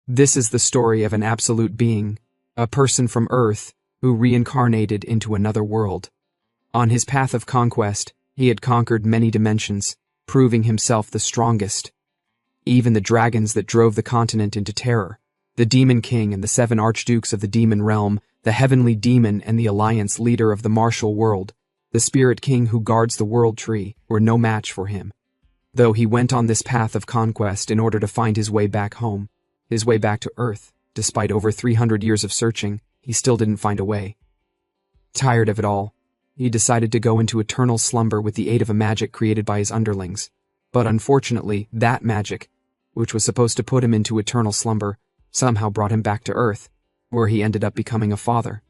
This is the story of an absolute being, a person from Earth, who reincarnated into another world. On his path of conquest, he had conquered many dimensions, proving himself the strongest. Even the dragons that drove the continent into terror, the Demon King and the 7 archdukes of the demon realm, the heavenly demon and the alliance leader of the martial world, the spirit king who guards the world tree, were no match for him. Though he went on this path of conquest in order to find his way back home, his way back to Earth, despite over 300 years of searching, he still didn't find a way. Tired of it all, he decided to go into eternal slumber with the aid of a magic created by his underlings. But unfortunately, that magic, which was supposed to put him into eternal slumber, somehow brought him back to Earth, where he ended up becoming a father.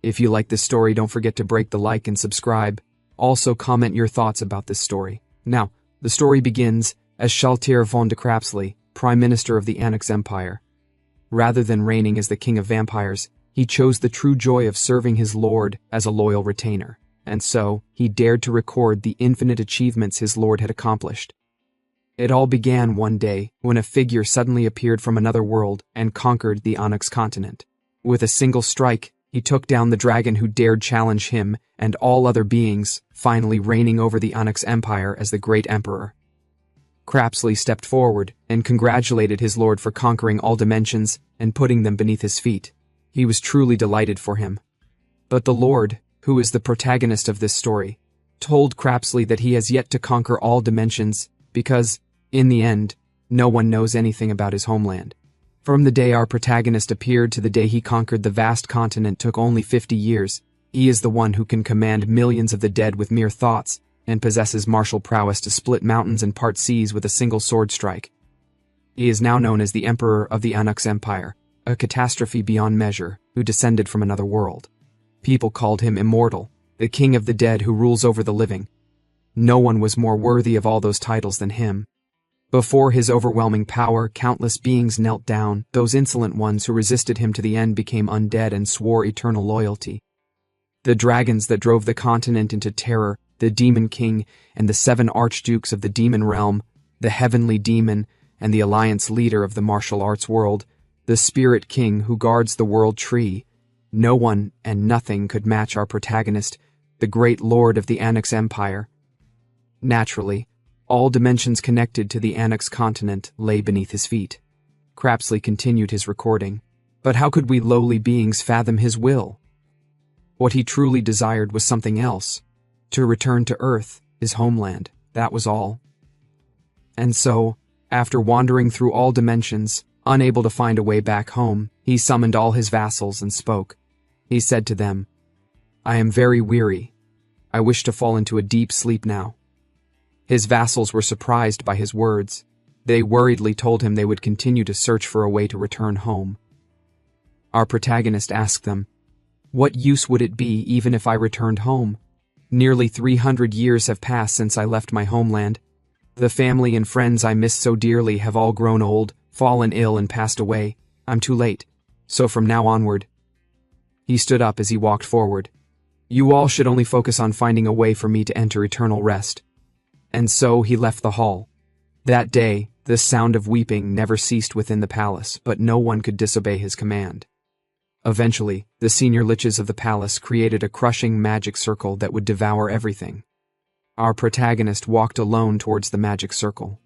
If you like this story, don't forget to break the like and subscribe. Also comment your thoughts about this story. Now, the story begins as Shaltir von de Crapsley, Prime Minister of the Annex Empire. Rather than reigning as the king of vampires, he chose the true joy of serving his lord as a loyal retainer, and so he dared to record the infinite achievements his lord had accomplished. It all began one day when a figure suddenly appeared from another world and conquered the Onyx continent. With a single strike, he took down the dragon who dared challenge him and all other beings, finally reigning over the Onyx Empire as the great emperor. Crapsley stepped forward and congratulated his lord for conquering all dimensions and putting them beneath his feet. He was truly delighted for him. But the lord, who is the protagonist of this story, told Crapsley that he has yet to conquer all dimensions because, in the end, no one knows anything about his homeland. From the day our protagonist appeared to the day he conquered the vast continent took only 50 years. He is the one who can command millions of the dead with mere thoughts and possesses martial prowess to split mountains and part seas with a single sword strike. He is now known as the Emperor of the Onyx Empire, a catastrophe beyond measure, who descended from another world. People called him immortal, the king of the dead who rules over the living. No one was more worthy of all those titles than him. Before his overwhelming power, countless beings knelt down. Those insolent ones who resisted him to the end became undead and swore eternal loyalty. The dragons that drove the continent into terror, the Demon King and the 7 archdukes of the demon realm, the heavenly demon and the alliance leader of the martial arts world, the spirit king who guards the world tree. No one and nothing could match our protagonist, the great lord of the Annex Empire. Naturally, all dimensions connected to the Annex continent lay beneath his feet. Crapsley continued his recording. But how could we lowly beings fathom his will? What he truly desired was something else. To return to Earth, his homeland, that was all. And so, after wandering through all dimensions, unable to find a way back home, he summoned all his vassals and spoke. He said to them, "I am very weary. I wish to fall into a deep sleep now." His vassals were surprised by his words. They worriedly told him they would continue to search for a way to return home. Our protagonist asked them, "What use would it be even if I returned home? Nearly 300 years have passed since I left my homeland. The family and friends I missed so dearly have all grown old, fallen ill and passed away. I'm too late. So from now onward." He stood up as he walked forward. "You all should only focus on finding a way for me to enter eternal rest." And so he left the hall. That day, the sound of weeping never ceased within the palace, but no one could disobey his command. Eventually, the senior liches of the palace created a crushing magic circle that would devour everything. Our protagonist walked alone towards the magic circle.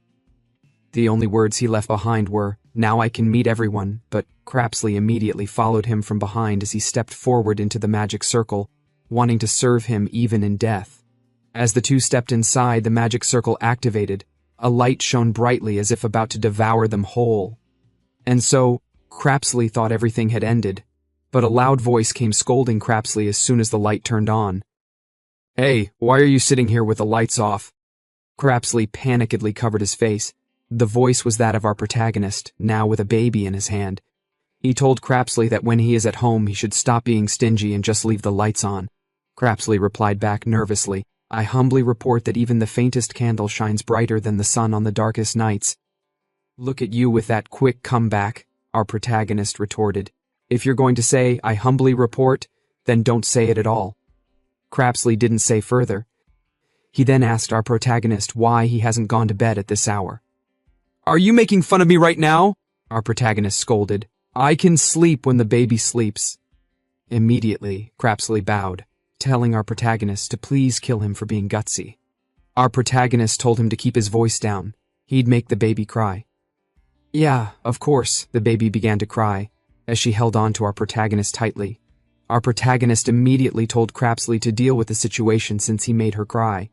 The only words he left behind were, "Now I can meet everyone," but Crapsley immediately followed him from behind as he stepped forward into the magic circle, wanting to serve him even in death. As the two stepped inside, the magic circle activated. A light shone brightly as if about to devour them whole. And so, Crapsley thought everything had ended, but a loud voice came scolding Crapsley as soon as the light turned on. "Hey, why are you sitting here with the lights off?" Crapsley panikedly covered his face. The voice was that of our protagonist, now with a baby in his hand. He told Crapsley that when he is at home he should stop being stingy and just leave the lights on. Crapsley replied back nervously, "I humbly report that even the faintest candle shines brighter than the sun on the darkest nights." "Look at you with that quick comeback," our protagonist retorted. "If you're going to say, 'I humbly report,' then don't say it at all." Crapsley didn't say further. He then asked our protagonist why he hasn't gone to bed at this hour. "Are you making fun of me right now?" our protagonist scolded. I can sleep when the baby sleeps. Immediately, Crapsley bowed, telling our protagonist to please kill him for being gutsy. Our protagonist told him to keep his voice down. He'd make the baby cry. Yeah, of course, the baby began to cry, as she held on to our protagonist tightly. Our protagonist immediately told Crapsley to deal with the situation since he made her cry.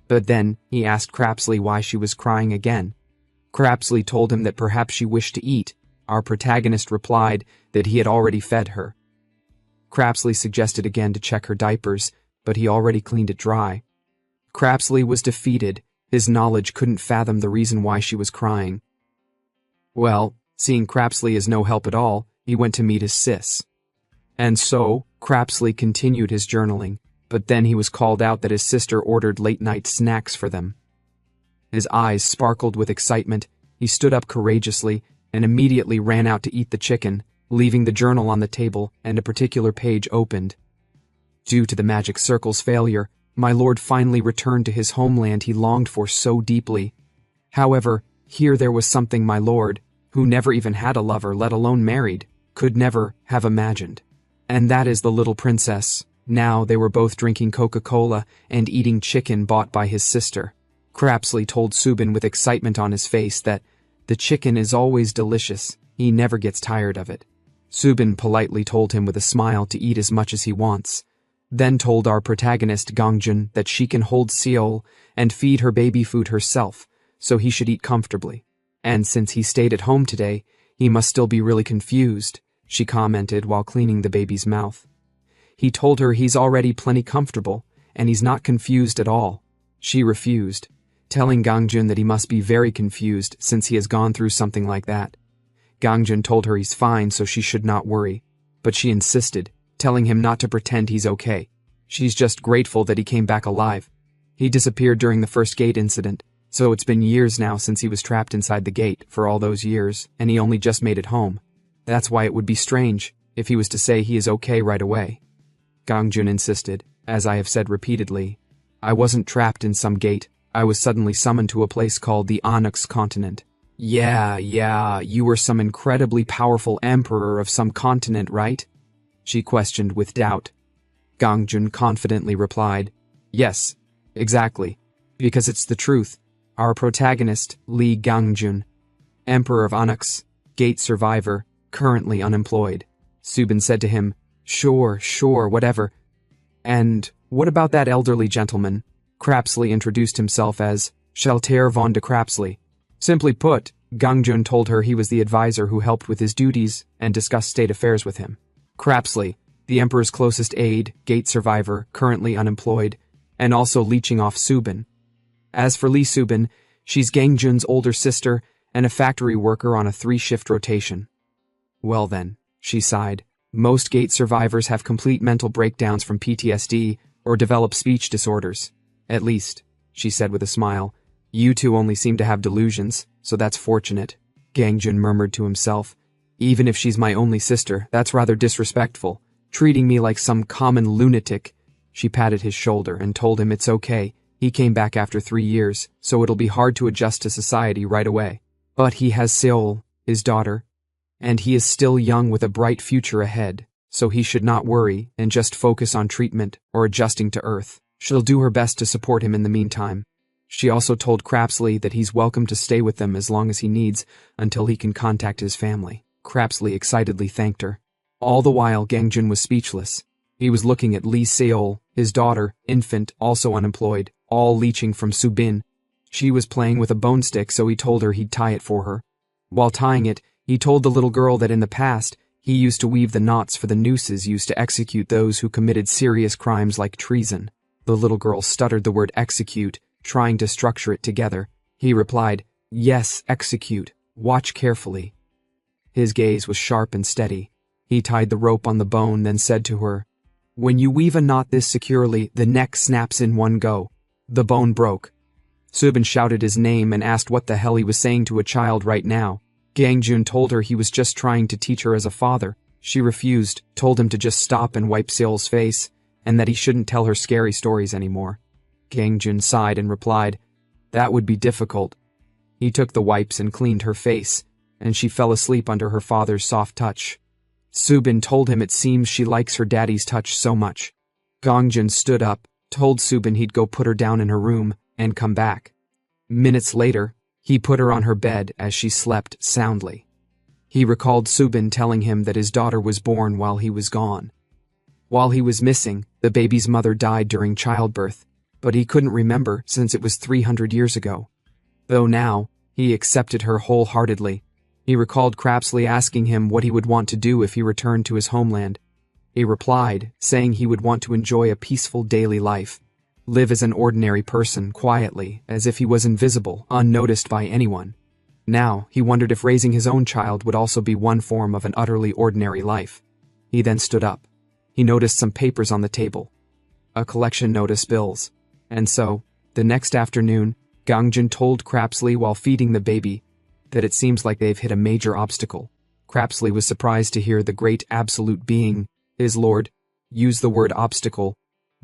But then, he asked Crapsley why she was crying again. Crapsley told him that perhaps she wished to eat. Our protagonist replied that he had already fed her. Crapsley suggested again to check her diapers, but he already cleaned it dry. Crapsley was defeated. His knowledge couldn't fathom the reason why she was crying. Well, seeing Crapsley as no help at all, he went to meet his sis. And so, Crapsley continued his journaling, but then he was called out that his sister ordered late-night snacks for them. His eyes sparkled with excitement. He stood up courageously and immediately ran out to eat the chicken, leaving the journal on the table and a particular page opened. Due to the magic circle's failure, my lord finally returned to his homeland he longed for so deeply. However, here there was something my lord, who never even had a lover let alone married, could never have imagined. And that is the little princess. Now they were both drinking Coca-Cola and eating chicken bought by his sister. Crapsley told Subin with excitement on his face that the chicken is always delicious, he never gets tired of it. Subin politely told him with a smile to eat as much as he wants, then told our protagonist Gangjun that she can hold Seol and feed her baby food herself, so he should eat comfortably. And since he stayed at home today, he must still be really confused, she commented while cleaning the baby's mouth. He told her he's already plenty comfortable, and he's not confused at all. She refused, telling Gangjun that he must be very confused since he has gone through something like that. Gangjun told her he's fine so she should not worry, but she insisted, telling him not to pretend he's okay. She's just grateful that he came back alive. He disappeared during the first gate incident, so it's been years now since he was trapped inside the gate for all those years, and he only just made it home. That's why it would be strange if he was to say he is okay right away. Gangjun insisted, as I have said repeatedly. I wasn't trapped in some gate. I was suddenly summoned to a place called the Onyx continent. Yeah, you were some incredibly powerful emperor of some continent, right? She questioned with doubt. Gangjun confidently replied, Yes, exactly, because it's the truth. Our protagonist, Li Gangjun, Emperor of Onyx, gate survivor, currently unemployed. Subin said to him, Sure, whatever. And what about that elderly gentleman? Crapsley introduced himself as Shelter von de Crapsley. Simply put, Gangjun told her he was the advisor who helped with his duties and discussed state affairs with him. Crapsley, the Emperor's closest aide, gate survivor, currently unemployed, and also leeching off Subin. As for Lee Subin, she's Gangjun's older sister and a factory worker on a 3-shift rotation. Well then, she sighed, most gate survivors have complete mental breakdowns from PTSD or develop speech disorders. At least, she said with a smile, you two only seem to have delusions, so that's fortunate. Gangjun murmured to himself. Even if she's my only sister, that's rather disrespectful, treating me like some common lunatic. She patted his shoulder and told him it's okay. He came back after 3 years, so it'll be hard to adjust to society right away. But he has Seol, his daughter, and he is still young with a bright future ahead, so he should not worry and just focus on treatment or adjusting to Earth. She'll do her best to support him in the meantime. She also told Crapsley that he's welcome to stay with them as long as he needs until he can contact his family. Crapsley excitedly thanked her. All the while, Gangjun was speechless. He was looking at Lee Seol, his daughter, infant, also unemployed, all leeching from Subin. She was playing with a bone stick, so he told her he'd tie it for her. While tying it, he told the little girl that in the past, he used to weave the knots for the nooses used to execute those who committed serious crimes like treason. The little girl stuttered the word execute, trying to structure it together. He replied, Yes, execute. Watch carefully. His gaze was sharp and steady. He tied the rope on the bone, then said to her, When you weave a knot this securely, the neck snaps in one go. The bone broke. Subin shouted his name and asked what the hell he was saying to a child right now. Gangjun told her he was just trying to teach her as a father. She refused, told him to just stop and wipe Seol's face, and that he shouldn't tell her scary stories anymore. Gangjun sighed and replied, That would be difficult. He took the wipes and cleaned her face. and she fell asleep under her father's soft touch. Subin told him it seems she likes her daddy's touch so much. Gangjun stood up, told Subin he'd go put her down in her room, and come back. Minutes later, he put her on her bed as she slept soundly. He recalled Subin telling him that his daughter was born while he was gone. While he was missing, the baby's mother died during childbirth, but he couldn't remember since it was 300 years ago. Though now, he accepted her wholeheartedly. He recalled Crapsley asking him what he would want to do if he returned to his homeland. He replied, saying he would want to enjoy a peaceful daily life, live as an ordinary person quietly, as if he was invisible, unnoticed by anyone. Now, he wondered if raising his own child would also be one form of an utterly ordinary life. He then stood up. He noticed some papers on the table. A collection notice bills. And so, the next afternoon, Gangjun told Crapsley while feeding the baby that it seems like they've hit a major obstacle. Crapsley was surprised to hear the great absolute being, his lord, use the word obstacle.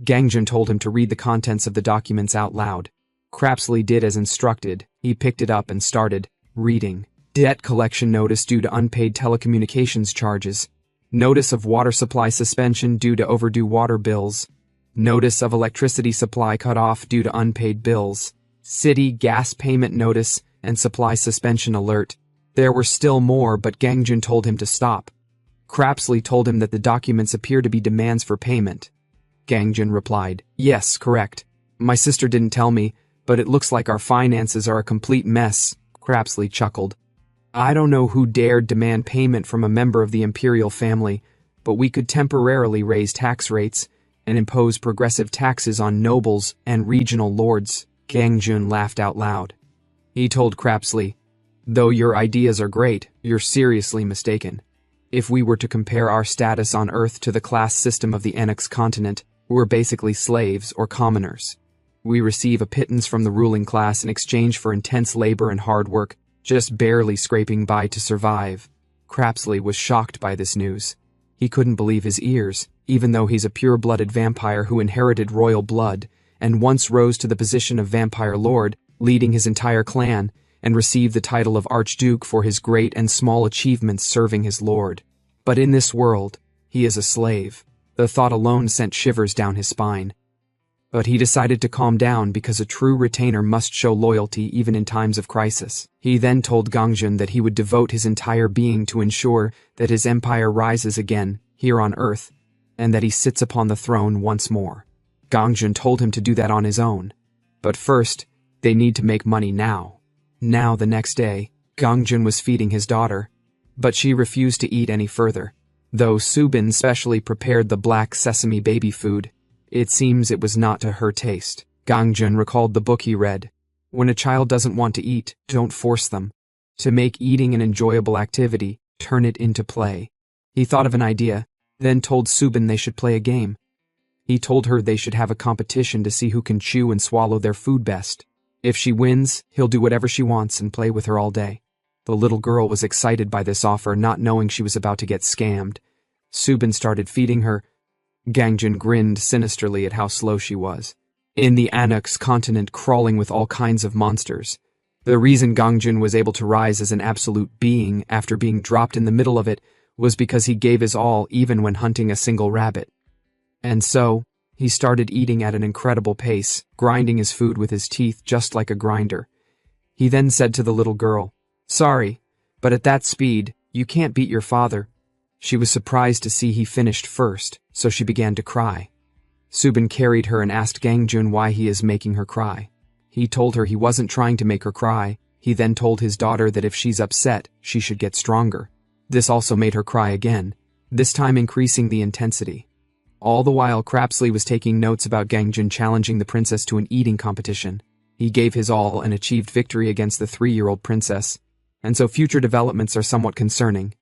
Gangjun told him to read the contents of the documents out loud. Crapsley did as instructed. He picked it up and started reading. Debt collection notice due to unpaid telecommunications charges. Notice of water supply suspension due to overdue water bills. Notice of electricity supply cut off due to unpaid bills. City gas payment notice and supply suspension alert. There were still more, but Gangjun told him to stop. Crapsley told him that the documents appear to be demands for payment. Gangjun replied, "Yes, correct. My sister didn't tell me, but it looks like our finances are a complete mess." Crapsley chuckled. "I don't know who dared demand payment from a member of the imperial family, but we could temporarily raise tax rates and impose progressive taxes on nobles and regional lords." Gangjun laughed out loud. He told Crapsley, "Though your ideas are great, you're seriously mistaken. If we were to compare our status on Earth to the class system of the Annex continent, we're basically slaves or commoners. We receive a pittance from the ruling class in exchange for intense labor and hard work, just barely scraping by to survive." Crapsley was shocked by this news. He couldn't believe his ears, even though he's a pure-blooded vampire who inherited royal blood and once rose to the position of vampire lord, leading his entire clan, and received the title of Archduke for his great and small achievements serving his lord. But in this world, he is a slave. The thought alone sent shivers down his spine. But he decided to calm down because a true retainer must show loyalty even in times of crisis. He then told Gangjun that he would devote his entire being to ensure that his empire rises again, here on Earth, and that he sits upon the throne once more. Gangjun told him to do that on his own. But first, they need to make money now. Now, the next day, Gangjun was feeding his daughter, but she refused to eat any further. Though Subin specially prepared the black sesame baby food, it seems it was not to her taste. Gangjun recalled the book he read. When a child doesn't want to eat, don't force them. To make eating an enjoyable activity, turn it into play. He thought of an idea, then told Subin they should play a game. He told her they should have a competition to see who can chew and swallow their food best. If she wins, he'll do whatever she wants and play with her all day. The little girl was excited by this offer, not knowing she was about to get scammed. Subin started feeding her. Gangjun grinned sinisterly at how slow she was. In the Annex continent crawling with all kinds of monsters. The reason Gangjun was able to rise as an absolute being after being dropped in the middle of it was because he gave his all even when hunting a single rabbit. And so, he started eating at an incredible pace, grinding his food with his teeth just like a grinder. He then said to the little girl, "Sorry, but at that speed, you can't beat your father." She was surprised to see he finished first, so she began to cry. Subin carried her and asked Gangjun why he is making her cry. He told her he wasn't trying to make her cry. He then told his daughter that if she's upset, she should get stronger. This also made her cry again, this time increasing the intensity. All the while, Crapsley was taking notes about Gangjun challenging the princess to an eating competition. He gave his all and achieved victory against the 3-year-old princess, and so future developments are somewhat concerning.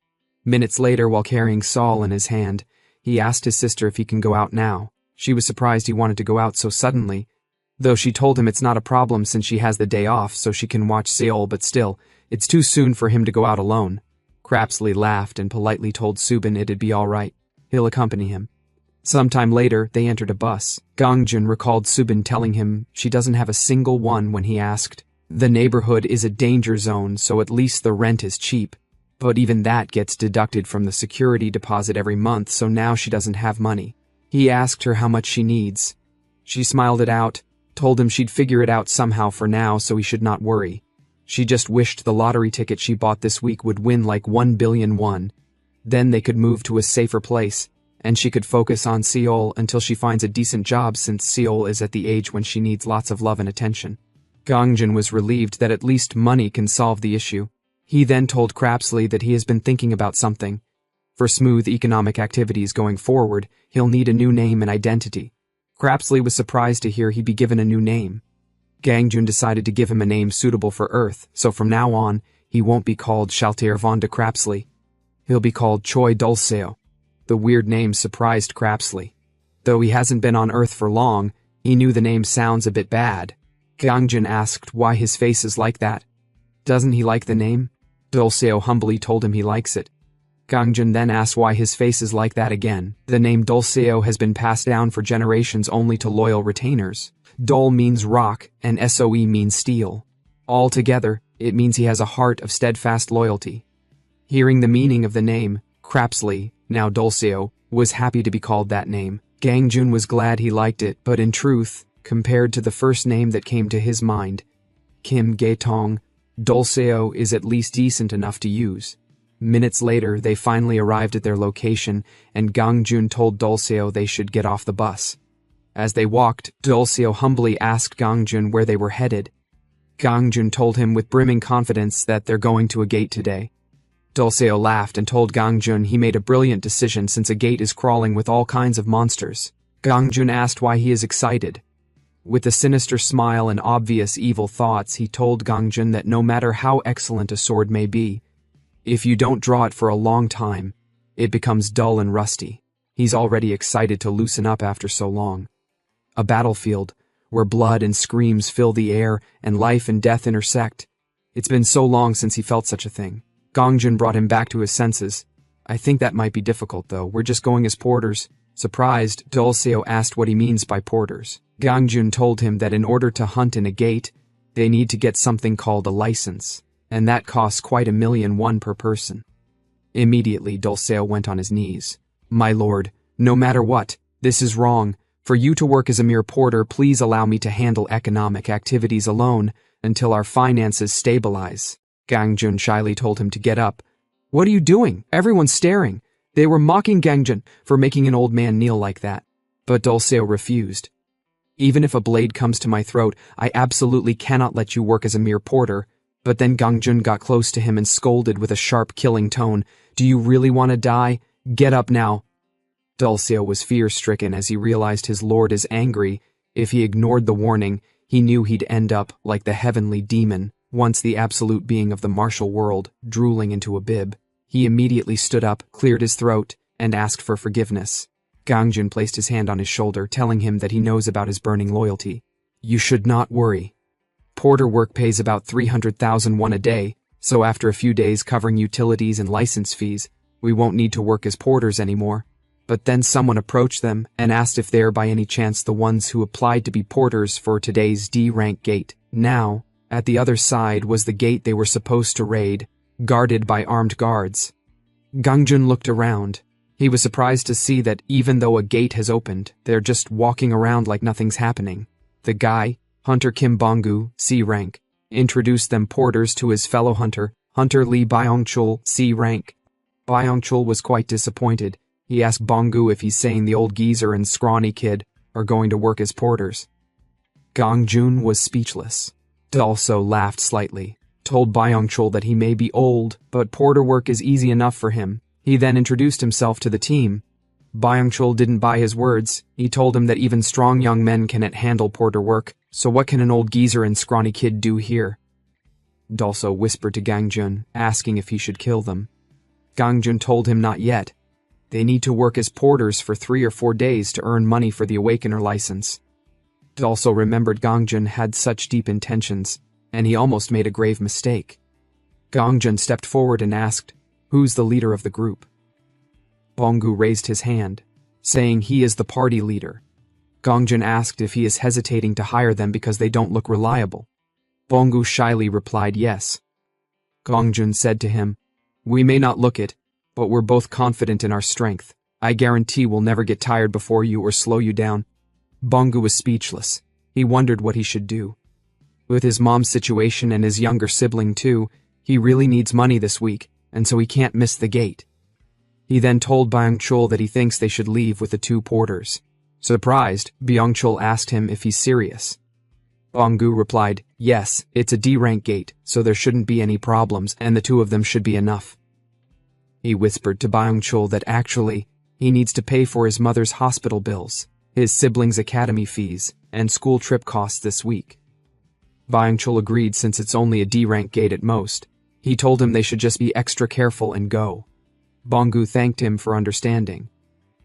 Minutes later, while carrying Saul in his hand, he asked his sister if he can go out now. She was surprised he wanted to go out so suddenly, though she told him it's not a problem since she has the day off so she can watch Seol, but still, it's too soon for him to go out alone. Crapsley laughed and politely told Subin it'd be all right. He'll accompany him. Sometime later, they entered a bus. Gangjun recalled Subin telling him she doesn't have a single one when he asked, The neighborhood is a danger zone, so at least the rent is cheap. But even that gets deducted from the security deposit every month, so now she doesn't have money. He asked her how much she needs. She smiled it out, told him she'd figure it out somehow for now so he should not worry. She just wished the lottery ticket she bought this week would win like 1 billion won. Then they could move to a safer place, and she could focus on Seol until she finds a decent job, since Seol is at the age when she needs lots of love and attention. Gangjun was relieved that at least money can solve the issue. He then told Crapsley that he has been thinking about something. For smooth economic activities going forward, he'll need a new name and identity. Crapsley was surprised to hear he'd be given a new name. Gangjun decided to give him a name suitable for Earth, so from now on, he won't be called Shaltair von de Crapsley. He'll be called Choi Dulceo. The weird name surprised Crapsley. Though he hasn't been on Earth for long, he knew the name sounds a bit bad. Gangjun asked why his face is like that. Doesn't he like the name? Dulceo humbly told him he likes it. Gangjun then asked why his face is like that again. The name Dulceo has been passed down for generations only to loyal retainers. Dul means rock, and Soe means steel. Altogether, it means he has a heart of steadfast loyalty. Hearing the meaning of the name, Crapsley, now Dulceo, was happy to be called that name. Gangjun was glad he liked it, but in truth, compared to the first name that came to his mind, Kim Gaetong, Dulceo is at least decent enough to use. Minutes later, they finally arrived at their location, and Gangjun told Dulceo they should get off the bus. As they walked, Dulceo humbly asked Gangjun where they were headed. Gangjun told him with brimming confidence that they're going to a gate today. Dulceo laughed and told Gangjun he made a brilliant decision since a gate is crawling with all kinds of monsters. Gangjun asked why he is excited. With a sinister smile and obvious evil thoughts, he told Gangjun that no matter how excellent a sword may be, if you don't draw it for a long time, it becomes dull and rusty. He's already excited to loosen up after so long. A battlefield, where blood and screams fill the air and life and death intersect. It's been so long since he felt such a thing. Gangjun brought him back to his senses. I think that might be difficult though, we're just going as porters. Surprised, Dulceo asked what he means by porters. Gangjun told him that in order to hunt in a gate, they need to get something called a license, and that costs quite 1 million won per person. Immediately, Dulceo went on his knees. My lord, no matter what, this is wrong. For you to work as a mere porter, please allow me to handle economic activities alone until our finances stabilize. Gangjun shyly told him to get up. What are you doing? Everyone's staring. They were mocking Gangjun for making an old man kneel like that. But Dulceo refused. Even if a blade comes to my throat, I absolutely cannot let you work as a mere porter. But then Gangjun got close to him and scolded with a sharp, killing tone. Do you really want to die? Get up now. Dulceo was fear-stricken as he realized his lord is angry. If he ignored the warning, he knew he'd end up like the heavenly demon, once the absolute being of the martial world, drooling into a bib. He immediately stood up, cleared his throat, and asked for forgiveness. Gangjun placed his hand on his shoulder, telling him that he knows about his burning loyalty. You should not worry. Porter work pays about 300,000 won a day, so after a few days covering utilities and license fees, we won't need to work as porters anymore. But then someone approached them and asked if they're by any chance the ones who applied to be porters for today's D-rank gate. Now, at the other side was the gate they were supposed to raid, guarded by armed guards. Gangjun looked around. He was surprised to see that even though a gate has opened, they're just walking around like nothing's happening. The guy, Hunter Kim Bonggu, C rank, introduced them porters to his fellow hunter, Hunter Lee Byongchul, C rank. Byongchul was quite disappointed. He asked Bonggu if he's saying the old geezer and scrawny kid are going to work as porters. Gangjun was speechless. Dulceo laughed slightly, told Byongchul that he may be old, but porter work is easy enough for him. He then introduced himself to the team. Byongchul didn't buy his words. He told him that even strong young men cannot handle porter work, so what can an old geezer and scrawny kid do here? Dulceo whispered to Gangjun, asking if he should kill them. Gangjun told him not yet. They need to work as porters for 3 or 4 days to earn money for the Awakener license. Dulceo remembered Gangjun had such deep intentions, and he almost made a grave mistake. Gangjun stepped forward and asked, who's the leader of the group? Bonggu raised his hand, saying he is the party leader. Gangjun asked if he is hesitating to hire them because they don't look reliable. Bonggu shyly replied yes. Gongjun said to him, "We may not look it, but we're both confident in our strength. I guarantee we'll never get tired before you or slow you down." Bonggu was speechless. He wondered what he should do. With his mom's situation and his younger sibling too, he really needs money this week, and so he can't miss the gate. He then told Byung-chul that he thinks they should leave with the two porters. Surprised, Byung-chul asked him if he's serious. Bonggu replied, "Yes, it's a D-rank gate, so there shouldn't be any problems and the two of them should be enough." He whispered to Byung-chul that actually, he needs to pay for his mother's hospital bills, his siblings' academy fees, and school trip costs this week. Byung-chul agreed since it's only a D-rank gate at most. He told him they should just be extra careful and go. Bonggu thanked him for understanding.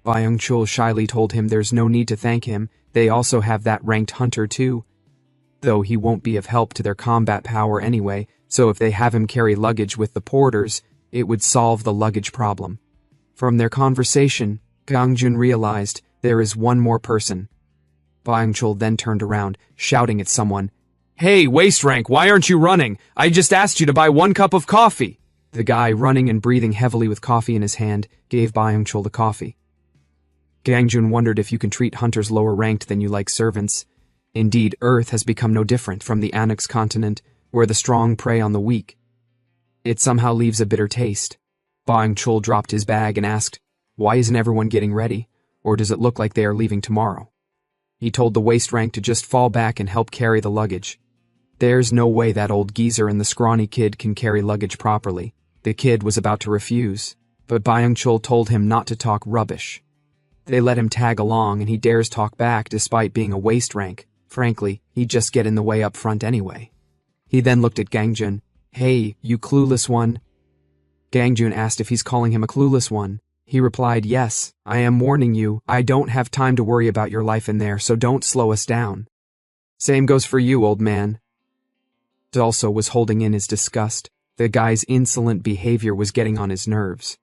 Byung-chul shyly told him there's no need to thank him, they also have that ranked hunter too. Though he won't be of help to their combat power anyway, so if they have him carry luggage with the porters, it would solve the luggage problem. From their conversation, Gongjun realized there is one more person. Byung-chul then turned around, shouting at someone, "Hey, waist rank, why aren't you running? I just asked you to buy 1 cup of coffee." The guy, running and breathing heavily with coffee in his hand, gave Byung-chul the coffee. Gongjun wondered if you can treat hunters lower ranked than you like servants. Indeed, Earth has become no different from the Annex continent, where the strong prey on the weak. It somehow leaves a bitter taste. Byung-chul dropped his bag and asked, "Why isn't everyone getting ready? Or does it look like they are leaving tomorrow?" He told the waist rank to just fall back and help carry the luggage. There's no way that old geezer and the scrawny kid can carry luggage properly. The kid was about to refuse, but Byung-chul told him not to talk rubbish. They let him tag along and he dares talk back despite being a waist rank. Frankly, he'd just get in the way up front anyway. He then looked at Gongjun. "Hey, you clueless one." Gongjun asked if he's calling him a clueless one. He replied, "Yes, I am warning you, I don't have time to worry about your life in there, so don't slow us down." "Same goes for you, old man." Dulso was holding in his disgust. The guy's insolent behavior was getting on his nerves.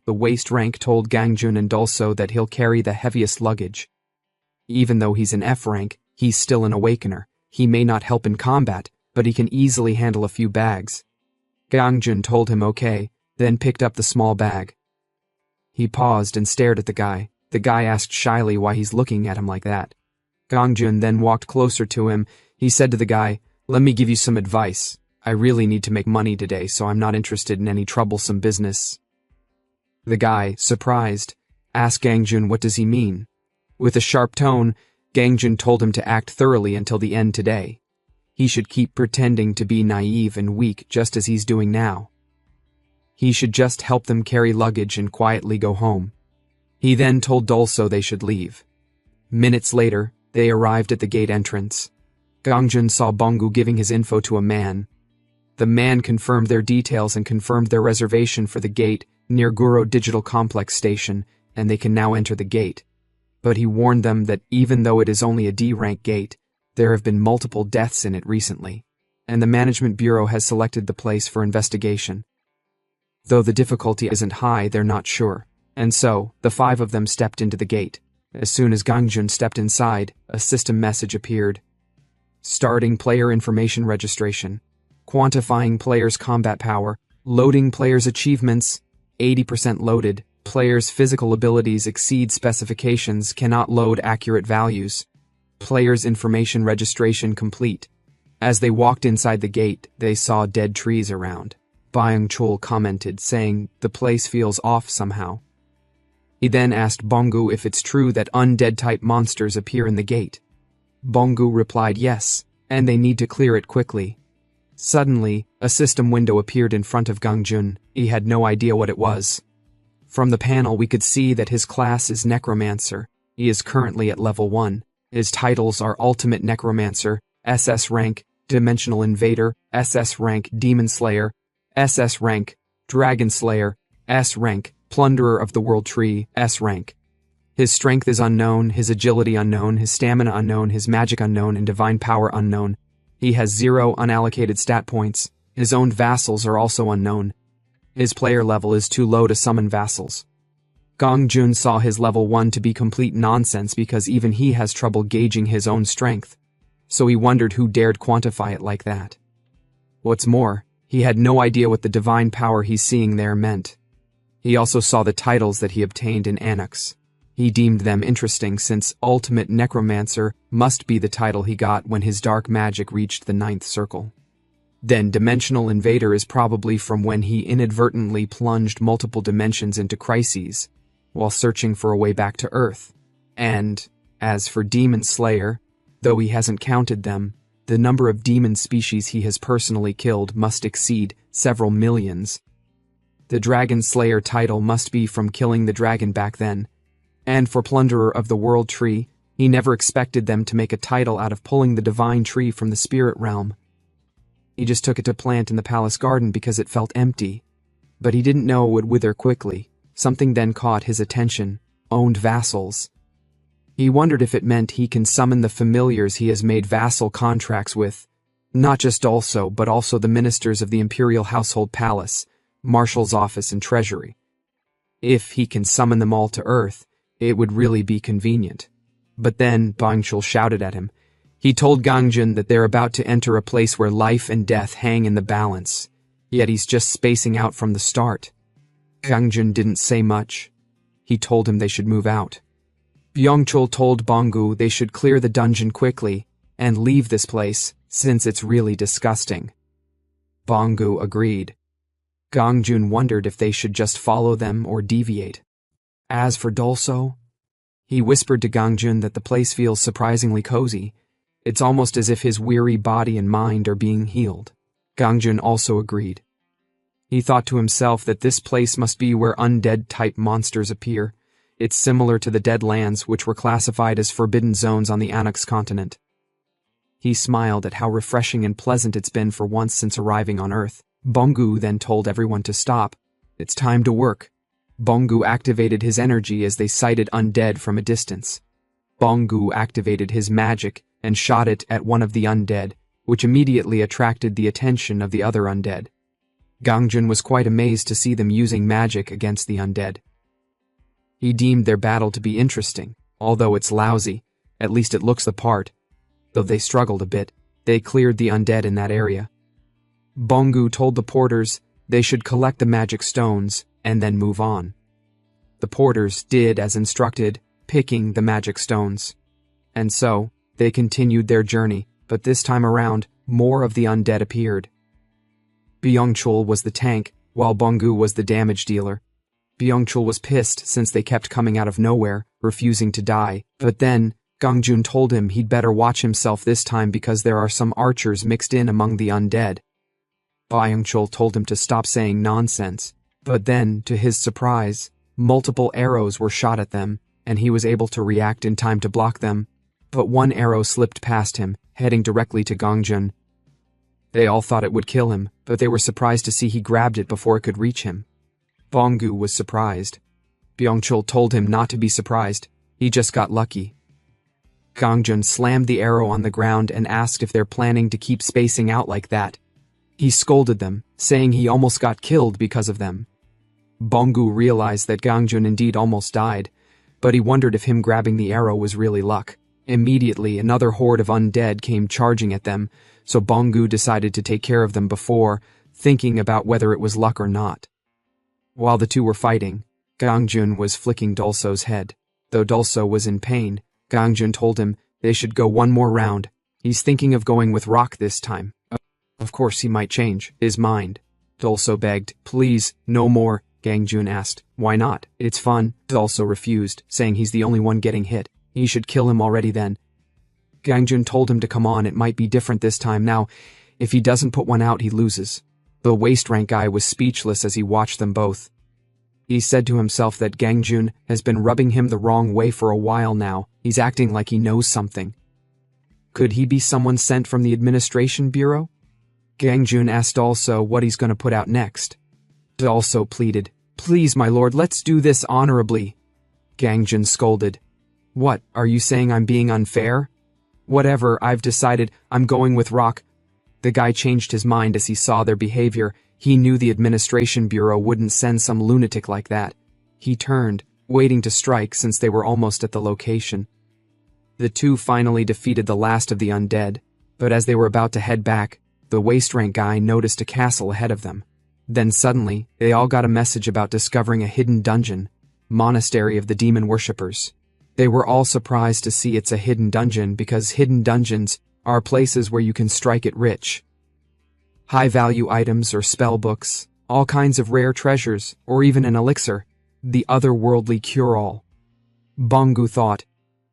The waist rank told Gongjun and Dulso that he'll carry the heaviest luggage. Even though he's an F rank, he's still an awakener. He may not help in combat, but he can easily handle a few bags. Gongjun told him okay, then picked up the small bag. He paused and stared at the guy. The guy asked shyly why he's looking at him like that. Gongjun then walked closer to him. He said to the guy, "Let me give you some advice. I really need to make money today, so I'm not interested in any troublesome business." The guy, surprised, asked Gongjun what does he mean. With a sharp tone, Gongjun told him to act thoroughly until the end today. He should keep pretending to be naive and weak just as he's doing now. He should just help them carry luggage and quietly go home. He then told Dulso they should leave. Minutes later, they arrived at the gate entrance. Gongjun saw Bonggu giving his info to a man. The man confirmed their details and confirmed their reservation for the gate near Guro Digital Complex Station, and they can now enter the gate. But he warned them that even though it is only a D-rank gate, there have been multiple deaths in it recently, and the Management Bureau has selected the place for investigation. Though the difficulty isn't high, they're not sure, and so, the 5 of them stepped into the gate. As soon as Gongjun stepped inside, a system message appeared. Starting player information registration. Quantifying players' combat power. Loading players' achievements. 80% loaded. Players' physical abilities exceed specifications, cannot load accurate values. Players' information registration complete. As they walked inside the gate, they saw dead trees around. Byung-chul commented, saying, "The place feels off somehow." He then asked Bonggu if it's true that undead-type monsters appear in the gate. Bonggu replied yes, and they need to clear it quickly. Suddenly, a system window appeared in front of Gongjun. He had no idea what it was. From the panel we could see that his class is Necromancer. He is currently at level 1. His titles are Ultimate Necromancer, SS rank, Dimensional Invader, SS rank, Demon Slayer, SS rank, Dragon Slayer, S rank, Plunderer of the World Tree, S rank. His strength is unknown, his agility unknown, his stamina unknown, his magic unknown, and divine power unknown. He has 0 unallocated stat points. His own vassals are also unknown. His player level is too low to summon vassals. Gongjun saw his level 1 to be complete nonsense because even he has trouble gauging his own strength. so he wondered who dared quantify it like that. What's more, he had no idea what the divine power he's seeing there meant. He also saw the titles that he obtained in Annex. He deemed them interesting since Ultimate Necromancer must be the title he got when his dark magic reached the 9th circle. Then Dimensional Invader is probably from when he inadvertently plunged multiple dimensions into crises while searching for a way back to Earth. And, as for Demon Slayer, though he hasn't counted them, the number of demon species he has personally killed must exceed several millions. The Dragon Slayer title must be from killing the dragon back then. And for Plunderer of the World Tree, he never expected them to make a title out of pulling the divine tree from the spirit realm. He just took it to plant in the palace garden because it felt empty. But he didn't know it would wither quickly. Something then caught his attention: owned vassals. He wondered if it meant he can summon the familiars he has made vassal contracts with, not just also but also the ministers of the Imperial Household Palace, Marshal's Office and Treasury. If he can summon them all to Earth, it would really be convenient. But then Bangchul shouted at him. He told Gangjun that they're about to enter a place where life and death hang in the balance, yet he's just spacing out from the start. Gangjun didn't say much. He told him they should move out. Byungchul told Bongu they should clear the dungeon quickly and leave this place, since it's really disgusting. Bongu agreed. Gangjun wondered if they should just follow them or deviate. As for Dolso, he whispered to Gangjun that the place feels surprisingly cozy. It's almost as if his weary body and mind are being healed. Gangjun also agreed. He thought to himself that this place must be where undead-type monsters appear. It's similar to the Deadlands, which were classified as forbidden zones on the Annex continent. He smiled at how refreshing and pleasant it's been for once since arriving on Earth. Bongu then told everyone to stop. It's time to work. Bongu activated his energy as they sighted undead from a distance. Bongu activated his magic and shot it at one of the undead, which immediately attracted the attention of the other undead. Gangjun was quite amazed to see them using magic against the undead. He deemed their battle to be interesting, although it's lousy. At least it looks the part. Though they struggled a bit, they cleared the undead in that area. Bongu told the porters they should collect the magic stones and then move on. The porters did as instructed, picking the magic stones. And so, they continued their journey, but this time around, more of the undead appeared. Byungchul was the tank, while Bongu was the damage dealer. Byungchul was pissed since they kept coming out of nowhere, refusing to die, but then, Gangjun told him he'd better watch himself this time because there are some archers mixed in among the undead. Byungchul told him to stop saying nonsense, but then, to his surprise, multiple arrows were shot at them, and he was able to react in time to block them. But one arrow slipped past him, heading directly to Gangjun. They all thought it would kill him, but they were surprised to see he grabbed it before it could reach him. Bongu was surprised. Byungchul told him not to be surprised, he just got lucky. Gangjun slammed the arrow on the ground and asked if they're planning to keep spacing out like that. He scolded them, saying he almost got killed because of them. Bongu realized that Gangjun indeed almost died, but he wondered if him grabbing the arrow was really luck. Immediately, another horde of undead came charging at them, so Bongu decided to take care of them before thinking about whether it was luck or not. While the two were fighting, Gangjun was flicking Dolso's head. Though Dolso was in pain, Gangjun told him they should go one more round. He's thinking of going with Rock this time. Of course he might change his mind. Dolso begged. Please, no more. Gangjun asked. Why not? It's fun. Dolso refused, saying he's the only one getting hit. He should kill him already then. Gangjun told him to come on, it might be different this time now. If he doesn't put one out, he loses. The waist rank guy was speechless as he watched them both. He said to himself that Gangjun has been rubbing him the wrong way for a while now. He's acting like he knows something. Could he be someone sent from the administration bureau? Gangjun asked also what he's going to put out next. Also pleaded, Please, my lord, let's do this honorably. Gangjun scolded. What, are you saying I'm being unfair? Whatever, I've decided, I'm going with Rock. The guy changed his mind as he saw their behavior. He knew the administration bureau wouldn't send some lunatic like that. He turned, waiting to strike since they were almost at the location. The two finally defeated the last of the undead, but as they were about to head back, the waist rank guy noticed a castle ahead of them. Then suddenly, they all got a message about discovering a hidden dungeon, monastery of the demon worshippers. They were all surprised to see it's a hidden dungeon because hidden dungeons are places where you can strike it rich. High-value items or spell books, all kinds of rare treasures, or even an elixir, the otherworldly cure-all. Bangu thought,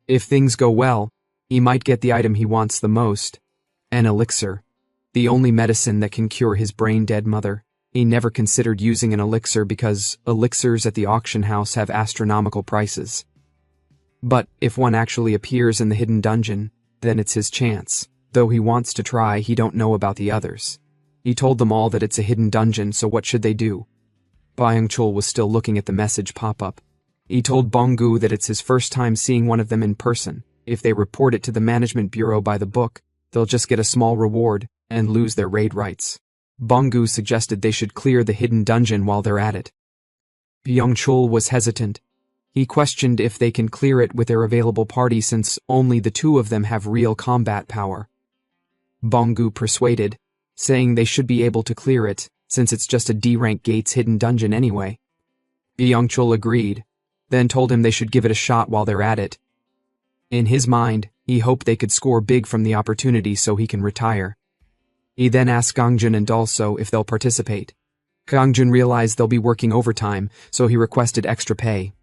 if things go well, he might get the item he wants the most, an elixir, the only medicine that can cure his brain-dead mother. He never considered using an elixir because elixirs at the auction house have astronomical prices. But if one actually appears in the hidden dungeon, then it's his chance. Though he wants to try, he don't know about the others. He told them all that it's a hidden dungeon, so what should they do? Byung-chul was still looking at the message pop up. He told Bangu that it's his first time seeing one of them in person. If they report it to the management bureau by the book, they'll just get a small reward and lose their raid rights. Bangu suggested they should clear the hidden dungeon while they're at it. Byung-chul was hesitant. He questioned if they can clear it with their available party since only the two of them have real combat power. Bangu persuaded, saying they should be able to clear it, since it's just a D-rank gate's hidden dungeon anyway. Byung-chul agreed, then told him they should give it a shot while they're at it. In his mind, he hoped they could score big from the opportunity so he can retire. He then asked Gangjun and Dalso if they'll participate. Gangjun realized they'll be working overtime, so he requested extra pay.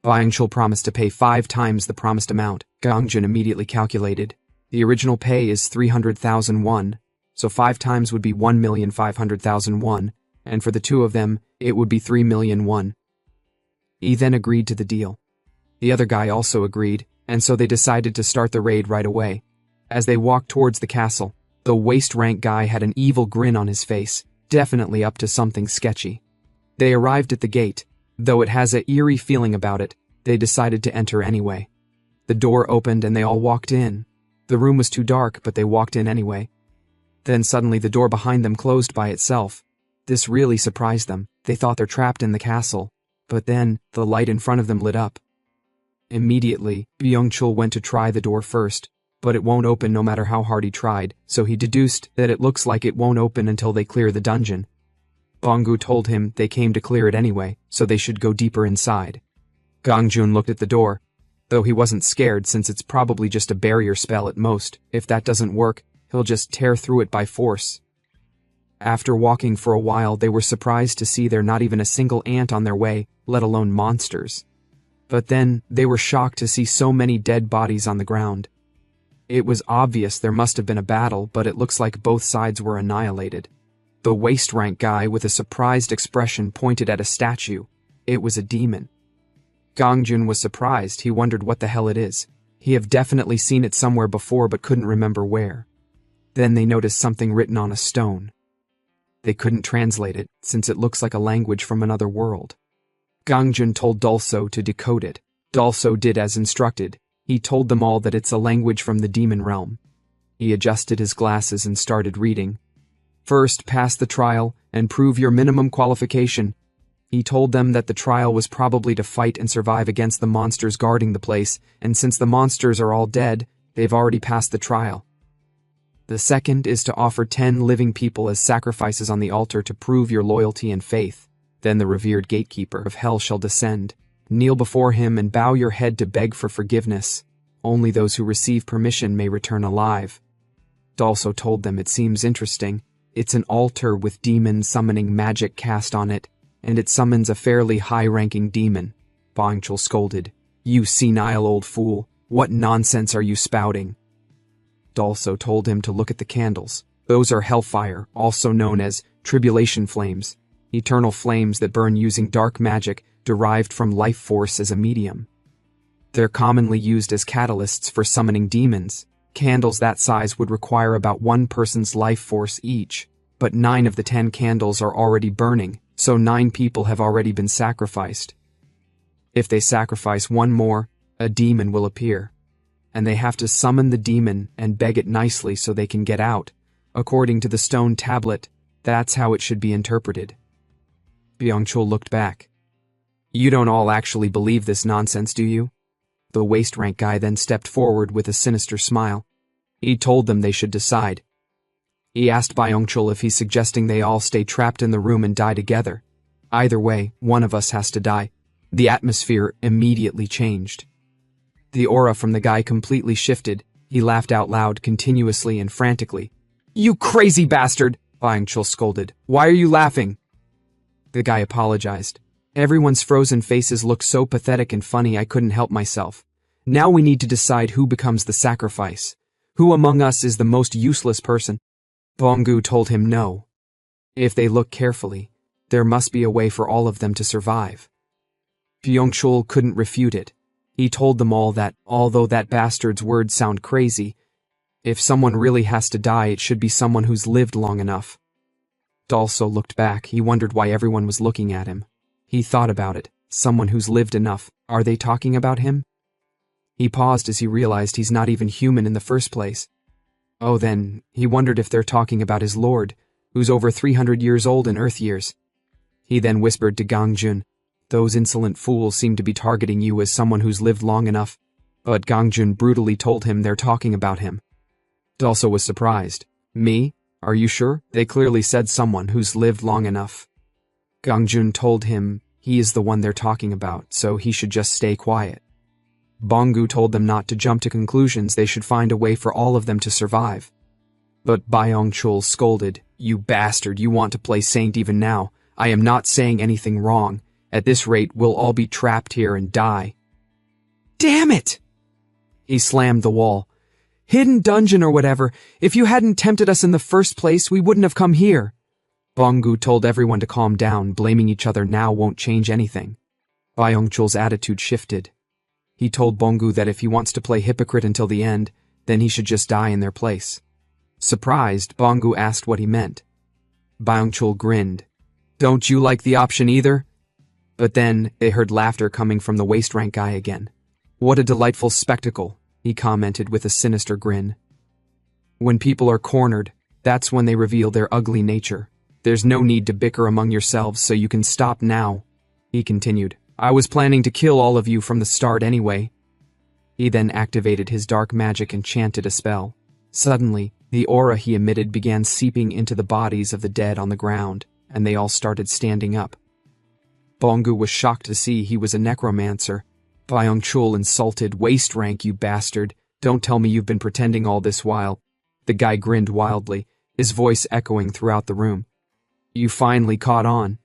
Byung-chul promised to pay 5 times the promised amount. Gangjun immediately calculated. The original pay is 300,000 won, so 5 times would be 1,500,000 won, and for the two of them, it would be 3 million won. He then agreed to the deal. The other guy also agreed, and so they decided to start the raid right away. As they walked towards the castle, the waist rank guy had an evil grin on his face, definitely up to something sketchy. They arrived at the gate. Though it has an eerie feeling about it, they decided to enter anyway. The door opened and they all walked in. The room was too dark, but they walked in anyway. Then suddenly the door behind them closed by itself. This really surprised them. They thought they're trapped in the castle. But then, the light in front of them lit up. Immediately, Byung-chul went to try the door first, but it won't open no matter how hard he tried, so he deduced that it looks like it won't open until they clear the dungeon. Bangu told him they came to clear it anyway, so they should go deeper inside. Gangjun looked at the door, though he wasn't scared since it's probably just a barrier spell at most. If that doesn't work, he'll just tear through it by force. After walking for a while, they were surprised to see there not even a single ant on their way, let alone monsters. But then, they were shocked to see so many dead bodies on the ground. It was obvious there must have been a battle, but it looks like both sides were annihilated. The waist rank guy with a surprised expression pointed at a statue. It was a demon. Gangjun was surprised. He wondered what the hell it is. He had definitely seen it somewhere before but couldn't remember where. Then they noticed something written on a stone. They couldn't translate it, since it looks like a language from another world. Gangjun told Dalso to decode it. Dalso did as instructed. He told them all that it's a language from the demon realm. He adjusted his glasses and started reading. First, pass the trial and prove your minimum qualification. He told them that the trial was probably to fight and survive against the monsters guarding the place, and since the monsters are all dead, they've already passed the trial. The second is to offer 10 living people as sacrifices on the altar to prove your loyalty and faith. Then the revered gatekeeper of hell shall descend. Kneel before him and bow your head to beg for forgiveness. Only those who receive permission may return alive. Dalso told them it seems interesting. It's an altar with demon summoning magic cast on it, and it summons a fairly high-ranking demon. Byung-chul scolded. You senile old fool, what nonsense are you spouting? Dalso told him to look at the candles. Those are hellfire, also known as tribulation flames, eternal flames that burn using dark magic derived from life force as a medium. They're commonly used as catalysts for summoning demons. Candles that size would require about one person's life force each, but 9 of the 10 candles are already burning, so 9 people have already been sacrificed. If they sacrifice one more, a demon will appear, and they have to summon the demon and beg it nicely so they can get out. According to the stone tablet, that's how it should be interpreted. Byung-chul looked back. You don't all actually believe this nonsense, do you? The waist rank guy then stepped forward with a sinister smile. He told them they should decide. He asked Byung-chul if he's suggesting they all stay trapped in the room and die together. Either way, one of us has to die. The atmosphere immediately changed. The aura from the guy completely shifted. He laughed out loud continuously and frantically. "You crazy bastard!" Byung-chul scolded. "Why are you laughing?" The guy apologized. "Everyone's frozen faces looked so pathetic and funny I couldn't help myself. Now we need to decide who becomes the sacrifice. Who among us is the most useless person?" Bong-gu told him no. If they look carefully, there must be a way for all of them to survive. Byung-chul couldn't refute it. He told them all that, although that bastard's words sound crazy, if someone really has to die, it should be someone who's lived long enough. Also looked back. He wondered why everyone was looking at him. He thought about it. Someone who's lived enough. Are they talking about him? He paused as he realized he's not even human in the first place. Oh, then, he wondered if they're talking about his lord, who's over 300 years old in Earth years. He then whispered to Gangjun, "Those insolent fools seem to be targeting you as someone who's lived long enough." But Gangjun brutally told him they're talking about him. Also was surprised. "Me? Are you sure? They clearly said someone who's lived long enough." Gangjun told him he is the one they're talking about, so he should just stay quiet. Bong-gu told them not to jump to conclusions. They should find a way for all of them to survive. But Byung-chul scolded, "You bastard, you want to play saint even now. I am not saying anything wrong. At this rate, we'll all be trapped here and die." "Damn it!" He slammed the wall. "Hidden dungeon or whatever. If you hadn't tempted us in the first place, we wouldn't have come here." Bong-gu told everyone to calm down. Blaming each other now won't change anything. Byung-chul's attitude shifted. He told Bong-gu that if he wants to play hypocrite until the end, then he should just die in their place. Surprised, Bong-gu asked what he meant. Byung-chul grinned. "Don't you like the option either?" But then, they heard laughter coming from the waist rank guy again. "What a delightful spectacle," he commented with a sinister grin. "When people are cornered, that's when they reveal their ugly nature. There's no need to bicker among yourselves, so you can stop now," he continued. "I was planning to kill all of you from the start anyway." He then activated his dark magic and chanted a spell. Suddenly, the aura he emitted began seeping into the bodies of the dead on the ground, and they all started standing up. Bong-gu was shocked to see he was a necromancer. Byung-chul insulted, "Waist rank, you bastard. Don't tell me you've been pretending all this while." The guy grinned wildly, his voice echoing throughout the room. "You finally caught on."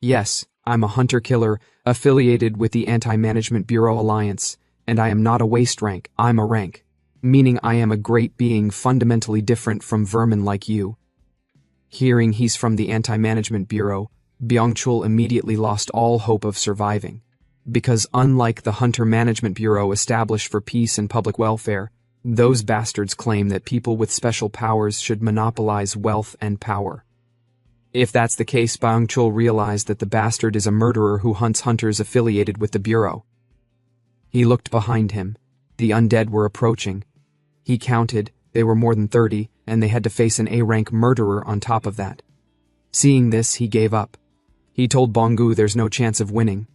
"Yes, I'm a hunter-killer affiliated with the Anti-Management Bureau Alliance, and I am not a waist rank, I'm a rank. Meaning I am a great being fundamentally different from vermin like you." Hearing he's from the Anti-Management Bureau, Byung-chul immediately lost all hope of surviving. Because unlike the Hunter Management Bureau established for peace and public welfare, those bastards claim that people with special powers should monopolize wealth and power. If that's the case, Byung-chul realized that the bastard is a murderer who hunts hunters affiliated with the Bureau. He looked behind him. The undead were approaching. He counted, they were more than 30, and they had to face an A-rank murderer on top of that. Seeing this, he gave up. He told Bong-gu there's no chance of winning.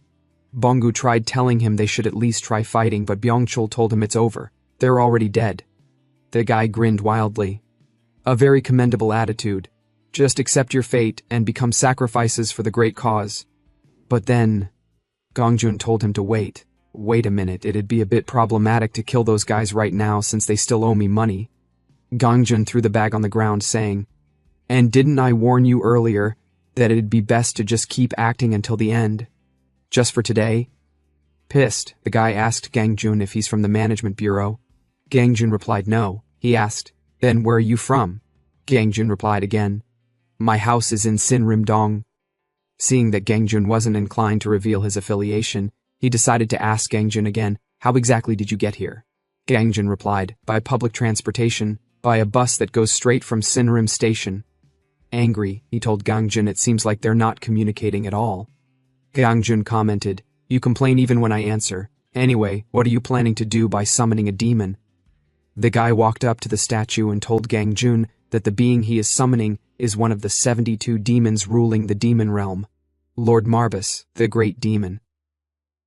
Bong-gu tried telling him they should at least try fighting, but Byung-chul told him it's over. They're already dead. The guy grinned wildly. "A very commendable attitude. Just accept your fate and become sacrifices for the great cause." But then, Gangjun told him to wait. "Wait a minute, it'd be a bit problematic to kill those guys right now since they still owe me money." Gangjun threw the bag on the ground, saying, "And didn't I warn you earlier that it'd be best to just keep acting until the end? Just for today?" Pissed, the guy asked Gangjun if he's from the Management Bureau. Gangjun replied no. He asked, "Then where are you from?" Gangjun replied again, "My house is in Sinrim-dong." Seeing that Gangjun wasn't inclined to reveal his affiliation, he decided to ask Gangjun again, "How exactly did you get here?" Gangjun replied, "By public transportation, by a bus that goes straight from Sinrim Station." Angry, he told Gangjun it seems like they're not communicating at all. Gangjun commented, "You complain even when I answer. Anyway, what are you planning to do by summoning a demon?" The guy walked up to the statue and told Gangjun that the being he is summoning is one of the 72 demons ruling the demon realm. Lord Marbus, the great demon.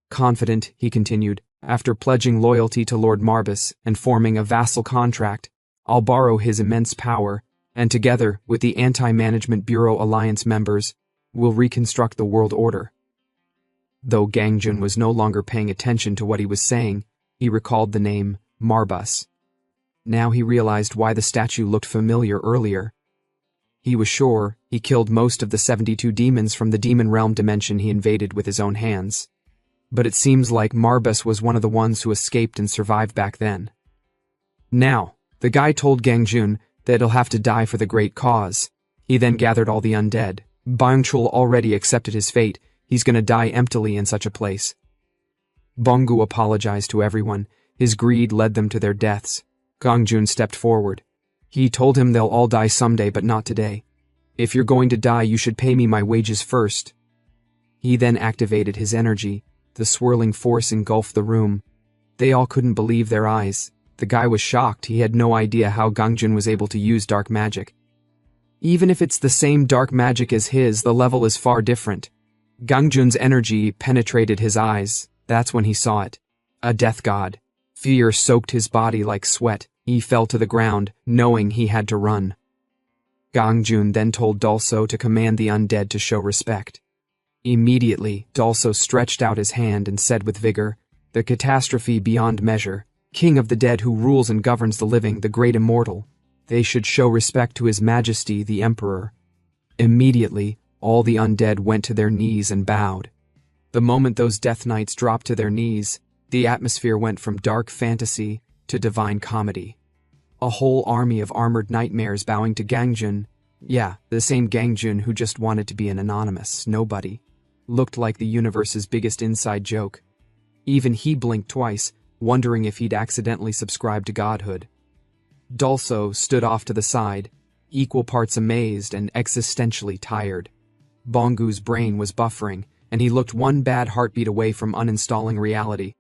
Confident, he continued, After pledging loyalty to Lord Marbus and forming a vassal contract, I'll borrow his immense power, and together with the Anti-Management Bureau Alliance members, we'll reconstruct the world order. Though Gangjun was no longer paying attention to what he was saying, he recalled the name Marbus. Now he realized why the statue looked familiar earlier. He was sure he killed most of the 72 demons from the demon realm dimension he invaded with his own hands. But it seems like Marbus was one of the ones who escaped and survived back then. Now, the guy told Gangjun that he'll have to die for the great cause. He then gathered all the undead. Bangchul already accepted his fate. He's gonna die emptily in such a place. Bongu apologized to everyone. His greed led them to their deaths. Gangjun stepped forward. He told him they'll all die someday, but not today. If you're going to die, you should pay me my wages first. He then activated his energy. The swirling force engulfed the room. They all couldn't believe their eyes. The guy was shocked. He had no idea how Gangjun was able to use dark magic. Even if it's the same dark magic as his, the level is far different. Gangjun's energy penetrated his eyes. That's when he saw it. A death god. Fear soaked his body like sweat. He fell to the ground, knowing he had to run. Gangjun then told Dulso to command the undead to show respect. Immediately, Dulso stretched out his hand and said with vigor, "The catastrophe beyond measure, king of the dead who rules and governs the living, the great immortal. They should show respect to his majesty, the emperor." Immediately, all the undead went to their knees and bowed. The moment those death knights dropped to their knees, the atmosphere went from dark fantasy to divine comedy. A whole army of armored nightmares bowing to Gangjun. Yeah, the same Gangjun who just wanted to be an anonymous nobody. Looked like the universe's biggest inside joke. Even he blinked twice, wondering if he'd accidentally subscribed to godhood. Dulso stood off to the side, equal parts amazed and existentially tired. Bongu's brain was buffering, and he looked one bad heartbeat away from uninstalling reality.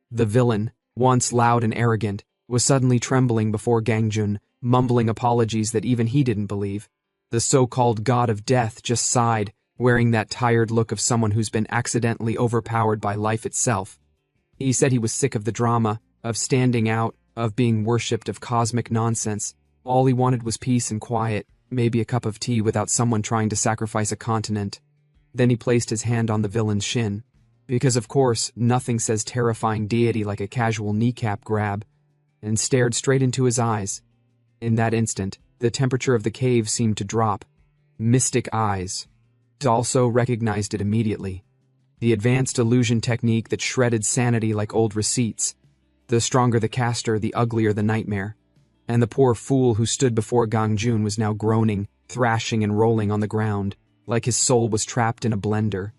The villain, once loud and arrogant, was suddenly trembling before Gangjun, mumbling apologies that even he didn't believe. The so-called god of death just sighed, wearing that tired look of someone who's been accidentally overpowered by life itself. He said he was sick of the drama, of standing out, of being worshipped, of cosmic nonsense. All he wanted was peace and quiet, maybe a cup of tea without someone trying to sacrifice a continent. Then he placed his hand on the villain's shin. Because of course, nothing says terrifying deity like a casual kneecap grab, and stared straight into his eyes. In that instant, the temperature of the cave seemed to drop. Mystic eyes. Dulso recognized it immediately. The advanced illusion technique that shredded sanity like old receipts. The stronger the caster, the uglier the nightmare. And the poor fool who stood before Gangjun was now groaning, thrashing and rolling on the ground, like his soul was trapped in a blender.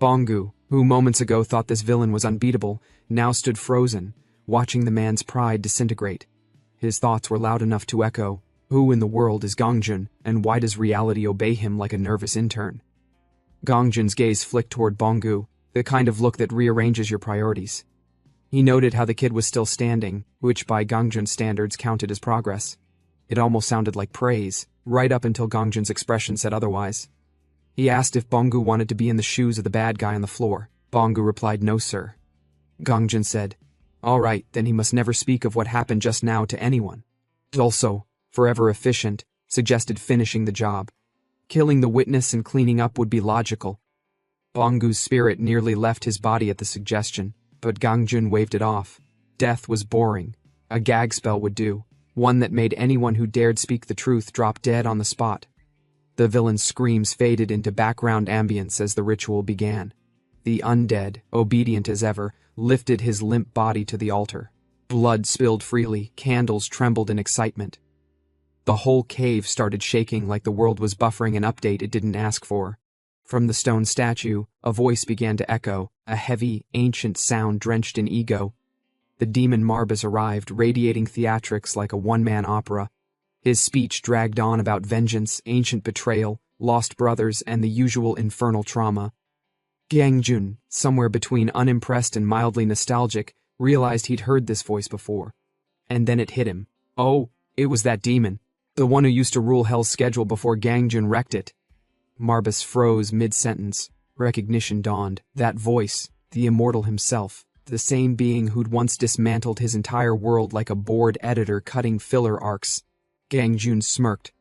Bongu, who moments ago thought this villain was unbeatable, now stood frozen, watching the man's pride disintegrate. His thoughts were loud enough to echo, who in the world is Gangjun, and why does reality obey him like a nervous intern? Gangjun's gaze flicked toward Bongu, the kind of look that rearranges your priorities. He noted how the kid was still standing, which by Gangjun's standards counted as progress. It almost sounded like praise, right up until Gangjun's expression said otherwise. He asked if Bongu wanted to be in the shoes of the bad guy on the floor. Bongu replied, "No, sir." Gangjun said, "All right, then he must never speak of what happened just now to anyone." Dulso, forever efficient, suggested finishing the job. Killing the witness and cleaning up would be logical. Bongu's spirit nearly left his body at the suggestion, but Gangjun waved it off. Death was boring. A gag spell would do, one that made anyone who dared speak the truth drop dead on the spot. The villain's screams faded into background ambience as the ritual began. The undead, obedient as ever, lifted his limp body to the altar. Blood spilled freely, candles trembled in excitement. The whole cave started shaking like the world was buffering an update it didn't ask for. From the stone statue, a voice began to echo, a heavy, ancient sound drenched in ego. The demon Marbus arrived, radiating theatrics like a one-man opera. His speech dragged on about vengeance, ancient betrayal, lost brothers, and the usual infernal trauma. Gangjun, somewhere between unimpressed and mildly nostalgic, realized he'd heard this voice before. And then it hit him. Oh, it was that demon. The one who used to rule Hell's schedule before Gangjun wrecked it. Marbus froze mid-sentence. Recognition dawned. That voice, the immortal himself, The same being who'd once dismantled his entire world like a bored editor cutting filler arcs. Gangjun smirked,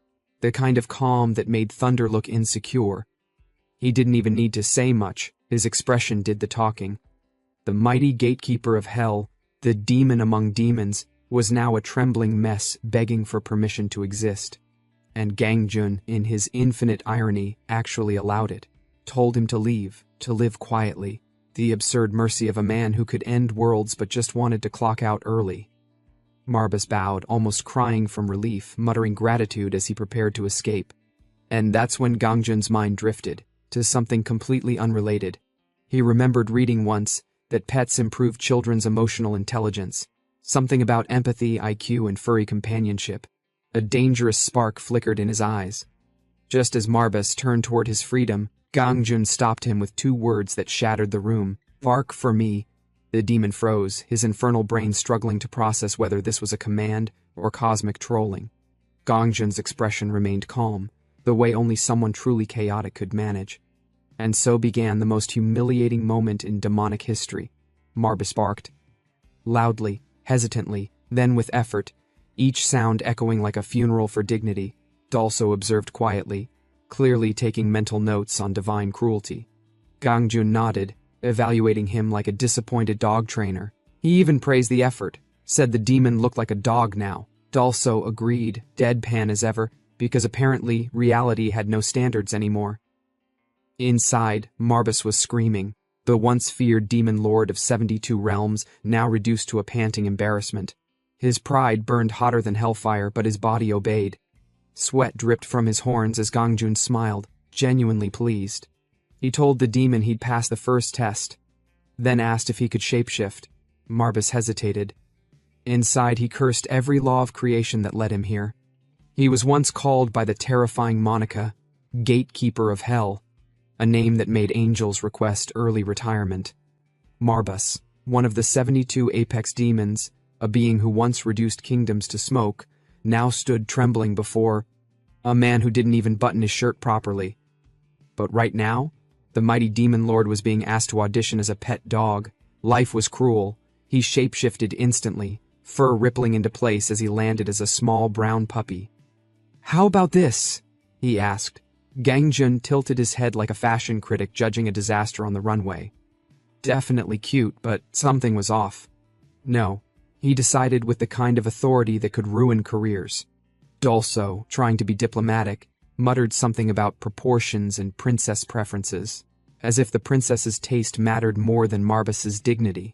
the kind of calm that made Thunder look insecure. He didn't even need to say much, his expression did the talking. The mighty gatekeeper of hell, the demon among demons, was now a trembling mess begging for permission to exist. And Gangjun, in his infinite irony, actually allowed it. Told him to leave, to live quietly. The absurd mercy of a man who could end worlds but just wanted to clock out early. Marbas bowed, almost crying from relief, muttering gratitude as he prepared to escape. And that's when Gangjun's mind drifted to something completely unrelated. He remembered reading once that pets improve children's emotional intelligence. Something about empathy, IQ, and furry companionship. A dangerous spark flickered in his eyes. Just as Marbas turned toward his freedom, Gangjun stopped him with 2 words that shattered the room. "Bark for me." The demon froze, his infernal brain struggling to process whether this was a command or cosmic trolling. Gangjun's expression remained calm, the way only someone truly chaotic could manage. And so began the most humiliating moment in demonic history. Marbas barked. Loudly, hesitantly, then with effort, each sound echoing like a funeral for dignity. Dalso observed quietly, clearly taking mental notes on divine cruelty. Gangjun nodded, evaluating him like a disappointed dog trainer. He even praised the effort, said the demon looked like a dog now. Dalso agreed, deadpan as ever, because apparently reality had no standards anymore. Inside, Marbas was screaming, the once feared demon lord of 72 realms, now reduced to a panting embarrassment. His pride burned hotter than hellfire, but his body obeyed. Sweat dripped from his horns as Gangjun smiled, genuinely pleased. He told the demon he'd passed the first test, then asked if he could shapeshift. Marbas hesitated. Inside, he cursed every law of creation that led him here. He was once called by the terrifying moniker, Gatekeeper of Hell, a name that made angels request early retirement. Marbas, one of the 72 apex demons, a being who once reduced kingdoms to smoke, now stood trembling before a man who didn't even button his shirt properly. But right now, the mighty demon lord was being asked to audition as a pet dog. Life was cruel. He shapeshifted instantly, fur rippling into place as he landed as a small brown puppy. "How about this?" he asked. Gangjun tilted his head like a fashion critic judging a disaster on the runway. Definitely cute, but something was off. No, he decided with the kind of authority that could ruin careers. Dalso, trying to be diplomatic, muttered something about proportions and princess preferences, as if the princess's taste mattered more than Marbas's dignity.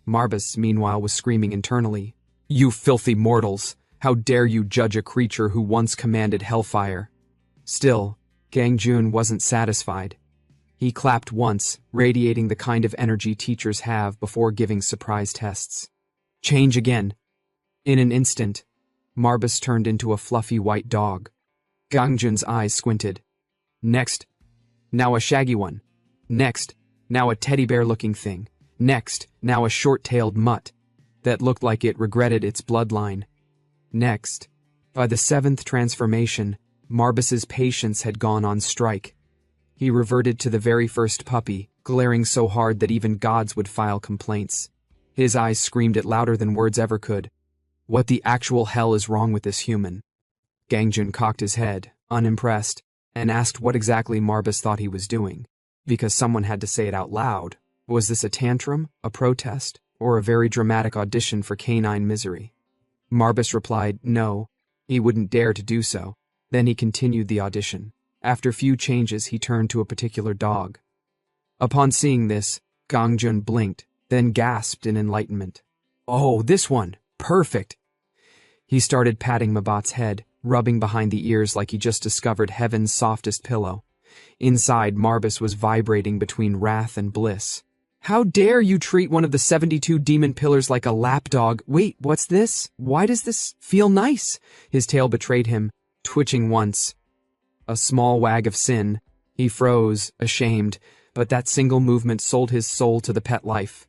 Marbas, meanwhile, was screaming internally, "You filthy mortals! How dare you judge a creature who once commanded hellfire?" Still, Gangjun wasn't satisfied. He clapped once, radiating the kind of energy teachers have before giving surprise tests. "Change again." In an instant, Marbas turned into a fluffy white dog. Gangjun's eyes squinted. Next, now a shaggy one. Next, now a teddy bear-looking thing. Next, now a short-tailed mutt that looked like it regretted its bloodline. Next, by the 7th transformation, Marbas's patience had gone on strike. He reverted to the very first puppy, glaring so hard that even gods would file complaints. His eyes screamed it louder than words ever could. What the actual hell is wrong with this human? Gangjun cocked his head, unimpressed, and asked what exactly Marbas thought he was doing, because someone had to say it out loud. Was this a tantrum, a protest, or a very dramatic audition for canine misery? Marbas replied no, he wouldn't dare to do so. Then he continued the audition. After few changes, he turned to a particular dog. Upon seeing this, Gangjun blinked, then gasped in enlightenment. "Oh, this one! Perfect!" He started patting Mabat's head, rubbing behind the ears like he just discovered heaven's softest pillow. Inside, Marbas was vibrating between wrath and bliss. "How dare you treat one of the 72 demon pillars like a lapdog? Wait, what's this? Why does this feel nice?" His tail betrayed him, twitching once. A small wag of sin. He froze, ashamed, but that single movement sold his soul to the pet life.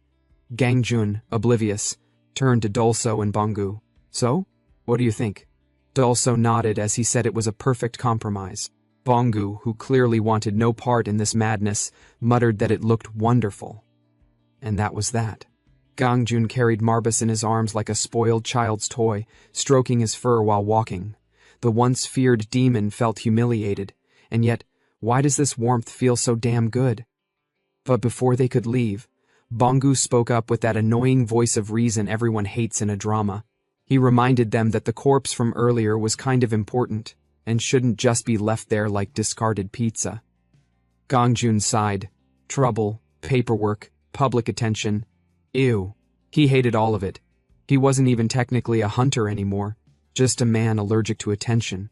Gangjun, oblivious, turned to Dalso and Bangu. "So, what do you think?" Dalso nodded as he said it was a perfect compromise. Bangu, who clearly wanted no part in this madness, muttered that it looked wonderful. And that was that. Gangjun carried Marbus in his arms like a spoiled child's toy, stroking his fur while walking. The once feared demon felt humiliated, and yet, why does this warmth feel so damn good? But before they could leave, Bongu spoke up with that annoying voice of reason everyone hates in a drama. He reminded them that the corpse from earlier was kind of important, and shouldn't just be left there like discarded pizza. Gangjun sighed. Trouble, paperwork, public attention. Ew. He hated all of it. He wasn't even technically a hunter anymore, just a man allergic to attention.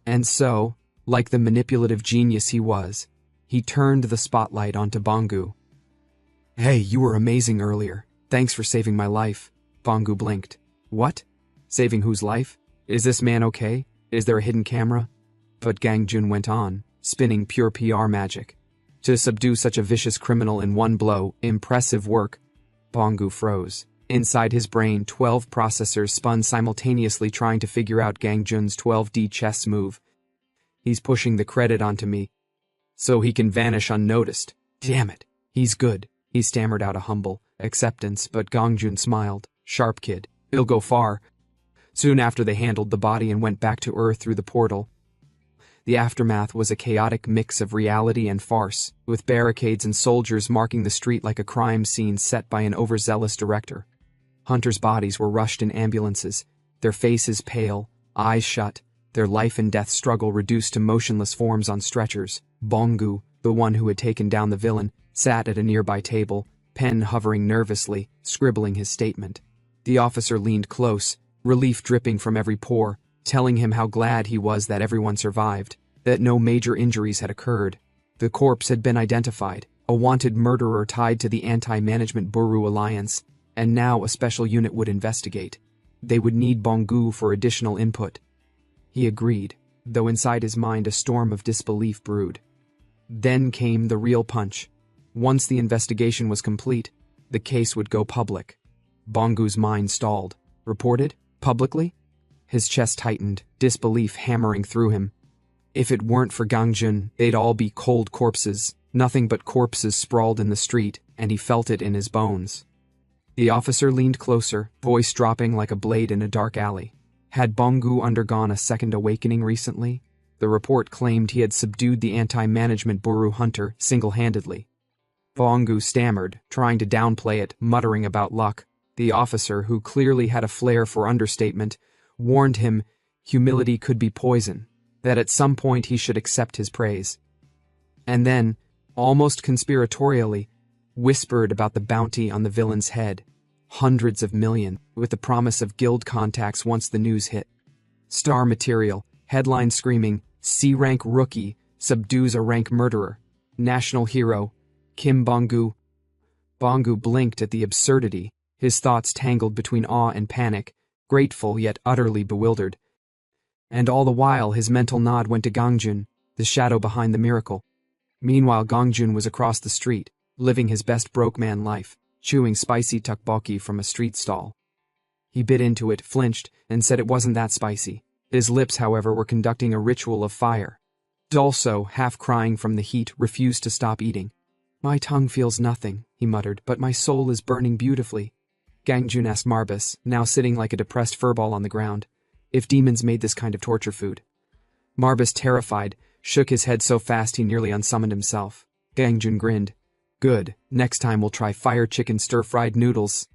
And so, like the manipulative genius he was, he turned the spotlight onto Bongu. Hey, you were amazing earlier. Thanks for saving my life. Bongu blinked. What? Saving whose life? Is this man okay? Is there a hidden camera? But Gangjun went on, spinning pure PR magic. To subdue such a vicious criminal in one blow, impressive work. Bongu froze. Inside his brain, 12 processors spun simultaneously trying to figure out Gangjun's 12D chess move. He's pushing the credit onto me, so he can vanish unnoticed. Damn it. He's good. He stammered out a humble acceptance, but Gangjun smiled. Sharp kid. He'll go far. Soon after they handled the body and went back to Earth through the portal. The aftermath was a chaotic mix of reality and farce, with barricades and soldiers marking the street like a crime scene set by an overzealous director. Hunters' bodies were rushed in ambulances, their faces pale, eyes shut, their life and death struggle reduced to motionless forms on stretchers. Bongu, the one who had taken down the villain, sat at a nearby table, pen hovering nervously, scribbling his statement. The officer leaned close, relief dripping from every pore, telling him how glad he was that everyone survived, that no major injuries had occurred. The corpse had been identified, a wanted murderer tied to the Anti-Management Bureau Alliance, and now a special unit would investigate. They would need Bongu for additional input. He agreed, though inside his mind a storm of disbelief brewed. Then came the real punch. Once the investigation was complete, the case would go public. Bongu's mind stalled. Reported? Publicly? His chest tightened, disbelief hammering through him. If it weren't for Gangjun, they'd all be cold corpses, nothing but corpses sprawled in the street, and he felt it in his bones. The officer leaned closer, voice dropping like a blade in a dark alley. Had Bongu undergone a second awakening recently? The report claimed he had subdued the Anti-Management Bureau hunter single-handedly. Bongu stammered, trying to downplay it, muttering about luck. The officer, who clearly had a flair for understatement, warned him humility could be poison, that at some point he should accept his praise. And then, almost conspiratorially, whispered about the bounty on the villain's head. Hundreds of million, with the promise of guild contacts once the news hit. Star material, headline screaming, C-rank rookie, subdues a rank murderer. National hero, Kim Bongu. Bongu blinked at the absurdity, his thoughts tangled between awe and panic, grateful yet utterly bewildered. And all the while his mental nod went to Gangjun, the shadow behind the miracle. Meanwhile Gangjun was across the street, living his best broke man life, chewing spicy tteokbokki from a street stall. He bit into it, flinched, and said it wasn't that spicy. His lips, however, were conducting a ritual of fire. Dolso, half crying from the heat, refused to stop eating. My tongue feels nothing, he muttered, but my soul is burning beautifully. Gangjun asked Marbus, now sitting like a depressed furball on the ground, if demons made this kind of torture food. Marbus, terrified, shook his head so fast he nearly unsummoned himself. Gangjun grinned. Good, next time we'll try fire chicken stir-fried noodles.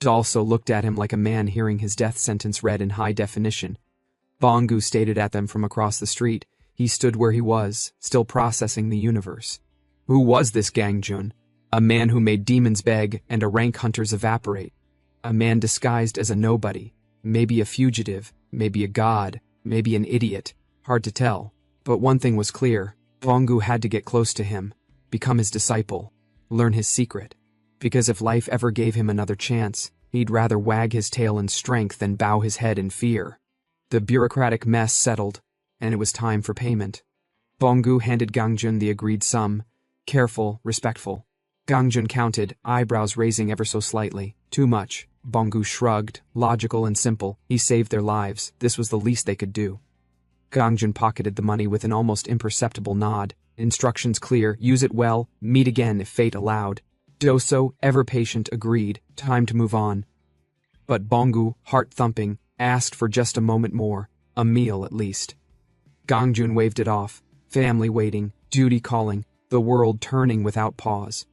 Dolso looked at him like a man hearing his death sentence read in high definition. Bongu stared at them from across the street. He stood where he was, still processing the universe. Who was this Gangjun? A man who made demons beg and a rank hunters evaporate. A man disguised as a nobody. Maybe a fugitive, maybe a god, maybe an idiot. Hard to tell. But one thing was clear. Bongu had to get close to him, become his disciple, learn his secret. Because if life ever gave him another chance, he'd rather wag his tail in strength than bow his head in fear. The bureaucratic mess settled, and it was time for payment. Bongu handed Gangjun the agreed sum, careful, respectful. Gangjun counted, eyebrows raising ever so slightly. Too much. Bongu shrugged, logical and simple. He saved their lives. This was the least they could do. Gangjun pocketed the money with an almost imperceptible nod. Instructions clear, use it well, meet again if fate allowed. Doso, ever patient, agreed, time to move on. But Bongu, heart-thumping, asked for just a moment more, a meal at least. Gangjun waved it off, family waiting, duty calling, the world turning without pause.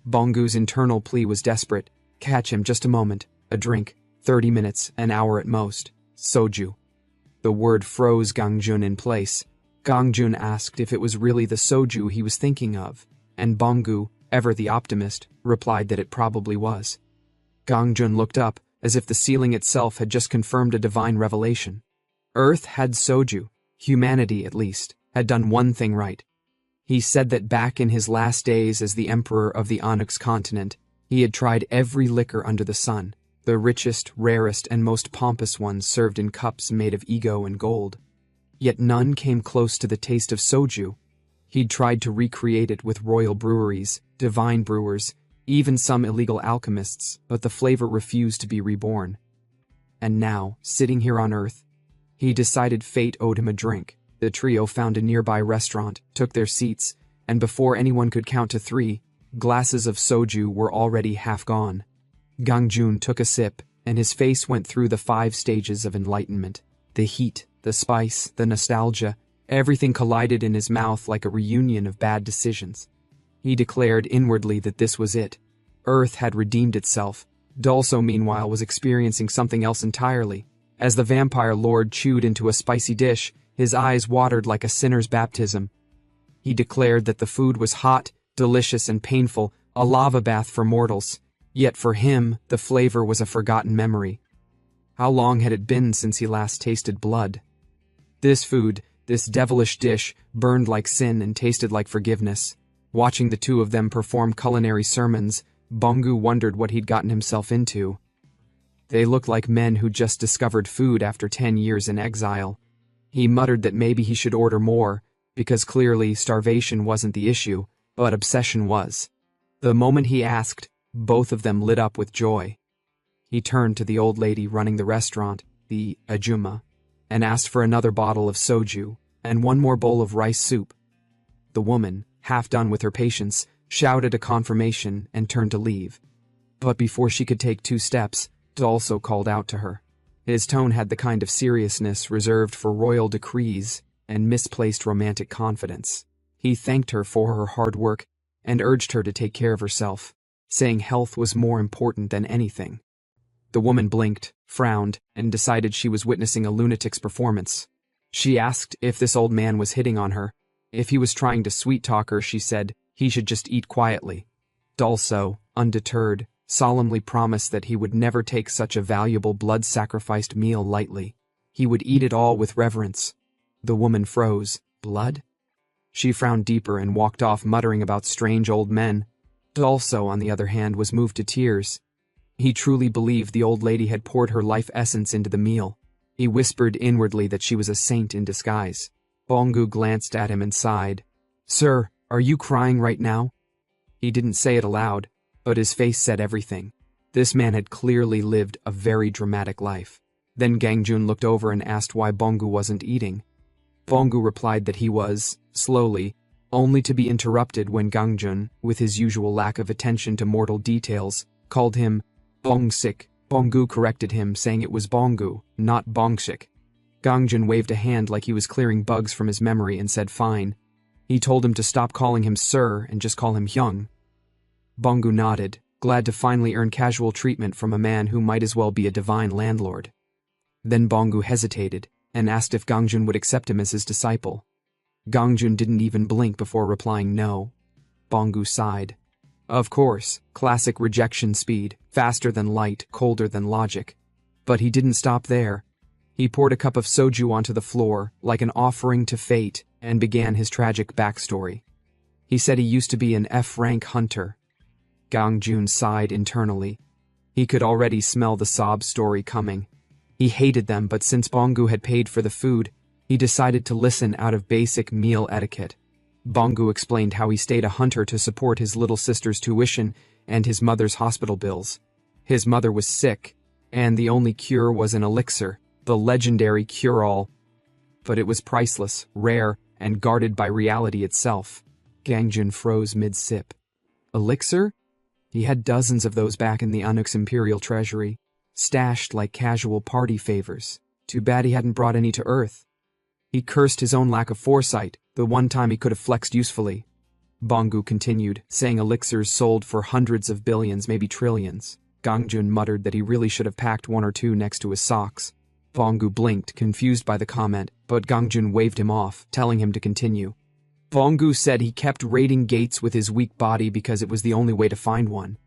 Bongu's internal plea was desperate, catch him just a moment, a drink, 30 minutes, an hour at most, soju. The word froze Gangjun in place. Gangjun asked if it was really the soju he was thinking of, and Bongu, ever the optimist, replied that it probably was. Gangjun looked up, as if the ceiling itself had just confirmed a divine revelation. Earth had soju, humanity at least, had done one thing right. He said that back in his last days as the emperor of the Onyx continent, he had tried every liquor under the sun, the richest, rarest, and most pompous ones served in cups made of ego and gold. Yet none came close to the taste of soju. He'd tried to recreate it with royal breweries, divine brewers, even some illegal alchemists, but the flavor refused to be reborn. And now, sitting here on Earth, he decided fate owed him a drink. The trio found a nearby restaurant, took their seats, and before anyone could count to 3, glasses of soju were already half gone. Gangjun took a sip, and his face went through the 5 stages of enlightenment. The heat, the spice, the nostalgia, everything collided in his mouth like a reunion of bad decisions. He declared inwardly that this was it. Earth had redeemed itself. Dulso, meanwhile, was experiencing something else entirely. As the vampire lord chewed into a spicy dish, his eyes watered like a sinner's baptism. He declared that the food was hot, delicious, and painful, a lava bath for mortals. Yet for him, the flavor was a forgotten memory. How long had it been since he last tasted blood? This food, this devilish dish, burned like sin and tasted like forgiveness. Watching the two of them perform culinary sermons, Bongu wondered what he'd gotten himself into. They looked like men who just discovered food after 10 years in exile. He muttered that maybe he should order more, because clearly starvation wasn't the issue, but obsession was. The moment he asked, both of them lit up with joy. He turned to the old lady running the restaurant, the Ajuma, and asked for another bottle of soju, and one more bowl of rice soup. The woman, half done with her patience, shouted a confirmation and turned to leave. But before she could take 2 steps, Dulso called out to her. His tone had the kind of seriousness reserved for royal decrees and misplaced romantic confidence. He thanked her for her hard work and urged her to take care of herself, saying health was more important than anything. The woman blinked, frowned, and decided she was witnessing a lunatic's performance. She asked if this old man was hitting on her. If he was trying to sweet-talk her, she said he should just eat quietly. Dulso, undeterred, solemnly promised that he would never take such a valuable blood-sacrificed meal lightly. He would eat it all with reverence. The woman froze. Blood? She frowned deeper and walked off, muttering about strange old men. Dulso, on the other hand, was moved to tears. He truly believed the old lady had poured her life essence into the meal. He whispered inwardly that she was a saint in disguise. Bongu glanced at him and sighed. "Sir, are you crying right now?" He didn't say it aloud, but his face said everything. This man had clearly lived a very dramatic life. Then Gangjun looked over and asked why Bongu wasn't eating. Bongu replied that he was, slowly, only to be interrupted when Gangjun, with his usual lack of attention to mortal details, called him Bongsik. Bongu corrected him, saying it was Bongu, not Bongsik. Gangjun waved a hand like he was clearing bugs from his memory and said fine. He told him to stop calling him sir and just call him Hyung. Bongu nodded, glad to finally earn casual treatment from a man who might as well be a divine landlord. Then Bongu hesitated and asked if Gangjun would accept him as his disciple. Gangjun didn't even blink before replying no. Bongu sighed. Of course, classic rejection speed, faster than light, colder than logic. But he didn't stop there. He poured a cup of soju onto the floor, like an offering to fate, and began his tragic backstory. He said he used to be an F-rank hunter. Gangjun sighed internally. He could already smell the sob story coming. He hated them, but since Bongu had paid for the food, he decided to listen out of basic meal etiquette. Bongu explained how he stayed a hunter to support his little sister's tuition and his mother's hospital bills. His mother was sick, and the only cure was an elixir, the legendary cure-all. But it was priceless, rare, and guarded by reality itself. Gangjun froze mid-sip. Elixir? He had dozens of those back in the Anuk's imperial treasury, stashed like casual party favors. Too bad he hadn't brought any to Earth. He cursed his own lack of foresight, the one time he could have flexed usefully. Bongu continued, saying elixirs sold for hundreds of billions, maybe trillions. Gangjun muttered that he really should have packed one or two next to his socks. Bongu blinked, confused by the comment, but Gangjun waved him off, telling him to continue. Bongu said he kept raiding gates with his weak body because it was the only way to find one.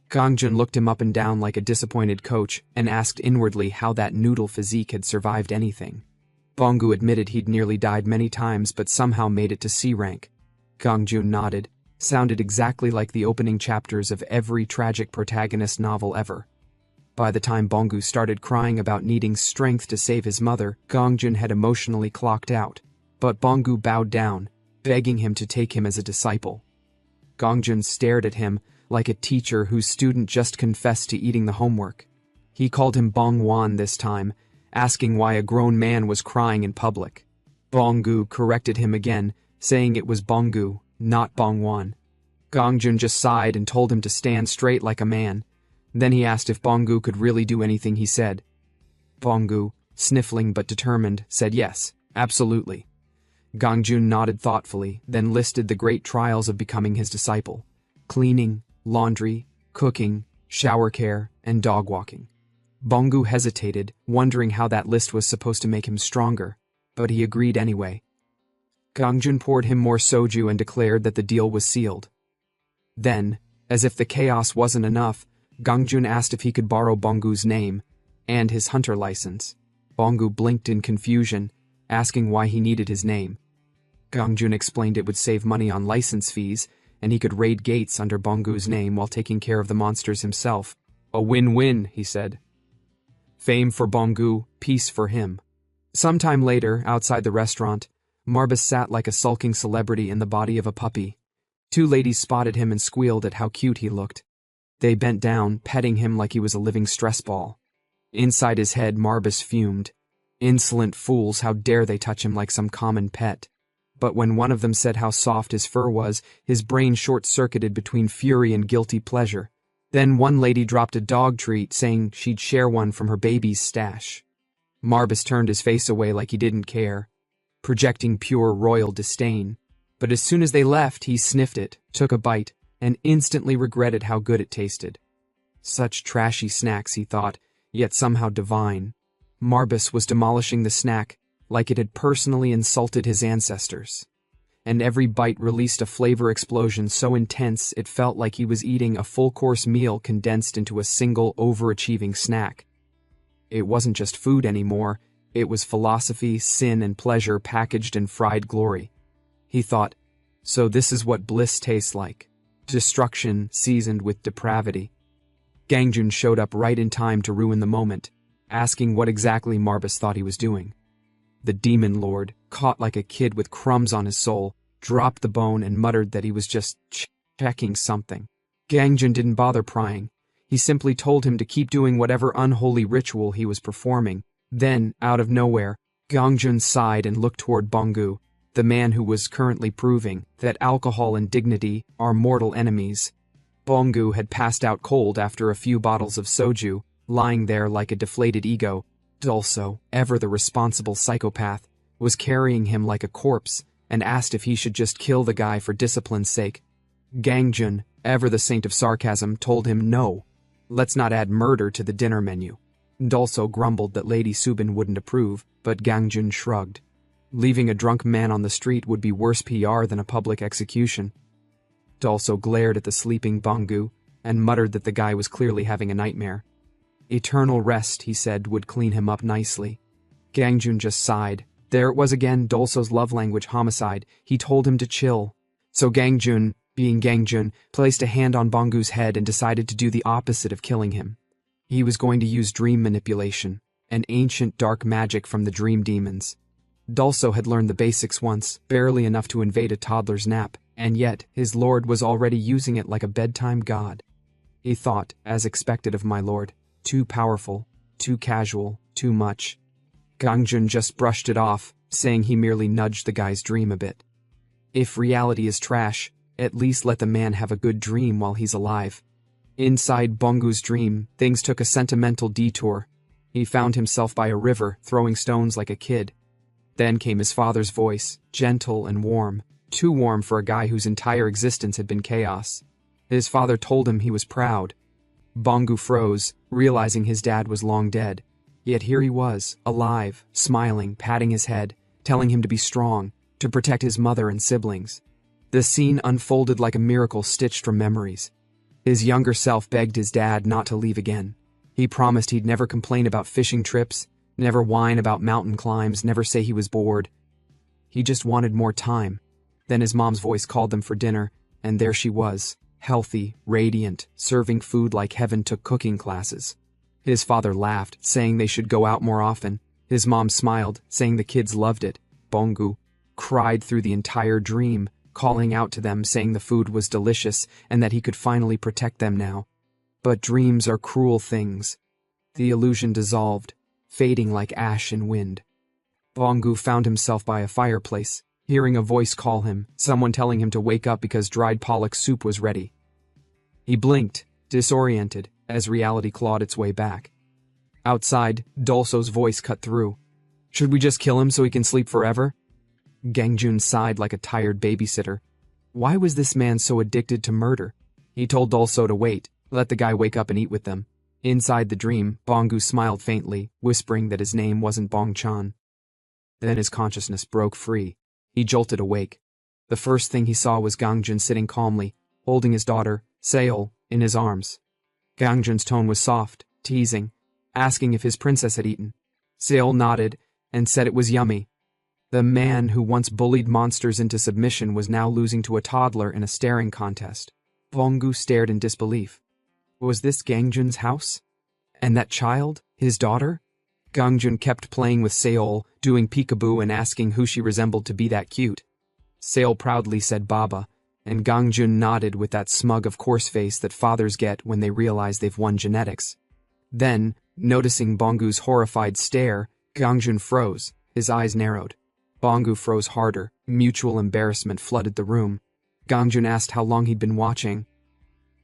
Gangjun looked him up and down like a disappointed coach and asked inwardly how that noodle physique had survived anything. Bongu admitted he'd nearly died many times but somehow made it to C rank. Gangjun nodded. Sounded exactly like the opening chapters of every tragic protagonist novel ever. By the time Bongu started crying about needing strength to save his mother, Gangjun had emotionally clocked out. But Bongu bowed down, begging him to take him as a disciple. Gangjun stared at him like a teacher whose student just confessed to eating the homework. He called him Bongwan this time, asking why a grown man was crying in public. Bongu corrected him again, saying it was Bongu, not Bongwan. Gangjun just sighed and told him to stand straight like a man. Then he asked if Bongu could really do anything he said. Bongu, sniffling but determined, said yes, absolutely. Gangjun nodded thoughtfully, then listed the great trials of becoming his disciple: cleaning, laundry, cooking, shower care, and dog walking. Bongu hesitated, wondering how that list was supposed to make him stronger, but he agreed anyway. Gangjun poured him more soju and declared that the deal was sealed. Then, as if the chaos wasn't enough, Gangjun asked if he could borrow Bongu's name and his hunter license. Bongu blinked in confusion, asking why he needed his name. Gangjun explained it would save money on license fees, and he could raid gates under Bongu's name while taking care of the monsters himself. A win-win, he said. Fame for Bongu, peace for him. Sometime later, outside the restaurant, Marbus sat like a sulking celebrity in the body of a puppy. Two ladies spotted him and squealed at how cute he looked. They bent down, petting him like he was a living stress ball. Inside his head, Marbus fumed. Insolent fools, how dare they touch him like some common pet. But when one of them said how soft his fur was, his brain short-circuited between fury and guilty pleasure. Then one lady dropped a dog treat, saying she'd share one from her baby's stash. Marbus turned his face away like he didn't care, projecting pure royal disdain. But as soon as they left, he sniffed it, took a bite, and instantly regretted how good it tasted. Such trashy snacks, he thought, yet somehow divine. Marbus was demolishing the snack like it had personally insulted his ancestors. And every bite released a flavor explosion so intense it felt like he was eating a full-course meal condensed into a single overachieving snack. It wasn't just food anymore, it was philosophy, sin, and pleasure packaged in fried glory. He thought, so this is what bliss tastes like. Destruction seasoned with depravity. Gangjun showed up right in time to ruin the moment, asking what exactly Marbus thought he was doing. The demon lord, caught like a kid with crumbs on his soul, dropped the bone and muttered that he was just checking something. Gangjun didn't bother prying. He simply told him to keep doing whatever unholy ritual he was performing. Then, out of nowhere, Gangjun sighed and looked toward Bongu, the man who was currently proving that alcohol and dignity are mortal enemies. Bongu had passed out cold after a few bottles of soju, lying there like a deflated ego. Dulso, ever the responsible psychopath, was carrying him like a corpse and asked if he should just kill the guy for discipline's sake. Gangjun, ever the saint of sarcasm, told him no. Let's not add murder to the dinner menu. Dulso grumbled that Lady Subin wouldn't approve, but Gangjun shrugged. Leaving a drunk man on the street would be worse PR than a public execution. Dulso glared at the sleeping Bongu and muttered that the guy was clearly having a nightmare. Eternal rest, he said, would clean him up nicely. Gangjun just sighed. There it was again, Dulso's love language, homicide. He told him to chill. So Gangjun, being Gangjun, placed a hand on Bongu's head and decided to do the opposite of killing him. He was going to use dream manipulation, an ancient dark magic from the dream demons. Dulso had learned the basics once, barely enough to invade a toddler's nap, and yet his lord was already using it like a bedtime god. He thought, as expected of my lord, too powerful, too casual, too much. Gangjun just brushed it off, saying he merely nudged the guy's dream a bit. If reality is trash, at least let the man have a good dream while he's alive. Inside Bongu's dream, things took a sentimental detour. He found himself by a river, throwing stones like a kid. Then came his father's voice, gentle and warm, too warm for a guy whose entire existence had been chaos. His father told him he was proud. Bongu froze, realizing his dad was long dead. Yet here he was, alive, smiling, patting his head, telling him to be strong, to protect his mother and siblings. The scene unfolded like a miracle stitched from memories. His younger self begged his dad not to leave again. He promised he'd never complain about fishing trips, never whine about mountain climbs, never say he was bored. He just wanted more time. Then his mom's voice called them for dinner, and there she was, healthy, radiant, serving food like heaven took cooking classes. His father laughed, saying they should go out more often. His mom smiled, saying the kids loved it. Bongu cried through the entire dream, calling out to them, saying the food was delicious and that he could finally protect them now. But dreams are cruel things. The illusion dissolved, fading like ash in wind. Bongu found himself by a fireplace, hearing a voice call him, someone telling him to wake up because dried pollock soup was ready. He blinked, disoriented, as reality clawed its way back. Outside, Dolso's voice cut through. "Should we just kill him so he can sleep forever?" Gangjun sighed like a tired babysitter. Why was this man so addicted to murder? He told Dolso to wait, let the guy wake up and eat with them. Inside the dream, Bongu smiled faintly, whispering that his name wasn't Bong-chan. Then his consciousness broke free. He jolted awake. The first thing he saw was Gangjun sitting calmly, holding his daughter, Seol, in his arms. Gangjun's tone was soft, teasing, asking if his princess had eaten. Seol nodded and said it was yummy. The man who once bullied monsters into submission was now losing to a toddler in a staring contest. Bongu stared in disbelief. Was this Gangjun's house? And that child, his daughter? Gangjun kept playing with Seol, doing peekaboo and asking who she resembled to be that cute. Seol proudly said Baba, and Gangjun nodded with that smug of course face that fathers get when they realize they've won genetics. Then, noticing Bongu's horrified stare, Gangjun froze, his eyes narrowed. Bongu froze harder, mutual embarrassment flooded the room. Gangjun asked how long he'd been watching.